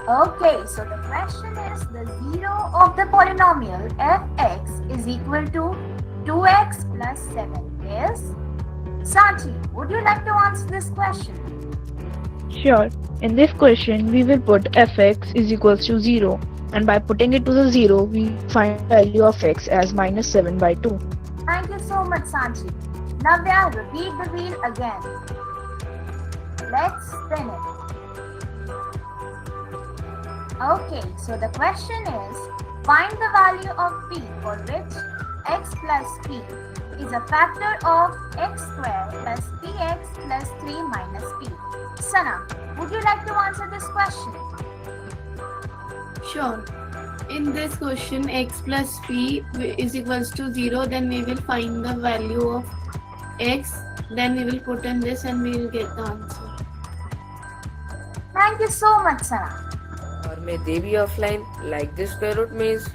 Okay, so the question is the zero of the polynomial fx is equal to 2x plus 7 is? Sanchi, would you like to answer this question?
Sure. In this question, we will put fx is equals to 0, and by putting it to the 0, we find the value of x as minus 7 by 2.
Thank you so much, Sanchi. Navya, repeat the wheel again. Let's spin it. Okay, so the question is, find the value of p for which x plus p is a factor of x square plus px plus 3 minus p. Sana, would you like to answer this question?
Sure. In this question, x plus p is equals to 0, then we will find the value of x, then we will put in this and we will get the answer.
Thank you so much, Sana.
Or may they be offline like the square root maze?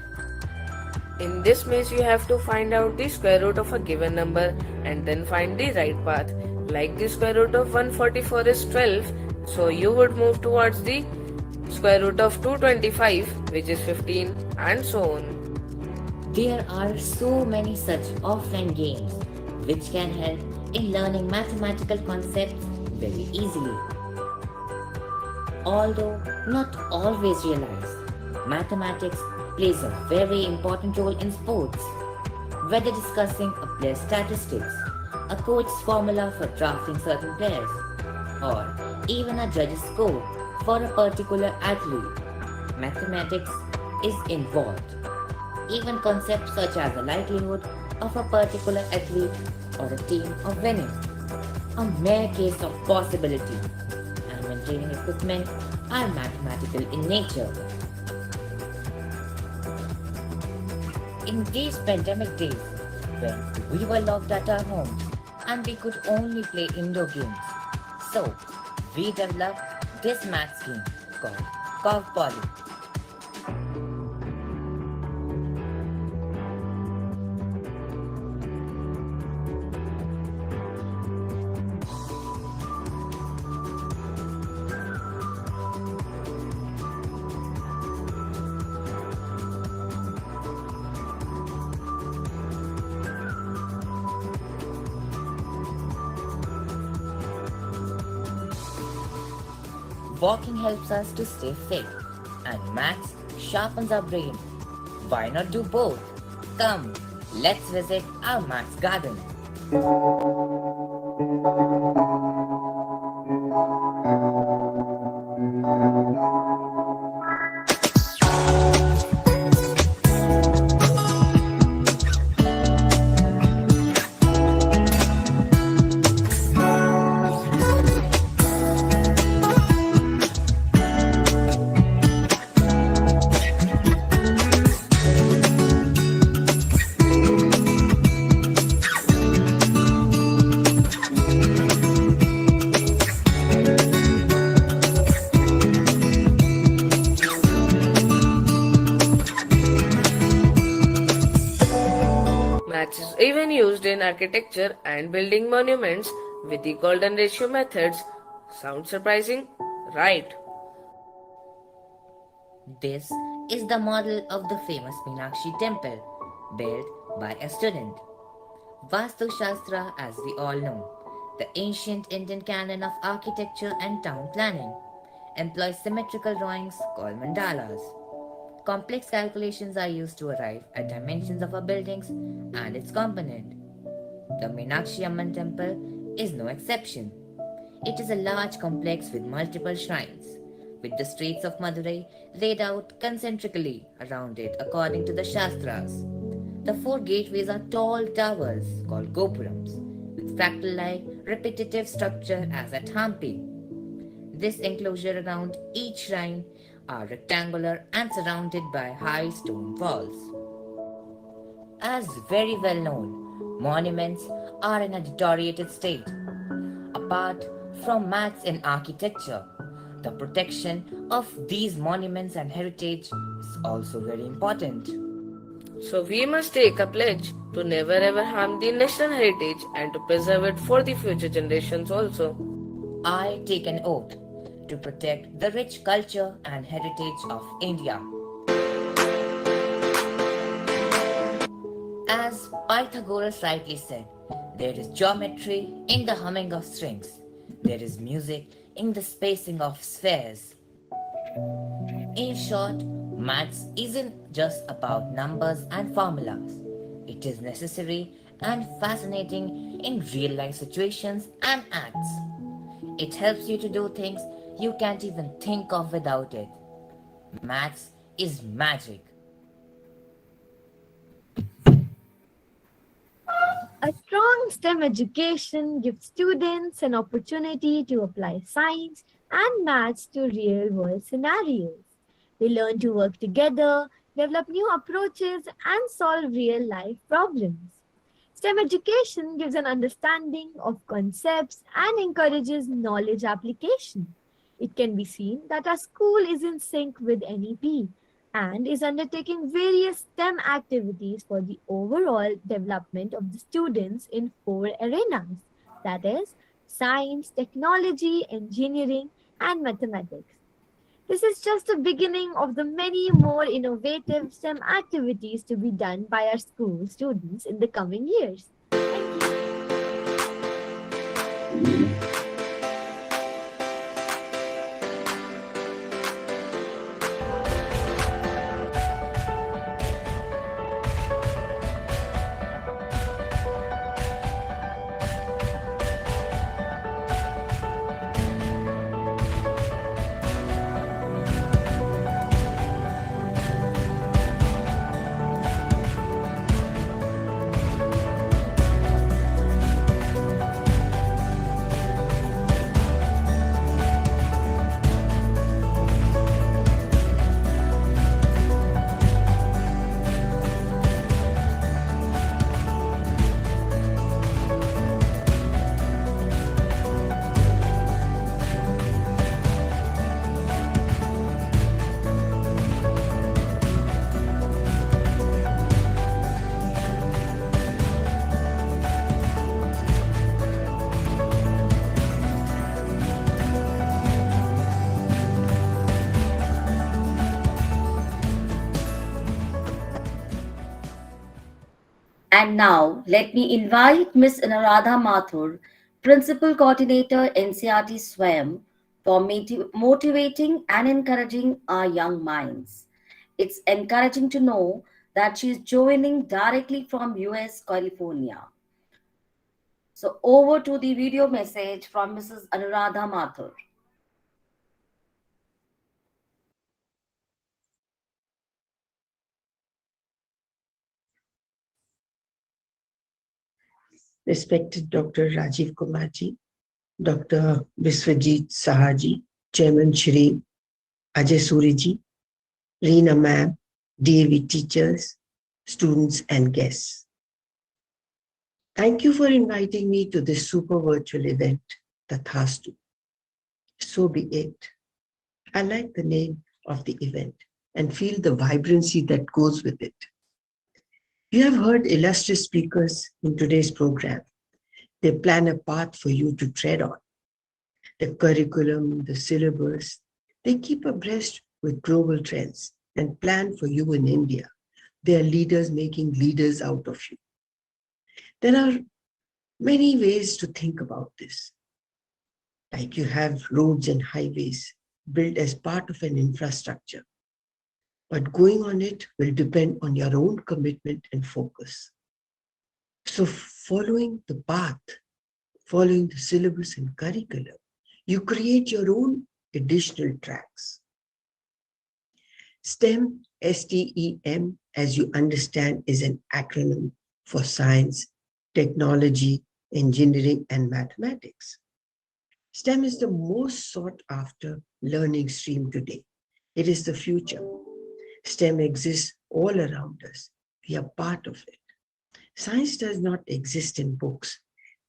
In this maze, you have to find out the square root of a given number and then find the right path. Like the square root of 144 is 12, so you would move towards the square root of 225, which is 15, and so on.
There are so many such offline games which can help in learning mathematical concepts very easily. Although not always realized, mathematics plays a very important role in sports. Whether discussing a player's statistics, a coach's formula for drafting certain players, or even a judge's score for a particular athlete, mathematics is involved. Even concepts such as the likelihood of a particular athlete or a team of winning, a mere case of possibility, and maintaining equipment are mathematical in nature. In these pandemic days, when we were locked at our homes and we could only play indoor games, so we developed this maths game called Curve Poly. Walking helps us to stay fit, and maths sharpens our brain. Why not do both? Come, let's visit our maths garden.
architecture and building monuments with the golden ratio methods. Sound surprising? Right.
This is the model of the famous Meenakshi temple, built by a student. Vastu Shastra, as we all know, the ancient Indian canon of architecture and town planning, employs symmetrical drawings called mandalas. Complex calculations are used to arrive at dimensions of a building and its component. The Meenakshi Amman temple is no exception. It is a large complex with multiple shrines, with the streets of Madurai laid out concentrically around it according to the Shastras. The four gateways are tall towers called gopurams, with fractal-like repetitive structure as at Hampi. This enclosure around each shrine are rectangular and surrounded by high stone walls. As very well known, monuments are in a deteriorated state. Apart from maths in architecture, the protection of these monuments and heritage is also very important.
So we must take a pledge to never ever harm the national heritage and to preserve it for the future generations also.
I take an oath to protect the rich culture and heritage of India. As Pythagoras rightly said, there is geometry in the humming of strings. There is music in the spacing of spheres. In short, maths isn't just about numbers and formulas. It is necessary and fascinating in real life situations and acts. It helps you to do things you can't even think of without it. Maths is magic.
A strong STEM education gives students an opportunity to apply science and maths to real world scenarios. They learn to work together, develop new approaches, and solve real life problems. STEM education gives an understanding of concepts and encourages knowledge application. It can be seen that our school is in sync with NEP and is undertaking various STEM activities for the overall development of the students in four arenas, that is, science, technology, engineering, and mathematics. This is just the beginning of the many more innovative STEM activities to be done by our school students in the coming years.
And now, let me invite Ms. Anuradha Mathur, Principal Coordinator, NCRT SWAYAM, for motivating and encouraging our young minds. It's encouraging to know that she's joining directly from US, California. So over to the video message from Mrs. Anuradha Mathur.
Respected Dr. Rajiv Kumarji, Dr. Biswajit Sahaji, Chairman Shri Ajay Suriji, Reena Ma'am, DAV teachers, students and guests. Thank you for inviting me to this super virtual event, Tathastu. So be it. I like the name of the event and feel the vibrancy that goes with it. You have heard illustrious speakers in today's program. They plan a path for you to tread on. The curriculum, the syllabus, they keep abreast with global trends and plan for you in India. They are leaders making leaders out of you. There are many ways to think about this. Like you have roads and highways built as part of an infrastructure, but going on it will depend on your own commitment and focus. So following the path, following the syllabus and curriculum, you create your own additional tracks. STEM, STEM, as you understand, is an acronym for science, technology, engineering, and mathematics. STEM is the most sought after learning stream today. It is the future. STEM exists all around us. We are part of it. Science does not exist in books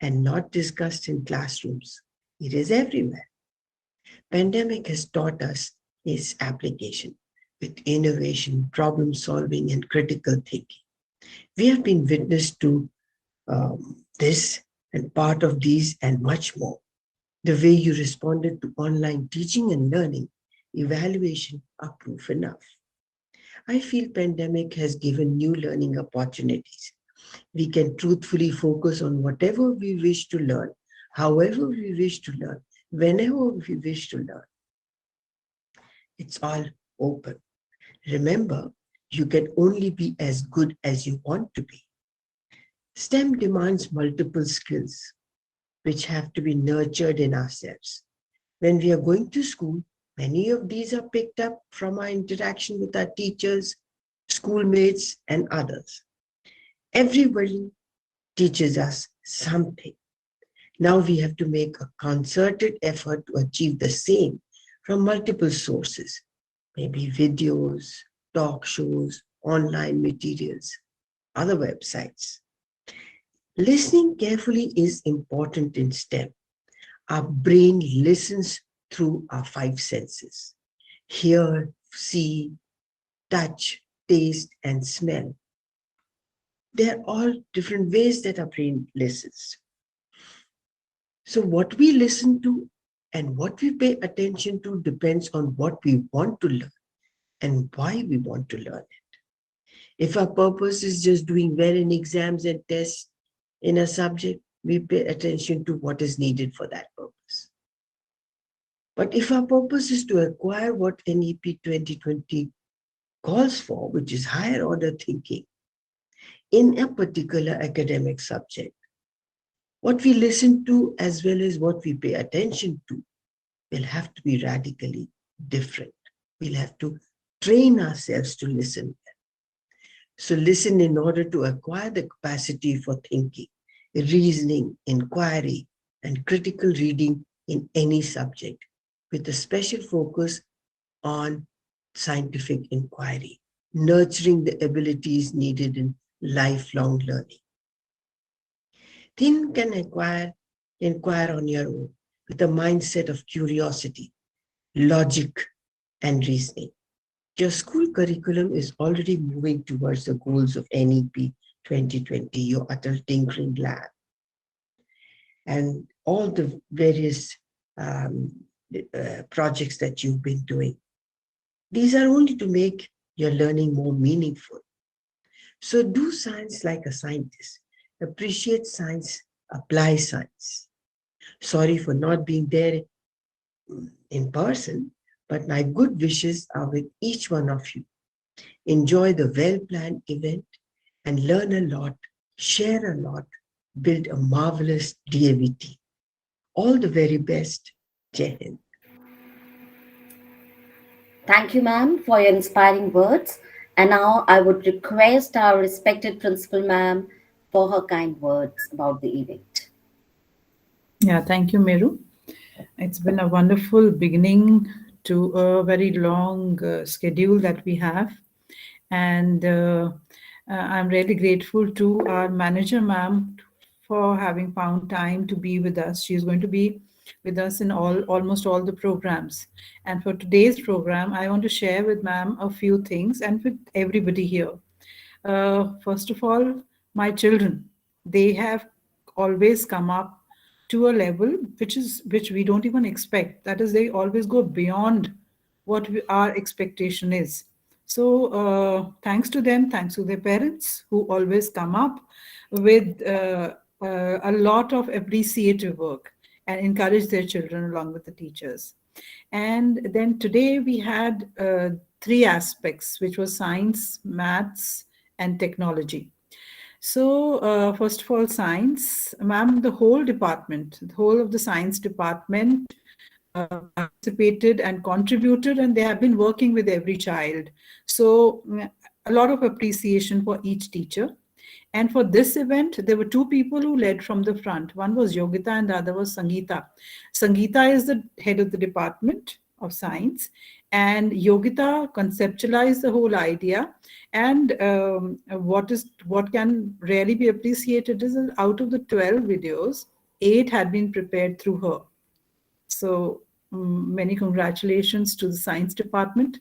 and not discussed in classrooms. It is everywhere. Pandemic has taught us its application with innovation, problem solving, and critical thinking. We have been witness to this and part of these and much more. The way you responded to online teaching and learning, evaluation are proof enough. I feel pandemic has given new learning opportunities. We can truthfully focus on whatever we wish to learn, however we wish to learn, whenever we wish to learn. It's all open. Remember, you can only be as good as you want to be. STEM demands multiple skills, which have to be nurtured in ourselves. When we are going to school, many of these are picked up from our interaction with our teachers, schoolmates, and others. Everybody teaches us something. Now we have to make a concerted effort to achieve the same from multiple sources, maybe videos, talk shows, online materials, other websites. Listening carefully is important in STEM. Our brain listens through our five senses: hear, see, touch, taste, and smell. They're all different ways that our brain listens. So what we listen to and what we pay attention to depends on what we want to learn and why we want to learn it. If our purpose is just doing well in exams and tests in a subject, we pay attention to what is needed for that purpose. But if our purpose is to acquire what NEP 2020 calls for, which is higher order thinking in a particular academic subject, what we listen to as well as what we pay attention to will have to be radically different. We'll have to train ourselves to listen. So listen in order to acquire the capacity for thinking, reasoning, inquiry, and critical reading in any subject, with a special focus on scientific inquiry, nurturing the abilities needed in lifelong learning. Then can inquire on your own with a mindset of curiosity, logic, and reasoning. Your school curriculum is already moving towards the goals of NEP 2020, your Atal Tinkering Lab, and all the various projects that you've been doing. These are only to make your learning more meaningful. So do science like a scientist. Appreciate science, apply science. Sorry for not being there in person, but my good wishes are with each one of you. Enjoy the well-planned event and learn a lot, share a lot, build a marvelous DAVT. All the very best. Jai Hind.
Thank you, ma'am, for your inspiring words. And now I would request our respected principal, ma'am, for her kind words about the event.
Yeah, thank you, Meru. It's been a wonderful beginning to a very long schedule that we have. And I'm really grateful to our manager, ma'am, for having found time to be with us. She's going to be with us in almost all the programs. And for today's program, I want to share with ma'am a few things and with everybody here. First of all, my children, they have always come up to a level which we don't even expect. That is, they always go beyond what our expectation is. So, thanks to them, thanks to their parents who always come up with a lot of appreciative work and encourage their children along with the teachers. And then today we had three aspects, which was science, maths, and technology. So, first of all, science, ma'am, the whole department, the whole of the science department participated and contributed, and they have been working with every child. So, a lot of appreciation for each teacher. And for this event, there were two people who led from the front. One was Yogita and the other was Sangeeta. Sangeeta is the head of the Department of Science, and Yogita conceptualized the whole idea. And what can really be appreciated is that out of the 12 videos, 8 had been prepared through her. So many congratulations to the science department.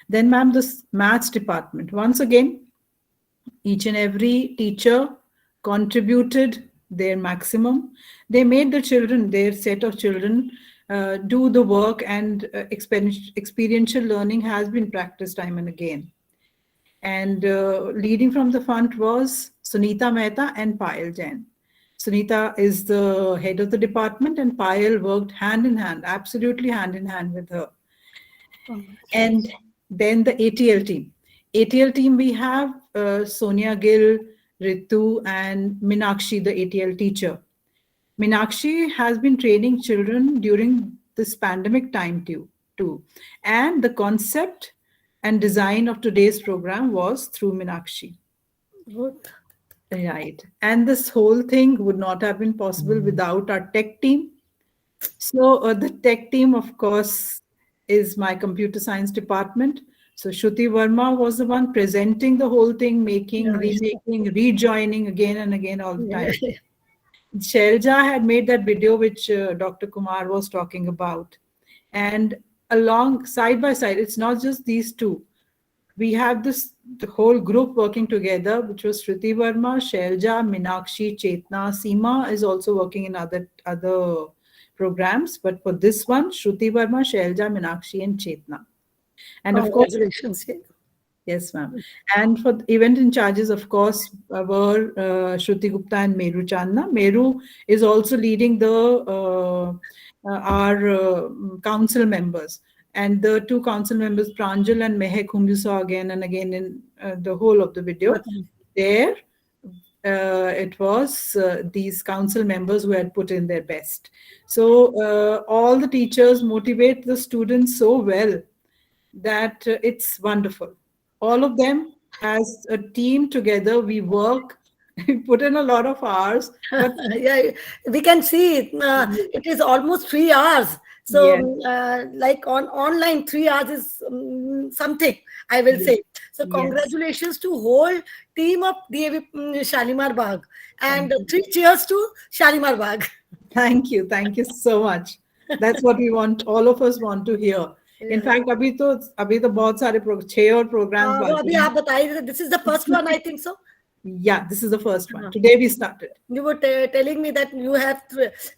Then, ma'am, the maths department. Once again, each and every teacher contributed their maximum. They made the children, their set of children, do the work, and experiential learning has been practiced time and again. And leading from the front was Sunita Mehta and Payal Jain. Sunita is the head of the department, and Payal worked hand in hand, absolutely hand in hand with her. And then the ATL team. ATL team, we have Sonia Gill, Ritu, and Minakshi, the ATL teacher. Minakshi has been training children during this pandemic time too. And the concept and design of today's program was through Minakshi.
Good.
Right. And this whole thing would not have been possible without our tech team. So the tech team, of course, is my computer science department. So Shruti Verma was the one presenting the whole thing, making, remaking, rejoining again and again all the time. Shelja had made that video which Dr. Kumar was talking about. And along side by side, it's not just these two. We have the whole group working together, which was Shruti Verma, Shelja, Minakshi, Chetna. Seema is also working in other programs. But for this one, Shruti Verma, Shelja, Minakshi, and Chetna. And of course,
Congratulations.
yes, ma'am. And for the event in charges, of course, were Shruti Gupta and Meru Chandna. Meru is also leading our council members. And the two council members, Pranjal and Mehek, whom you saw again and again in the whole of the video, there it was these council members who had put in their best. So all the teachers motivate the students so well that it's wonderful. All of them as a team together, we work, we put in a lot of hours. But
Yeah, we can see it. It is almost 3 hours. So, like on online, 3 hours is something, I will say. So, congratulations to whole team of DAV Shalimar Bagh, and 3 cheers to Shalimar Bagh.
Thank you so much. That's what we want. All of us want to hear. In fact, अभी तो बहुत सारे 6 और programs
वो अभी आप बताइए, this is the first one, I think so.
Yeah, this is the first one. Today we started.
You were telling me that you have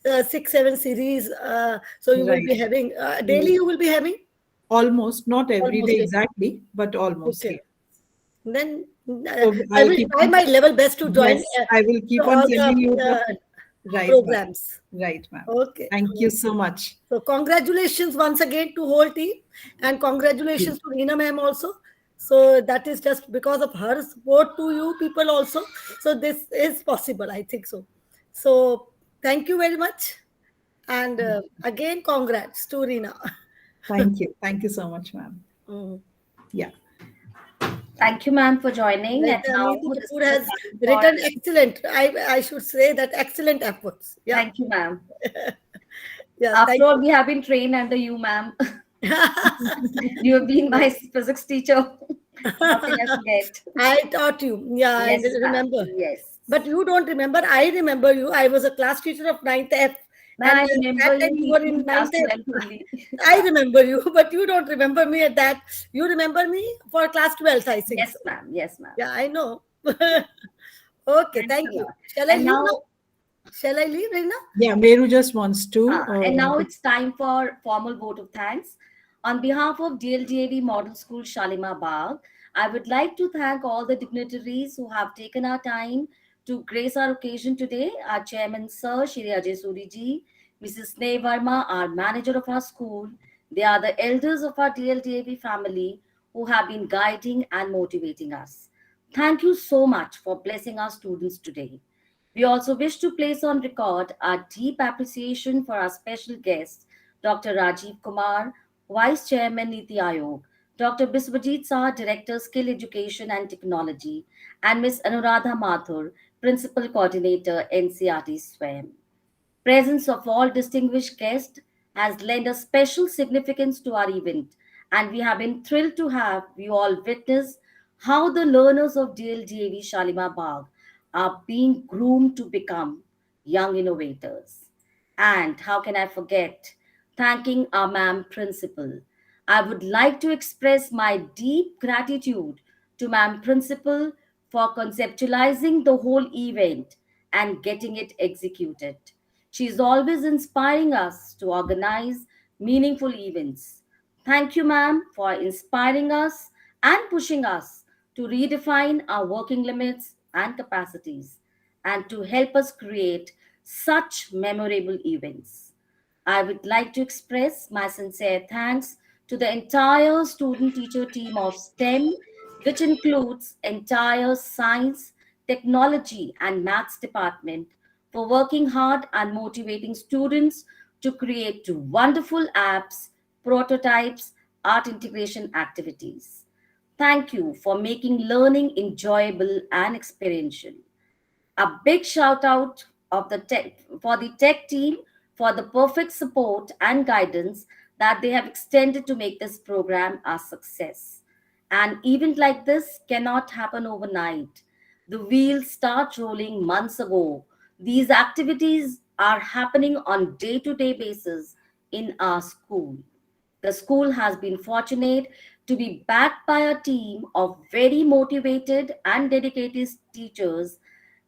6-7 series, so you will be having daily. You will be having
almost, not every day exactly, but almost.
Okay. Then I will try my level best to join.
Yes, I will keep on sending you the
programs.
Right, ma'am.
Okay.
Thank you so much.
So congratulations once again to whole team, and congratulations to Reena ma'am also. So that is just because of her support to you people also. So this is possible, I think so. So thank you very much. And again, congrats to Reena.
Thank you. Thank you so much, ma'am. Yeah.
Thank you, ma'am, for joining.
Right, Neetu Kapoor has written excellent. I should say that excellent efforts. Yeah.
Thank you, ma'am.
Yeah,
After all, we have been trained under you, ma'am. You have been my physics teacher. Nothing I forget.
I taught you. Yeah,
Yes,
I remember.
yes.
But you don't remember. I remember you. I was a class teacher of 9th F
Ma'am,
And
I
that
remember
time
you
you were
teaching
in
class
ninth.
12 only.
I remember you, but you don't remember me at that. You remember me for class 12th, I think
Yes,
so.
ma'am. Yes, ma'am.
Yeah, I know. Okay,
Thanks
thank
a
you.
lot.
Shall I
And
leave
now,
now? Shall I leave, Reena?
Yeah, Meru just wants to.
and now it's time for formal vote of thanks. On behalf of DLDAV Model School Shalimar Bagh, I would like to thank all the dignitaries who have taken our time to grace our occasion today. Our chairman, Sir Shri Ajay Suri ji, Mrs. Sneh Verma, our manager of our school. They are the elders of our DLDAV family who have been guiding and motivating us. Thank you so much for blessing our students today. We also wish to place on record our deep appreciation for our special guest, Dr. Rajiv Kumar, Vice Chairman Niti Aayog, Dr. Biswajit Saha, Director Skill Education and Technology, and Ms. Anuradha Mathur, Principal Coordinator NCRT SWAYAM. Presence of all distinguished guests has lent a special significance to our event, and we have been thrilled to have you all witness how the learners of DLDAV Shalimar Bagh are being groomed to become young innovators. And how can I forget thanking our ma'am principal? I would like to express my deep gratitude to ma'am principal for conceptualizing the whole event and getting it executed. She is always inspiring us to organize meaningful events. Thank you, ma'am, for inspiring us and pushing us to redefine our working limits and capacities and to help us create such memorable events. I would like to express my sincere thanks to the entire student teacher team of STEM, which includes entire science, technology, and maths department for working hard and motivating students to create wonderful apps, prototypes, art integration activities. Thank you for making learning enjoyable and experiential. A big shout out of the tech for the tech team for the perfect support and guidance that they have extended to make this program a success. An event like this cannot happen overnight. The wheels start rolling months ago. These activities are happening on day-to-day basis in our school. The school has been fortunate to be backed by a team of very motivated and dedicated teachers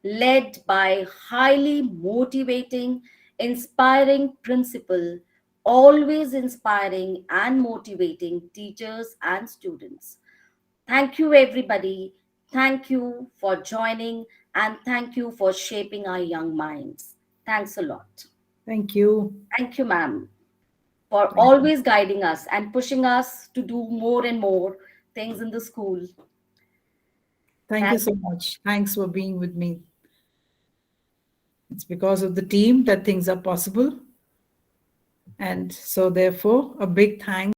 led by highly motivating, inspiring principal, always inspiring and motivating teachers and students. Thank you, everybody. Thank you for joining and thank you for shaping our young minds. Thanks a lot.
Thank you.
Thank you, ma'am, for
Thank you.
always guiding us and pushing us to do more and more things in the school.
Thank you
Thank
so much. Thanks for being with me. It's because of the team that things are possible. And so, therefore, a big thanks